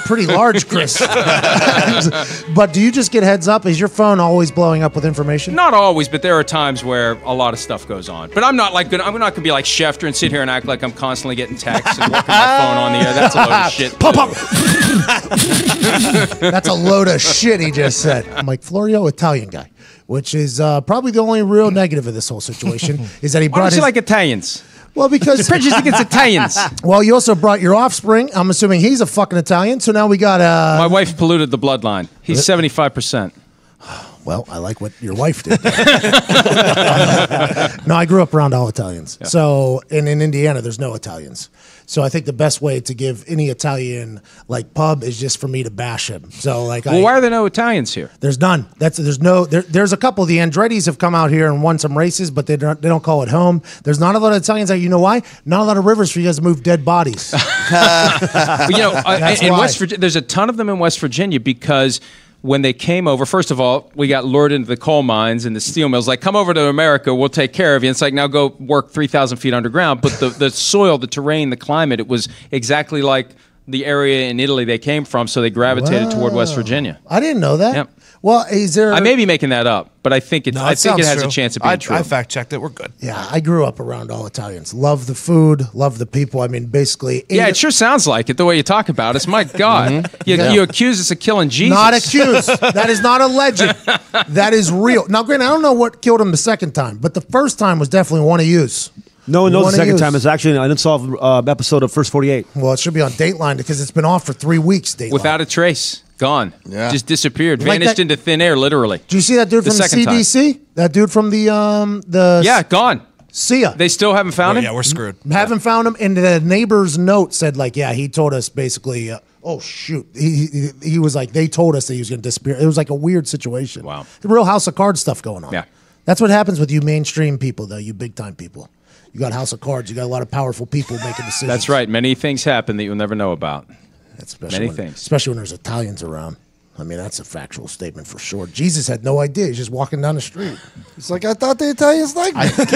[SPEAKER 3] Pretty large, Chris. But do you just get heads up? Is your phone always blowing up with information?
[SPEAKER 12] Not always, but there are times where a lot of stuff goes on. But I'm not going to be like Schefter and sit here and act like I'm constantly getting texts and working my phone on the air. That's a load of shit.
[SPEAKER 3] Pop, pop. That's a load of shit he just said. I'm like, Florio, Italian guy, which is probably the only real negative of this whole situation is that he brought
[SPEAKER 12] Why don't you like Italians?
[SPEAKER 3] Well, because
[SPEAKER 12] prejudice against Italians.
[SPEAKER 3] Well, you also brought your offspring. I'm assuming he's a fucking Italian. So now we got
[SPEAKER 12] my wife polluted the bloodline. He's 75%.
[SPEAKER 3] Well, I like what your wife did. No, I grew up around all Italians. Yeah. So, and in Indiana, there's no Italians. So I think the best way to give any Italian like pub is just for me to bash him. So like,
[SPEAKER 12] why are there no Italians here?
[SPEAKER 3] There's none. There's a couple. The Andretti's have come out here and won some races, but they don't call it home. There's not a lot of Italians out. You know why? Not a lot of rivers for you guys to move dead bodies.
[SPEAKER 12] In West Virginia, there's a ton of them in West Virginia because when they came over, first of all, we got lured into the coal mines and the steel mills. Like, come over to America, we'll take care of you. And it's like, now go work 3,000 feet underground. But the soil, the terrain, the climate, it was exactly like the area in Italy they came from, so they gravitated toward West Virginia.
[SPEAKER 3] I didn't know that.
[SPEAKER 12] Yep.
[SPEAKER 3] Well, is there?
[SPEAKER 12] I may be making that up, but I think it has
[SPEAKER 2] true.
[SPEAKER 12] a chance of being true.
[SPEAKER 2] I fact checked it. We're good.
[SPEAKER 3] Yeah, I grew up around all Italians. Love the food, love the people. I mean, basically.
[SPEAKER 12] Yeah, it sure sounds like it the way you talk about it. My God, you accuse us of killing Jesus.
[SPEAKER 3] Not accused. That is not a legend. That is real. Now, granted, I don't know what killed him the second time, but the first time was definitely one of yous.
[SPEAKER 13] No one knows the second time. It's actually an unsolved episode of First 48.
[SPEAKER 3] Well, it should be on Dateline because it's been off for 3 weeks. Dateline.
[SPEAKER 12] Without a trace. Gone. Yeah. Just disappeared.
[SPEAKER 3] Like
[SPEAKER 12] vanished into thin air, literally.
[SPEAKER 3] Do you see that dude from the CDC? Time. That dude from the
[SPEAKER 12] Yeah, gone.
[SPEAKER 3] See ya.
[SPEAKER 12] They still haven't found him?
[SPEAKER 2] Yeah, we're screwed.
[SPEAKER 3] Haven't found him. And the neighbor's note said, like, yeah, he told us basically, oh, shoot. He was like, they told us that he was going to disappear. It was like a weird situation.
[SPEAKER 12] Wow.
[SPEAKER 3] The real House of Cards stuff going on.
[SPEAKER 12] Yeah.
[SPEAKER 3] That's what happens with you mainstream people, though, you big-time people. You got House of Cards. You got a lot of powerful people making decisions.
[SPEAKER 12] That's right. Many things happen that you'll never know about. Many things.
[SPEAKER 3] Especially when there's Italians around. I mean, that's a factual statement for sure. Jesus had no idea. He's just walking down the street. He's like, I thought the Italians liked me.
[SPEAKER 5] I think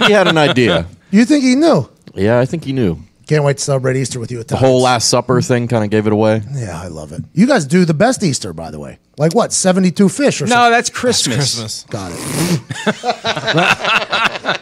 [SPEAKER 5] he had an idea.
[SPEAKER 3] You think he knew?
[SPEAKER 5] Yeah, I think he knew.
[SPEAKER 3] Can't wait to celebrate Easter with you, Italians.
[SPEAKER 5] The whole Last Supper thing kind of gave it away.
[SPEAKER 3] Yeah, I love it. You guys do the best Easter, by the way. Like what, 72 fish or something?
[SPEAKER 12] No, that's Christmas.
[SPEAKER 2] That's Christmas.
[SPEAKER 3] Got it.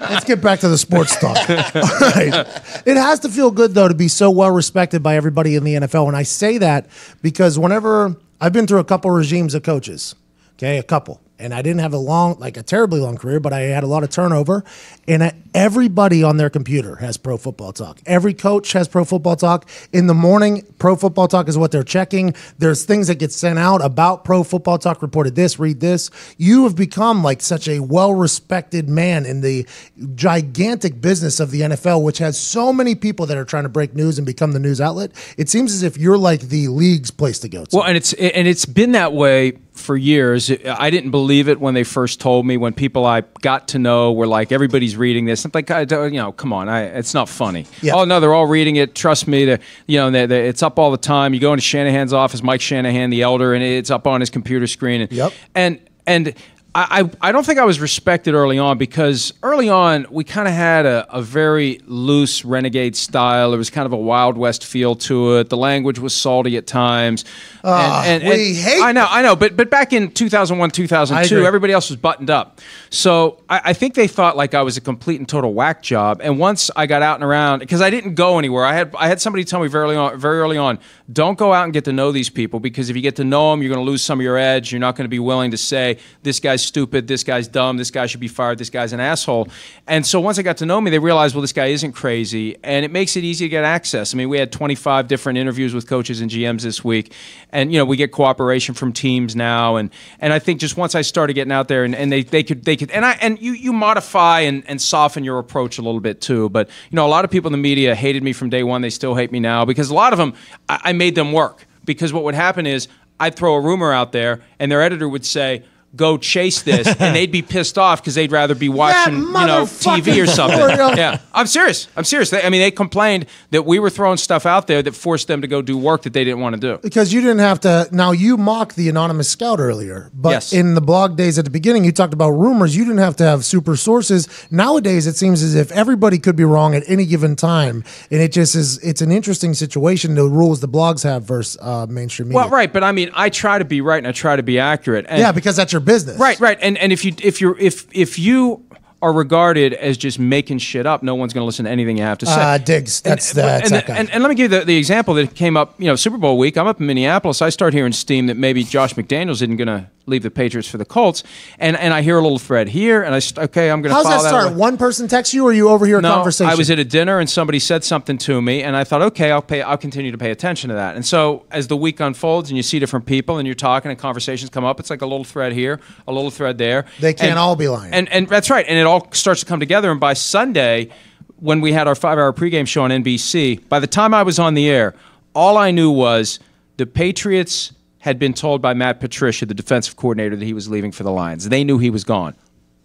[SPEAKER 3] Let's get back to the sports talk. All right. It has to feel good, though, to be so well respected by everybody in the NFL. And I say that because whenever I've been through a couple regimes of coaches, okay, a couple. And I didn't have a terribly long career, but I had a lot of turnover. And everybody on their computer has Pro Football Talk. Every coach has Pro Football Talk. In the morning, Pro Football Talk is what they're checking. There's things that get sent out about Pro Football Talk, reported this, read this. You have become like such a well-respected man in the gigantic business of the NFL, which has so many people that are trying to break news and become the news outlet. It seems as if you're like the league's place to go to.
[SPEAKER 12] Well, and it's been that way for years. I didn't believe it when they first told me. When people I got to know were like, everybody's reading this. I'm like, come on, it's not funny.
[SPEAKER 3] Yeah.
[SPEAKER 12] Oh no, they're all reading it. Trust me, it's up all the time. You go into Shanahan's office, Mike Shanahan, the elder, and it's up on his computer screen. And I don't think I was respected early on, because early on we kind of had a very loose renegade style. There was kind of a Wild West feel to it. The language was salty at times.
[SPEAKER 3] We hate.
[SPEAKER 12] I know, but back in 2001, 2002, everybody else was buttoned up. So I think they thought like I was a complete and total whack job. And once I got out and around, because I didn't go anywhere, I had somebody tell me very early on, don't go out and get to know these people, because if you get to know them, you're going to lose some of your edge. You're not going to be willing to say, this guy's stupid, this guy's dumb, this guy should be fired, this guy's an asshole. And so once they got to know me, they realized, well, this guy isn't crazy, and it makes it easy to get access. I mean, we had 25 different interviews with coaches and GMs this week, and we get cooperation from teams now, and I think just once I started getting out there, and they could, and you modify and soften your approach a little bit too. But a lot of people in the media hated me from day one. They still hate me now, because a lot of them, I made them work, because what would happen is I'd throw a rumor out there, and their editor would say, go chase this, and they'd be pissed off because they'd rather be watching, TV or something. Yeah, I'm serious. They complained that we were throwing stuff out there that forced them to go do work that they didn't want to do.
[SPEAKER 3] Because you didn't have to. Now, you mocked the anonymous scout earlier, but
[SPEAKER 12] Yes.
[SPEAKER 3] in the blog days at the beginning, you talked about rumors. You didn't have to have super sources. Nowadays, it seems as if everybody could be wrong at any given time, and it just is. It's an interesting situation. The rules the blogs have versus mainstream media.
[SPEAKER 12] Well, right, but I try to be right and I try to be accurate. And
[SPEAKER 3] yeah, because that's your business.
[SPEAKER 12] Right. And if you are regarded as just making shit up, no one's going to listen to anything you have to say.
[SPEAKER 3] Diggs. That's
[SPEAKER 12] and
[SPEAKER 3] that guy.
[SPEAKER 12] let me give you the example that came up. Super Bowl week. I'm up in Minneapolis. I start hearing steam that maybe Josh McDaniels isn't going to leave the Patriots for the Colts, and I hear a little thread here, and I'm going to.
[SPEAKER 3] How's that start? One person texts you, or you overhear a conversation?
[SPEAKER 12] I was at a dinner, and somebody said something to me, and I thought, okay, I'll continue to pay attention to that. And so as the week unfolds, and you see different people, and you're talking, and conversations come up, it's like a little thread here, a little thread there.
[SPEAKER 3] They can't all be lying.
[SPEAKER 12] And that's right, and it all starts to come together. And by Sunday, when we had our 5-hour pregame show on NBC, by the time I was on the air, all I knew was the Patriots had been told by Matt Patricia, the defensive coordinator, that he was leaving for the Lions. They knew he was gone.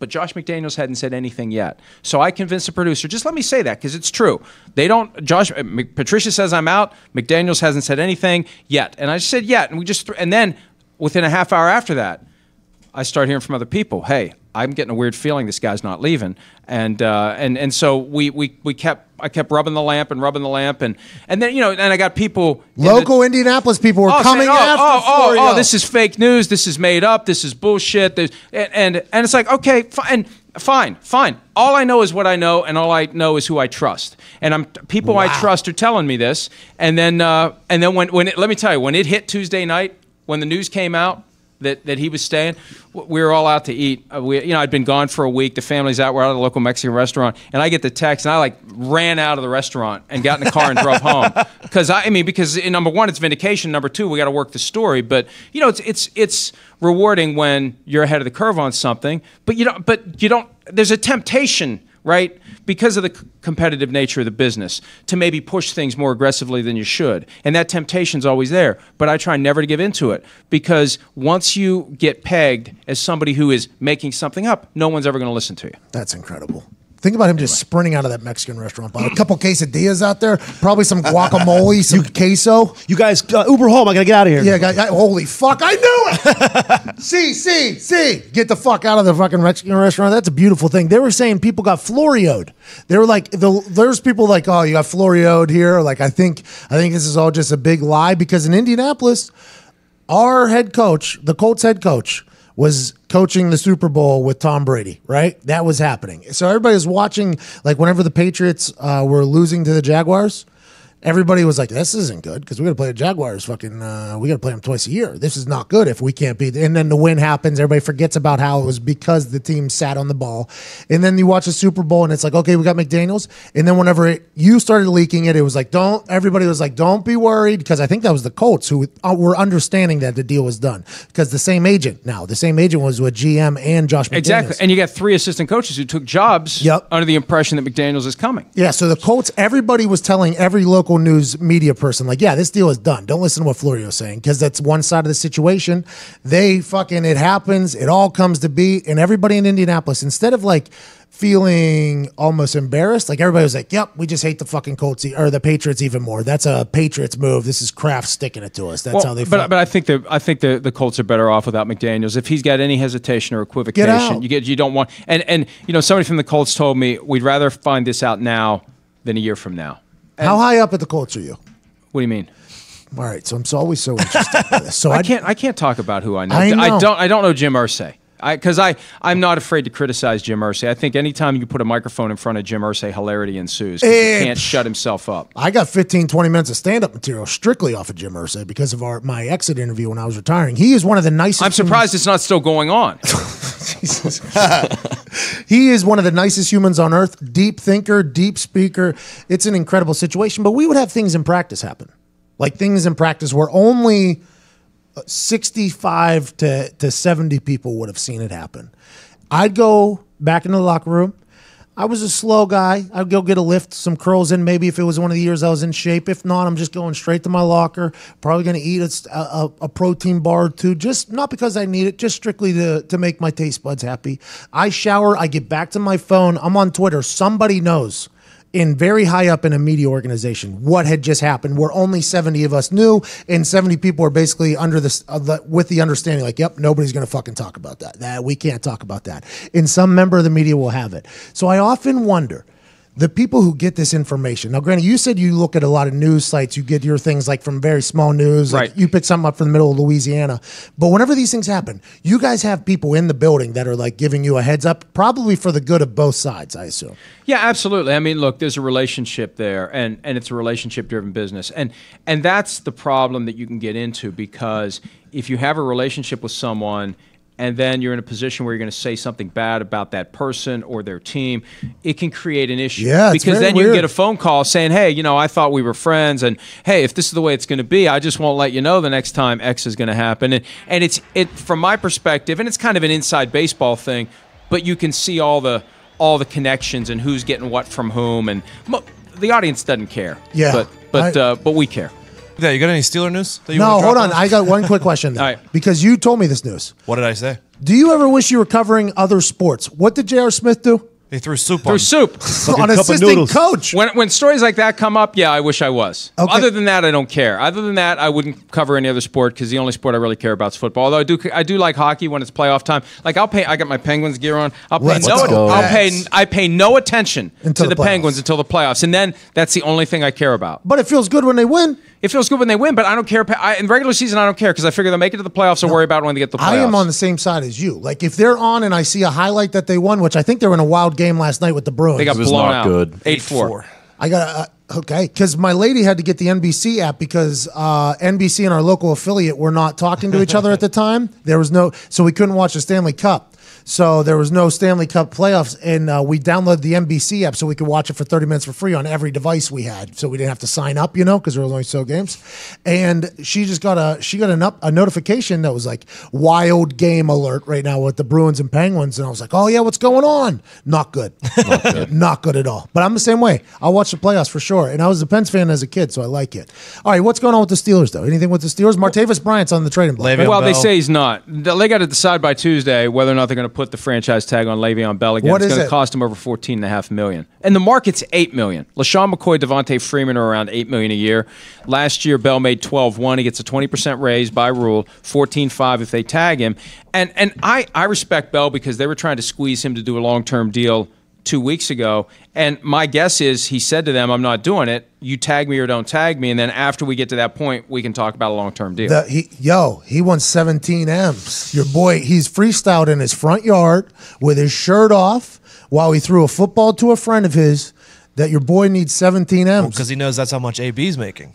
[SPEAKER 12] But Josh McDaniels hadn't said anything yet. So I convinced the producer, just let me say that, because it's true. Patricia says I'm out. McDaniels hasn't said anything yet. And I just said yet. And then within a half hour after that, I start hearing from other people, hey, I'm getting a weird feeling this guy's not leaving. And so I kept rubbing the lamp, and then and I got people
[SPEAKER 3] local Indianapolis people were coming
[SPEAKER 12] saying,
[SPEAKER 3] after Florio.
[SPEAKER 12] this is fake news, this is made up, this is bullshit. And it's like, okay, fine. All I know is what I know, and all I know is who I trust. And I trust are telling me this. And then let me tell you, when it hit Tuesday night, when the news came out that he was staying, we were all out to eat. I'd been gone for a week. The family's out. We're out at a local Mexican restaurant, and I get the text, and I ran out of the restaurant and got in the car and drove home because number one, it's vindication. Number two, we got to work the story. But it's rewarding when you're ahead of the curve on something. But you don't. There's a temptation, right? Because of the competitive nature of the business, to maybe push things more aggressively than you should. And that temptation's always there. But I try never to give into it, because once you get pegged as somebody who is making something up, no one's ever going to listen to you.
[SPEAKER 3] That's incredible. Think about him just sprinting out of that Mexican restaurant. A couple quesadillas out there, probably some guacamole, some queso.
[SPEAKER 13] You guys, Uber home. I got to get out of here.
[SPEAKER 3] Yeah, holy fuck. I knew it. See. Get the fuck out of the fucking Mexican restaurant. That's a beautiful thing. They were saying people got Florioed. They were like, there's people like, oh, you got Florioed here. Like, I think this is all just a big lie, because in Indianapolis, our head coach, the Colts head coach, was coaching the Super Bowl with Tom Brady, right? That was happening. So everybody was watching, like whenever the Patriots were losing to the Jaguars, Everybody was like, "This isn't good because we got to play the Jaguars. Fucking, we got to play them twice a year. This is not good if we can't beat." And then the win happens. Everybody forgets about how it was because the team sat on the ball. And then you watch the Super Bowl, and it's like, okay, we got McDaniels. And then whenever you started leaking it, it was like, don't. Everybody was like, don't be worried, because I think that was the Colts who were understanding that the deal was done because the same agent was with GM and Josh McDaniels.
[SPEAKER 12] Exactly, and you got 3 assistant coaches who took jobs under the impression that McDaniels is coming.
[SPEAKER 3] Yeah, so the Colts, everybody was telling every local news media person, like, yeah, this deal is done. Don't listen to what Florio's saying, because that's one side of the situation. It happens. It all comes to be. And everybody in Indianapolis, instead of like feeling almost embarrassed, like everybody was like, yep, we just hate the fucking Colts or the Patriots even more. That's a Patriots move. This is Kraft sticking it to us. That's how they feel.
[SPEAKER 12] But I think the Colts are better off without McDaniels. If he's got any hesitation or equivocation, you don't want. And somebody from the Colts told me we'd rather find this out now than a year from now.
[SPEAKER 3] How high up at the Colts are you?
[SPEAKER 12] What do you mean?
[SPEAKER 3] All right, so I'm always so interested in this. So
[SPEAKER 12] I can't talk about who I know.
[SPEAKER 3] I
[SPEAKER 12] don't know Jim Irsay. Because I'm not afraid to criticize Jim Irsay. I think anytime you put a microphone in front of Jim Irsay, hilarity ensues. He can't shut himself up.
[SPEAKER 3] I got 15, 20 minutes of stand-up material strictly off of Jim Irsay because of my exit interview when I was retiring. He is one of the nicest.
[SPEAKER 12] I'm surprised it's not still going on.
[SPEAKER 3] Jesus. He is one of the nicest humans on earth. Deep thinker, deep speaker. It's an incredible situation. But we would have things in practice happen. Like things in practice where only 65 to 70 people would have seen it happen. I'd go back into the locker room. I was a slow guy. I'd go get a lift, some curls in, maybe if it was one of the years I was in shape. If not, I'm just going straight to my locker. Probably going to eat a protein bar or two, just not because I need it, just strictly to make my taste buds happy. I shower. I get back to my phone. I'm on Twitter. Somebody knows in very high up in a media organization what had just happened, where only 70 of us knew, and 70 people are basically under this with the understanding, like, yep, nobody's going to fucking talk about that. We can't talk about that. And some member of the media will have it. So I often wonder, the people who get this information. Now, granted, you said you look at a lot of news sites. You get your things like from very small news. Like you pick something up from the middle of Louisiana. But whenever these things happen, you guys have people in the building that are like giving you a heads up, probably for the good of both sides, I assume.
[SPEAKER 12] Yeah, absolutely. I mean, look, there's a relationship there, and it's a relationship-driven business. And that's the problem that you can get into, because if you have a relationship with someone and then you're in a position where you're going to say something bad about that person or their team, it can create an issue.
[SPEAKER 3] Yeah,
[SPEAKER 12] because then you get a phone call saying, hey, I thought we were friends, and hey, if this is the way it's going to be, I just won't let you know the next time X is going to happen. And it's from my perspective, and it's kind of an inside baseball thing, but you can see all the connections and who's getting what from whom, and the audience doesn't care.
[SPEAKER 3] Yeah,
[SPEAKER 12] but we care.
[SPEAKER 2] Yeah, you got any Steeler news? That you
[SPEAKER 3] No,
[SPEAKER 2] wanna
[SPEAKER 3] hold
[SPEAKER 2] drop
[SPEAKER 3] on.
[SPEAKER 2] us?
[SPEAKER 3] I got one quick question.
[SPEAKER 12] All right.
[SPEAKER 3] Because you told me this news.
[SPEAKER 2] What did I say?
[SPEAKER 3] Do you ever wish you were covering other sports? What did J.R. Smith do?
[SPEAKER 2] They threw soup
[SPEAKER 12] Threw soup.
[SPEAKER 3] On assistant coach.
[SPEAKER 12] When stories like that come up, yeah, I wish I was.
[SPEAKER 3] Okay.
[SPEAKER 12] Other than that, I don't care. Other than that, I wouldn't cover any other sport, because the only sport I really care about is football. Although I do like hockey when it's playoff time. Like I got my Penguins gear on. I pay no attention to the Penguins until the playoffs, and then that's the only thing I care about.
[SPEAKER 3] But it feels good when they win.
[SPEAKER 12] It feels good when they win, but I don't care. In regular season, I don't care, because I figure they'll make it to the playoffs. I'll worry about it when they get to the playoffs.
[SPEAKER 3] I am on the same side as you. Like, if they're on and I see a highlight that they won, which I think they were in a wild game last night with the Bruins.
[SPEAKER 12] They got blown out. 8-4.
[SPEAKER 3] I got okay, because my lady had to get the NBC app because NBC and our local affiliate were not talking to each other at the time. So we couldn't watch the Stanley Cup. So there was no Stanley Cup playoffs, and we downloaded the NBC app so we could watch it for 30 minutes for free on every device we had. So we didn't have to sign up, because there was only so games. And she just got a notification that was like wild game alert right now with the Bruins and Penguins, and I was like, oh yeah, what's going on? Not good, not good at all. But I'm the same way. I'll watch the playoffs for sure. And I was a Pens fan as a kid, so I like it. All right, what's going on with the Steelers though? Anything with the Steelers? Martavis Bryant's on the trading block.
[SPEAKER 12] Well, they say he's not. They got to decide by Tuesday whether or not they're going to put the franchise tag on Le'Veon Bell again. It's going to cost him over $14.5 million, and the market's $8 million. LaShawn McCoy, Devontae Freeman are around $8 million a year. Last year, Bell made $12.1. He gets a 20% raise by rule, $14.5 if they tag him. And I respect Bell, because they were trying to squeeze him to do a long-term deal 2 weeks ago, and my guess is he said to them, I'm not doing it. You tag me or don't tag me, and then after we get to that point, we can talk about a long-term deal.
[SPEAKER 3] He won 17 M's. Your boy, he's freestyled in his front yard with his shirt off while he threw a football to a friend of his that your boy needs 17 M's.
[SPEAKER 2] Because he knows that's how much AB's making.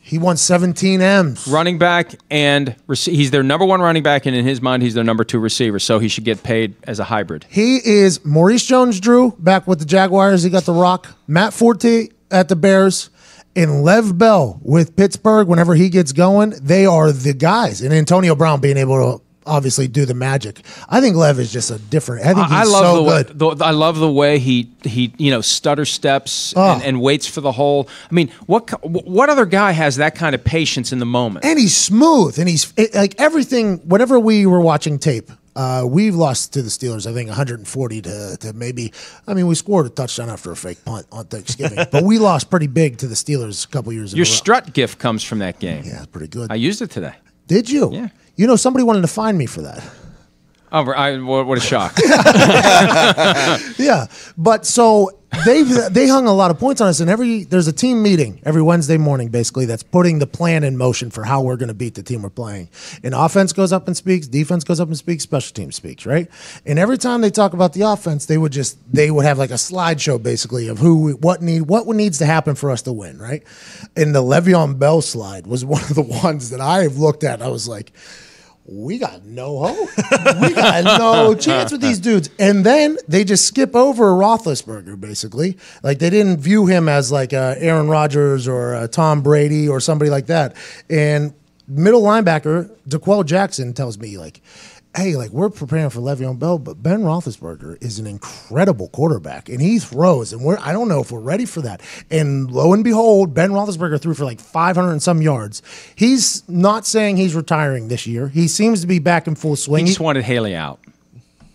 [SPEAKER 3] He wants 17 M's.
[SPEAKER 12] Running back and he's their number one running back, and in his mind, he's their number 2 receiver. So he should get paid as a hybrid.
[SPEAKER 3] He is Maurice Jones-Drew back with the Jaguars. He got the rock. Matt Forte at the Bears. And Lev Bell with Pittsburgh, whenever he gets going, they are the guys. And Antonio Brown being able to obviously do the magic. I think Lev is just a different. I think he's so good.
[SPEAKER 12] I love the way he stutter steps and waits for the hole. I mean, what other guy has that kind of patience in the moment?
[SPEAKER 3] And he's smooth, and he's like everything. Whenever we were watching tape, we've lost to the Steelers, I think 140 to maybe. I mean, we scored a touchdown after a fake punt on Thanksgiving, but we lost pretty big to the Steelers a couple years ago.
[SPEAKER 12] Your strut gift comes from that game.
[SPEAKER 3] Yeah, it's pretty good.
[SPEAKER 12] I used it today.
[SPEAKER 3] Did you?
[SPEAKER 12] Yeah.
[SPEAKER 3] You know, somebody wanted to fine me for that.
[SPEAKER 12] Oh, what a shock.
[SPEAKER 3] Yeah, but so they hung a lot of points on us, and there's a team meeting every Wednesday morning, basically, that's putting the plan in motion for how we're going to beat the team we're playing. And offense goes up and speaks, defense goes up and speaks, special team speaks, right? And every time they talk about the offense, they would have like a slideshow, basically, of what needs to happen for us to win, right? And the Le'Veon Bell slide was one of the ones that I have looked at, and I was like, we got no hope. We got no chance with these dudes. And then they just skip over Roethlisberger, basically. Like, they didn't view him as like Aaron Rodgers or Tom Brady or somebody like that. And middle linebacker, DeQuell Jackson, tells me, like, hey, like, we're preparing for Le'Veon Bell, but Ben Roethlisberger is an incredible quarterback, and he throws, and I don't know if we're ready for that. And lo and behold, Ben Roethlisberger threw for like 500 and some yards. He's not saying he's retiring this year. He seems to be back in full swing.
[SPEAKER 12] He just wanted Haley out.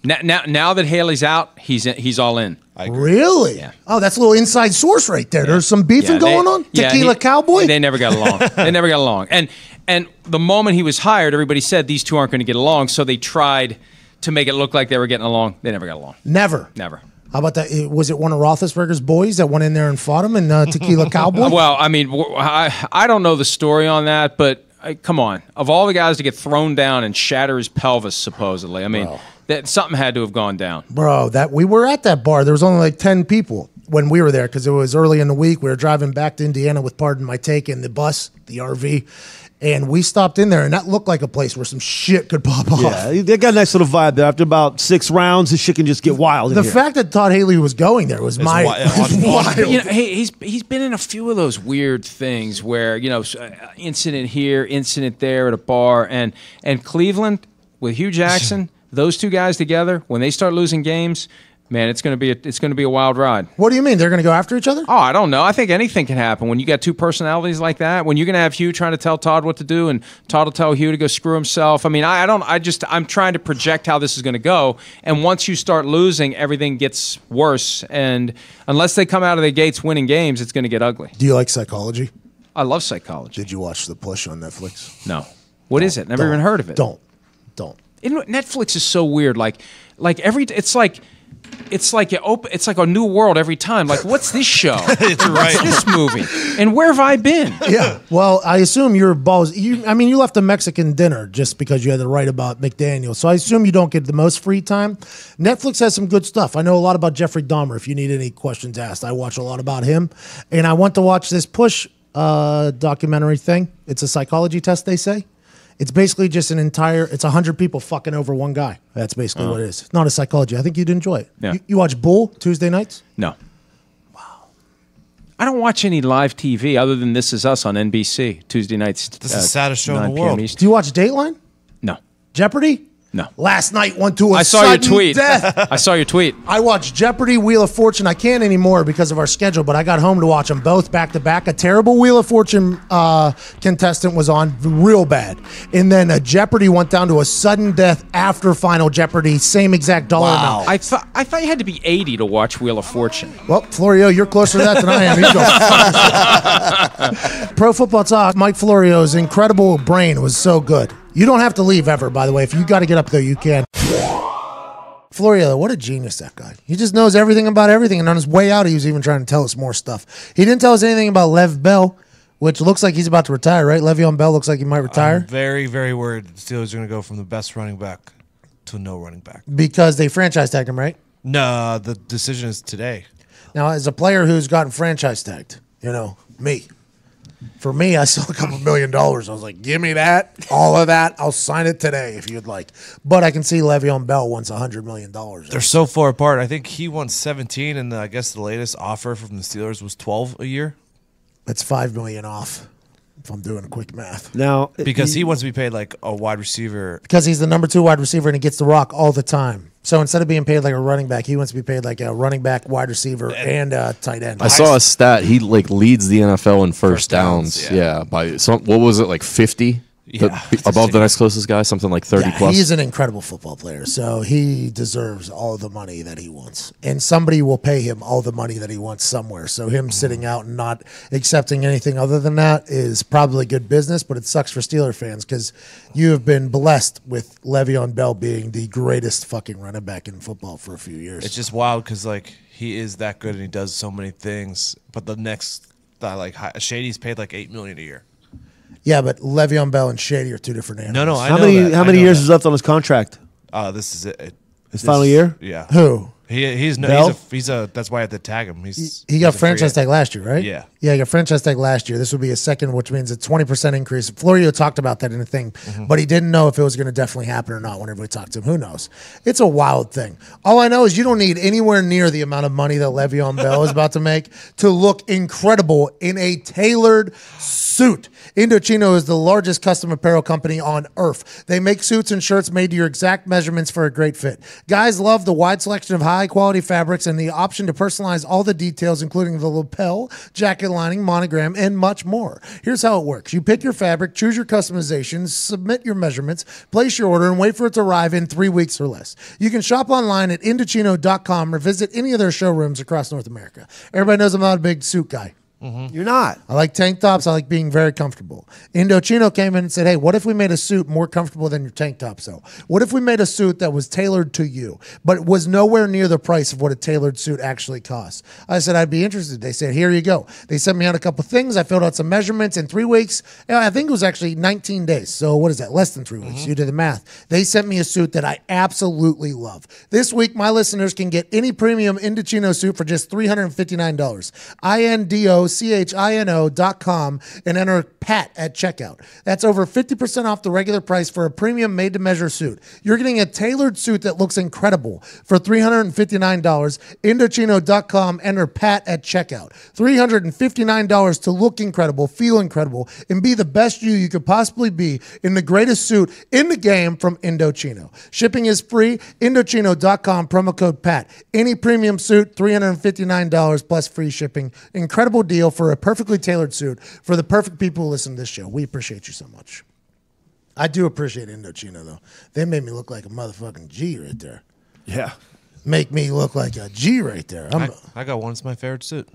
[SPEAKER 12] Now that Haley's out, he's all in.
[SPEAKER 3] Really?
[SPEAKER 12] Yeah.
[SPEAKER 3] Oh, that's a little inside source right there. Yeah. There's some beefing going on? Tequila Cowboy?
[SPEAKER 12] They never got along. And the moment he was hired, everybody said these two aren't going to get along, so they tried to make it look like they were getting along. They never got along.
[SPEAKER 3] Never. How about that? Was it one of Roethlisberger's boys that went in there and fought him in Tequila Cowboy?
[SPEAKER 12] Well, I mean, I don't know the story on that, but come on. Of all the guys to get thrown down and shatter his pelvis, supposedly, I mean, that something had to have gone down.
[SPEAKER 3] Bro, we were at that bar. There was only like 10 people when we were there because it was early in the week. We were driving back to Indiana with Pardon My Take in the bus, the RV. And we stopped in there, and that looked like a place where some shit could pop off.
[SPEAKER 13] Yeah, they got a nice little vibe there. After about 6 rounds, the shit can just get wild.
[SPEAKER 3] The fact that Todd Haley was going there was wild.
[SPEAKER 12] You know, he's been in a few of those weird things where, you know, incident here, incident there at a bar, and Cleveland with Hugh Jackson, those two guys together, when they start losing games, man, it's going to be a wild ride.
[SPEAKER 3] What do you mean? They're going to go after each other?
[SPEAKER 12] Oh, I don't know. I think anything can happen when you got two personalities like that. When you're going to have Hugh trying to tell Todd what to do, and Todd will tell Hugh to go screw himself. I mean, I'm trying to project how this is going to go. And once you start losing, everything gets worse. And unless they come out of the gates winning games, it's going to get ugly.
[SPEAKER 3] Do you like psychology?
[SPEAKER 12] I love psychology.
[SPEAKER 3] Did you watch The Push on Netflix?
[SPEAKER 12] No. What is it? Never even heard of it.
[SPEAKER 3] Don't.
[SPEAKER 12] Netflix is so weird. It's like a new world every time. Like, what's this show? What's this movie? And where have I been?
[SPEAKER 3] Yeah. Well, I assume your balls. You left a Mexican dinner just because you had to write about McDaniel. So I assume you don't get the most free time. Netflix has some good stuff. I know a lot about Jeffrey Dahmer. If you need any questions asked, I watch a lot about him. And I went to watch this Push documentary thing. It's a psychology test, they say. It's basically just it's 100 people fucking over one guy. That's basically what it is. It's not a psychology. I think you'd enjoy it.
[SPEAKER 12] Yeah.
[SPEAKER 3] You watch Bull Tuesday nights?
[SPEAKER 12] No. Wow. I don't watch any live TV other than This Is Us on NBC Tuesday nights.
[SPEAKER 2] This is the saddest show in the
[SPEAKER 12] 9 p.m.
[SPEAKER 2] world.
[SPEAKER 12] East.
[SPEAKER 3] Do you watch Dateline?
[SPEAKER 12] No.
[SPEAKER 3] Jeopardy?
[SPEAKER 12] No.
[SPEAKER 3] Last night went to a
[SPEAKER 12] I saw your
[SPEAKER 3] sudden
[SPEAKER 12] tweet.
[SPEAKER 3] death.
[SPEAKER 12] I saw your tweet.
[SPEAKER 3] I watched Jeopardy, Wheel of Fortune. I can't anymore because of our schedule, but I got home to watch them both back to back. A terrible Wheel of Fortune contestant was on, real bad. And then Jeopardy went down to a sudden death after Final Jeopardy, same exact dollar amount.
[SPEAKER 12] I thought you had to be 80 to watch Wheel of Fortune.
[SPEAKER 3] Well, Florio, you're closer to that than I am. You go. Pro Football Talk, Mike Florio's incredible brain was so good. You don't have to leave ever, by the way. If you got to get up there, you can. Florio, what a genius, that guy. He just knows everything about everything. And on his way out, he was even trying to tell us more stuff. He didn't tell us anything about Lev Bell, which looks like he's about to retire, right? Le'Veon Bell looks like he might retire.
[SPEAKER 2] I'm very, very worried the Steelers are going to go from the best running back to no running back.
[SPEAKER 3] Because they franchise tagged him, right?
[SPEAKER 2] No, the decision is today.
[SPEAKER 3] Now, as a player who's gotten franchise tagged, me. For me, I saw a couple $1 million. I was like, give me that, all of that. I'll sign it today if you'd like. But I can see Le'Veon Bell wants $100 million.
[SPEAKER 2] They're so far apart. I think he wants 17, and I guess the latest offer from the Steelers was 12 a year.
[SPEAKER 3] That's $5 million off, if I'm doing a quick math.
[SPEAKER 13] Now,
[SPEAKER 2] because he wants to be paid like a wide receiver.
[SPEAKER 3] Because he's the number 2 wide receiver and he gets the rock all the time. So instead of being paid like a running back, he wants to be paid like a running back, wide receiver, and a tight end.
[SPEAKER 5] I saw a stat. He leads the NFL in first downs. Yeah, by what was it, like 50?
[SPEAKER 2] Yeah,
[SPEAKER 5] above the next closest guy, something like 30 plus.
[SPEAKER 3] He's an incredible football player, so he deserves all the money that he wants. And somebody will pay him all the money that he wants somewhere. So him sitting out and not accepting anything other than that is probably good business, but it sucks for Steeler fans because you have been blessed with Le'Veon Bell being the greatest fucking running back in football for a few years.
[SPEAKER 2] It's just wild because he is that good and he does so many things. But the next, Shady's paid like $8 million a year.
[SPEAKER 3] Yeah, but Le'Veon Bell and Shady are 2 different animals.
[SPEAKER 2] No, I
[SPEAKER 13] how
[SPEAKER 2] know
[SPEAKER 13] many
[SPEAKER 2] that.
[SPEAKER 13] how many years is left on his contract?
[SPEAKER 2] This is it.
[SPEAKER 13] His final year?
[SPEAKER 2] Yeah.
[SPEAKER 3] Who?
[SPEAKER 2] He's
[SPEAKER 3] Bell?
[SPEAKER 2] that's why I have to tag him.
[SPEAKER 3] He got franchise tag last year, right?
[SPEAKER 2] Yeah.
[SPEAKER 3] Yeah, he got franchise tag last year. This would be a second, which means a 20% increase. Florio talked about that in a thing, but he didn't know if it was going to definitely happen or not whenever we talked to him. Who knows? It's a wild thing. All I know is you don't need anywhere near the amount of money that Le'Veon Bell is about to make to look incredible in a tailored suit. Indochino is the largest custom apparel company on earth. They make suits and shirts made to your exact measurements for a great fit. Guys love the wide selection of high-quality fabrics and the option to personalize all the details, including the lapel, jacket lining, monogram, and much more. Here's how it works. You pick your fabric, choose your customizations, submit your measurements, place your order, and wait for it to arrive in 3 weeks or less. You can shop online at Indochino.com or visit any of their showrooms across North America. Everybody knows I'm not a big suit guy.
[SPEAKER 4] You're not.
[SPEAKER 3] I like tank tops. I like being very comfortable. Indochino came in and said, hey, what if we made a suit more comfortable than your tank top? So what if we made a suit that was tailored to you, but was nowhere near the price of what a tailored suit actually costs? I said, I'd be interested. They said, here you go. They sent me out a couple things. I filled out some measurements in 3 weeks. I think it was actually 19 days. So what is that? Less than 3 weeks. You did the math. They sent me a suit that I absolutely love. This week, my listeners can get any premium Indochino suit for just $359. INDOCHINO.com and enter PAT at checkout. That's over 50% off the regular price for a premium made-to-measure suit. You're getting a tailored suit that looks incredible for $359. Indochino.com, enter PAT at checkout. $359 to look incredible, feel incredible, and be the best you could possibly be in the greatest suit in the game from Indochino. Shipping is free. Indochino.com, promo code PAT. Any premium suit, $359 plus free shipping. Incredible deal for a perfectly tailored suit for the perfect people who listen to this show. We appreciate you so much. I do appreciate Indochino, though. They made me look like a motherfucking G right there.
[SPEAKER 4] Yeah.
[SPEAKER 3] Make me look like a G right there.
[SPEAKER 2] I got one. It's my favorite suit.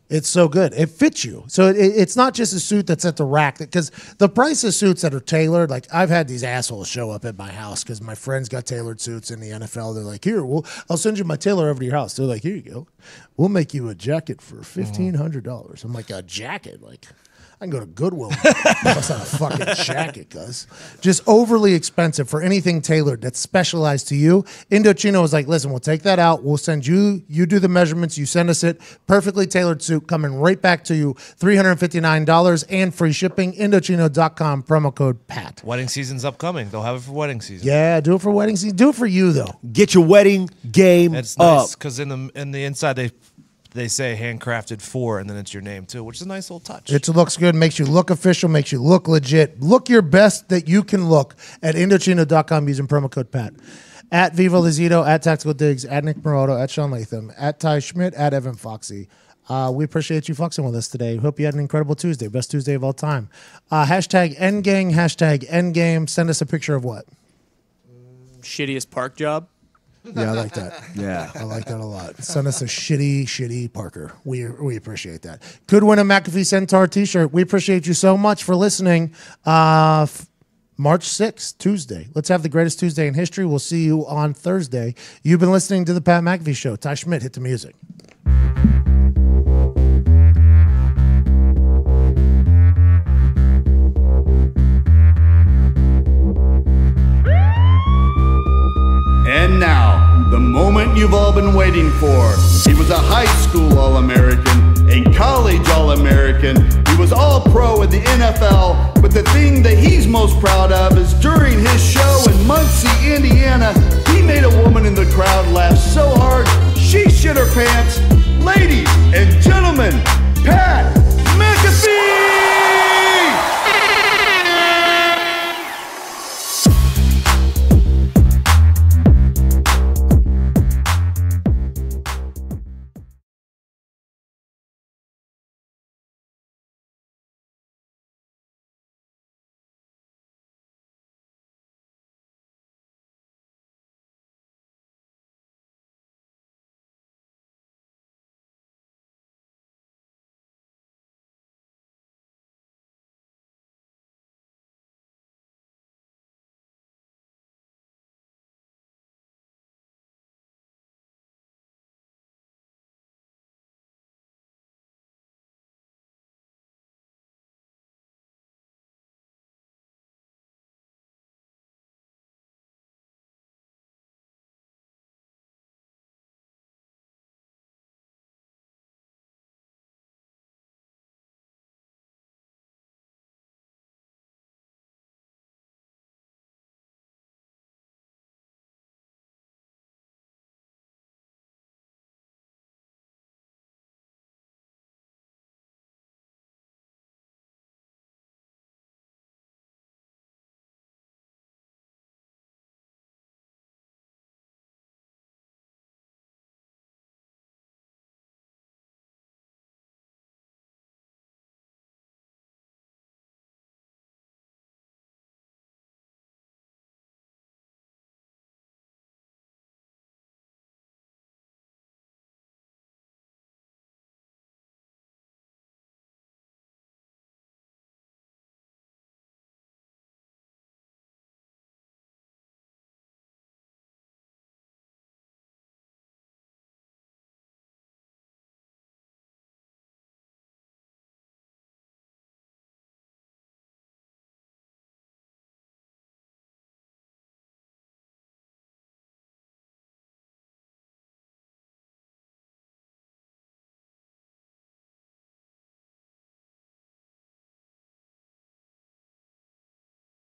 [SPEAKER 3] It's so good. It fits you. So it's not just a suit that's at the rack. Because the price of suits that are tailored, like I've had these assholes show up at my house because my friends got tailored suits in the NFL. They're like, here, I'll send you my tailor over to your house. They're like, here you go. We'll make you a jacket for $1,500. I'm like, a jacket? Like, I can go to Goodwill. That's not a fucking jacket, cuz. Just overly expensive for anything tailored that's specialized to you. Indochino was like, listen, we'll take that out. We'll send you do the measurements. You send us it. Perfectly tailored suit coming right back to you. $359 and free shipping. Indochino.com, promo code PAT.
[SPEAKER 2] Wedding season's upcoming. They'll have it for wedding season.
[SPEAKER 3] Yeah, do it for wedding season. Do it for you, though.
[SPEAKER 4] Get your wedding game
[SPEAKER 2] It's
[SPEAKER 4] up.
[SPEAKER 2] nice because in the inside they say handcrafted for, and then it's your name too, which is a nice little touch.
[SPEAKER 3] It looks good, makes you look official, makes you look legit. Look your best that you can look at Indochino.com using promo code PAT. At Vivo Lazito, at Tactical Diggs, at Nick Moroto, at Sean Latham, at Ty Schmidt, at Evan Foxy. We appreciate you fucking with us today. Hope you had an incredible Tuesday. Best Tuesday of all time. Hashtag Endgang, hashtag Endgame. Send us a picture of what?
[SPEAKER 7] Shittiest park job.
[SPEAKER 3] Yeah, I like that.
[SPEAKER 4] Yeah.
[SPEAKER 3] I like that a lot. Send us a shitty Parker. We appreciate that. Could win a McAfee Centaur t-shirt. We appreciate you so much for listening. March 6th, Tuesday. Let's have the greatest Tuesday in history. We'll see you on Thursday. You've been listening to The Pat McAfee Show. Ty Schmidt, hit the music.
[SPEAKER 14] And now, the moment you've all been waiting fighting for. He was a high school All-American, a college All-American. He was All-Pro in the NFL, but the thing that he's most proud of is during his show in Muncie, Indiana, he made a woman in the crowd laugh so hard she shit her pants. Ladies and gentlemen, Pat McAfee!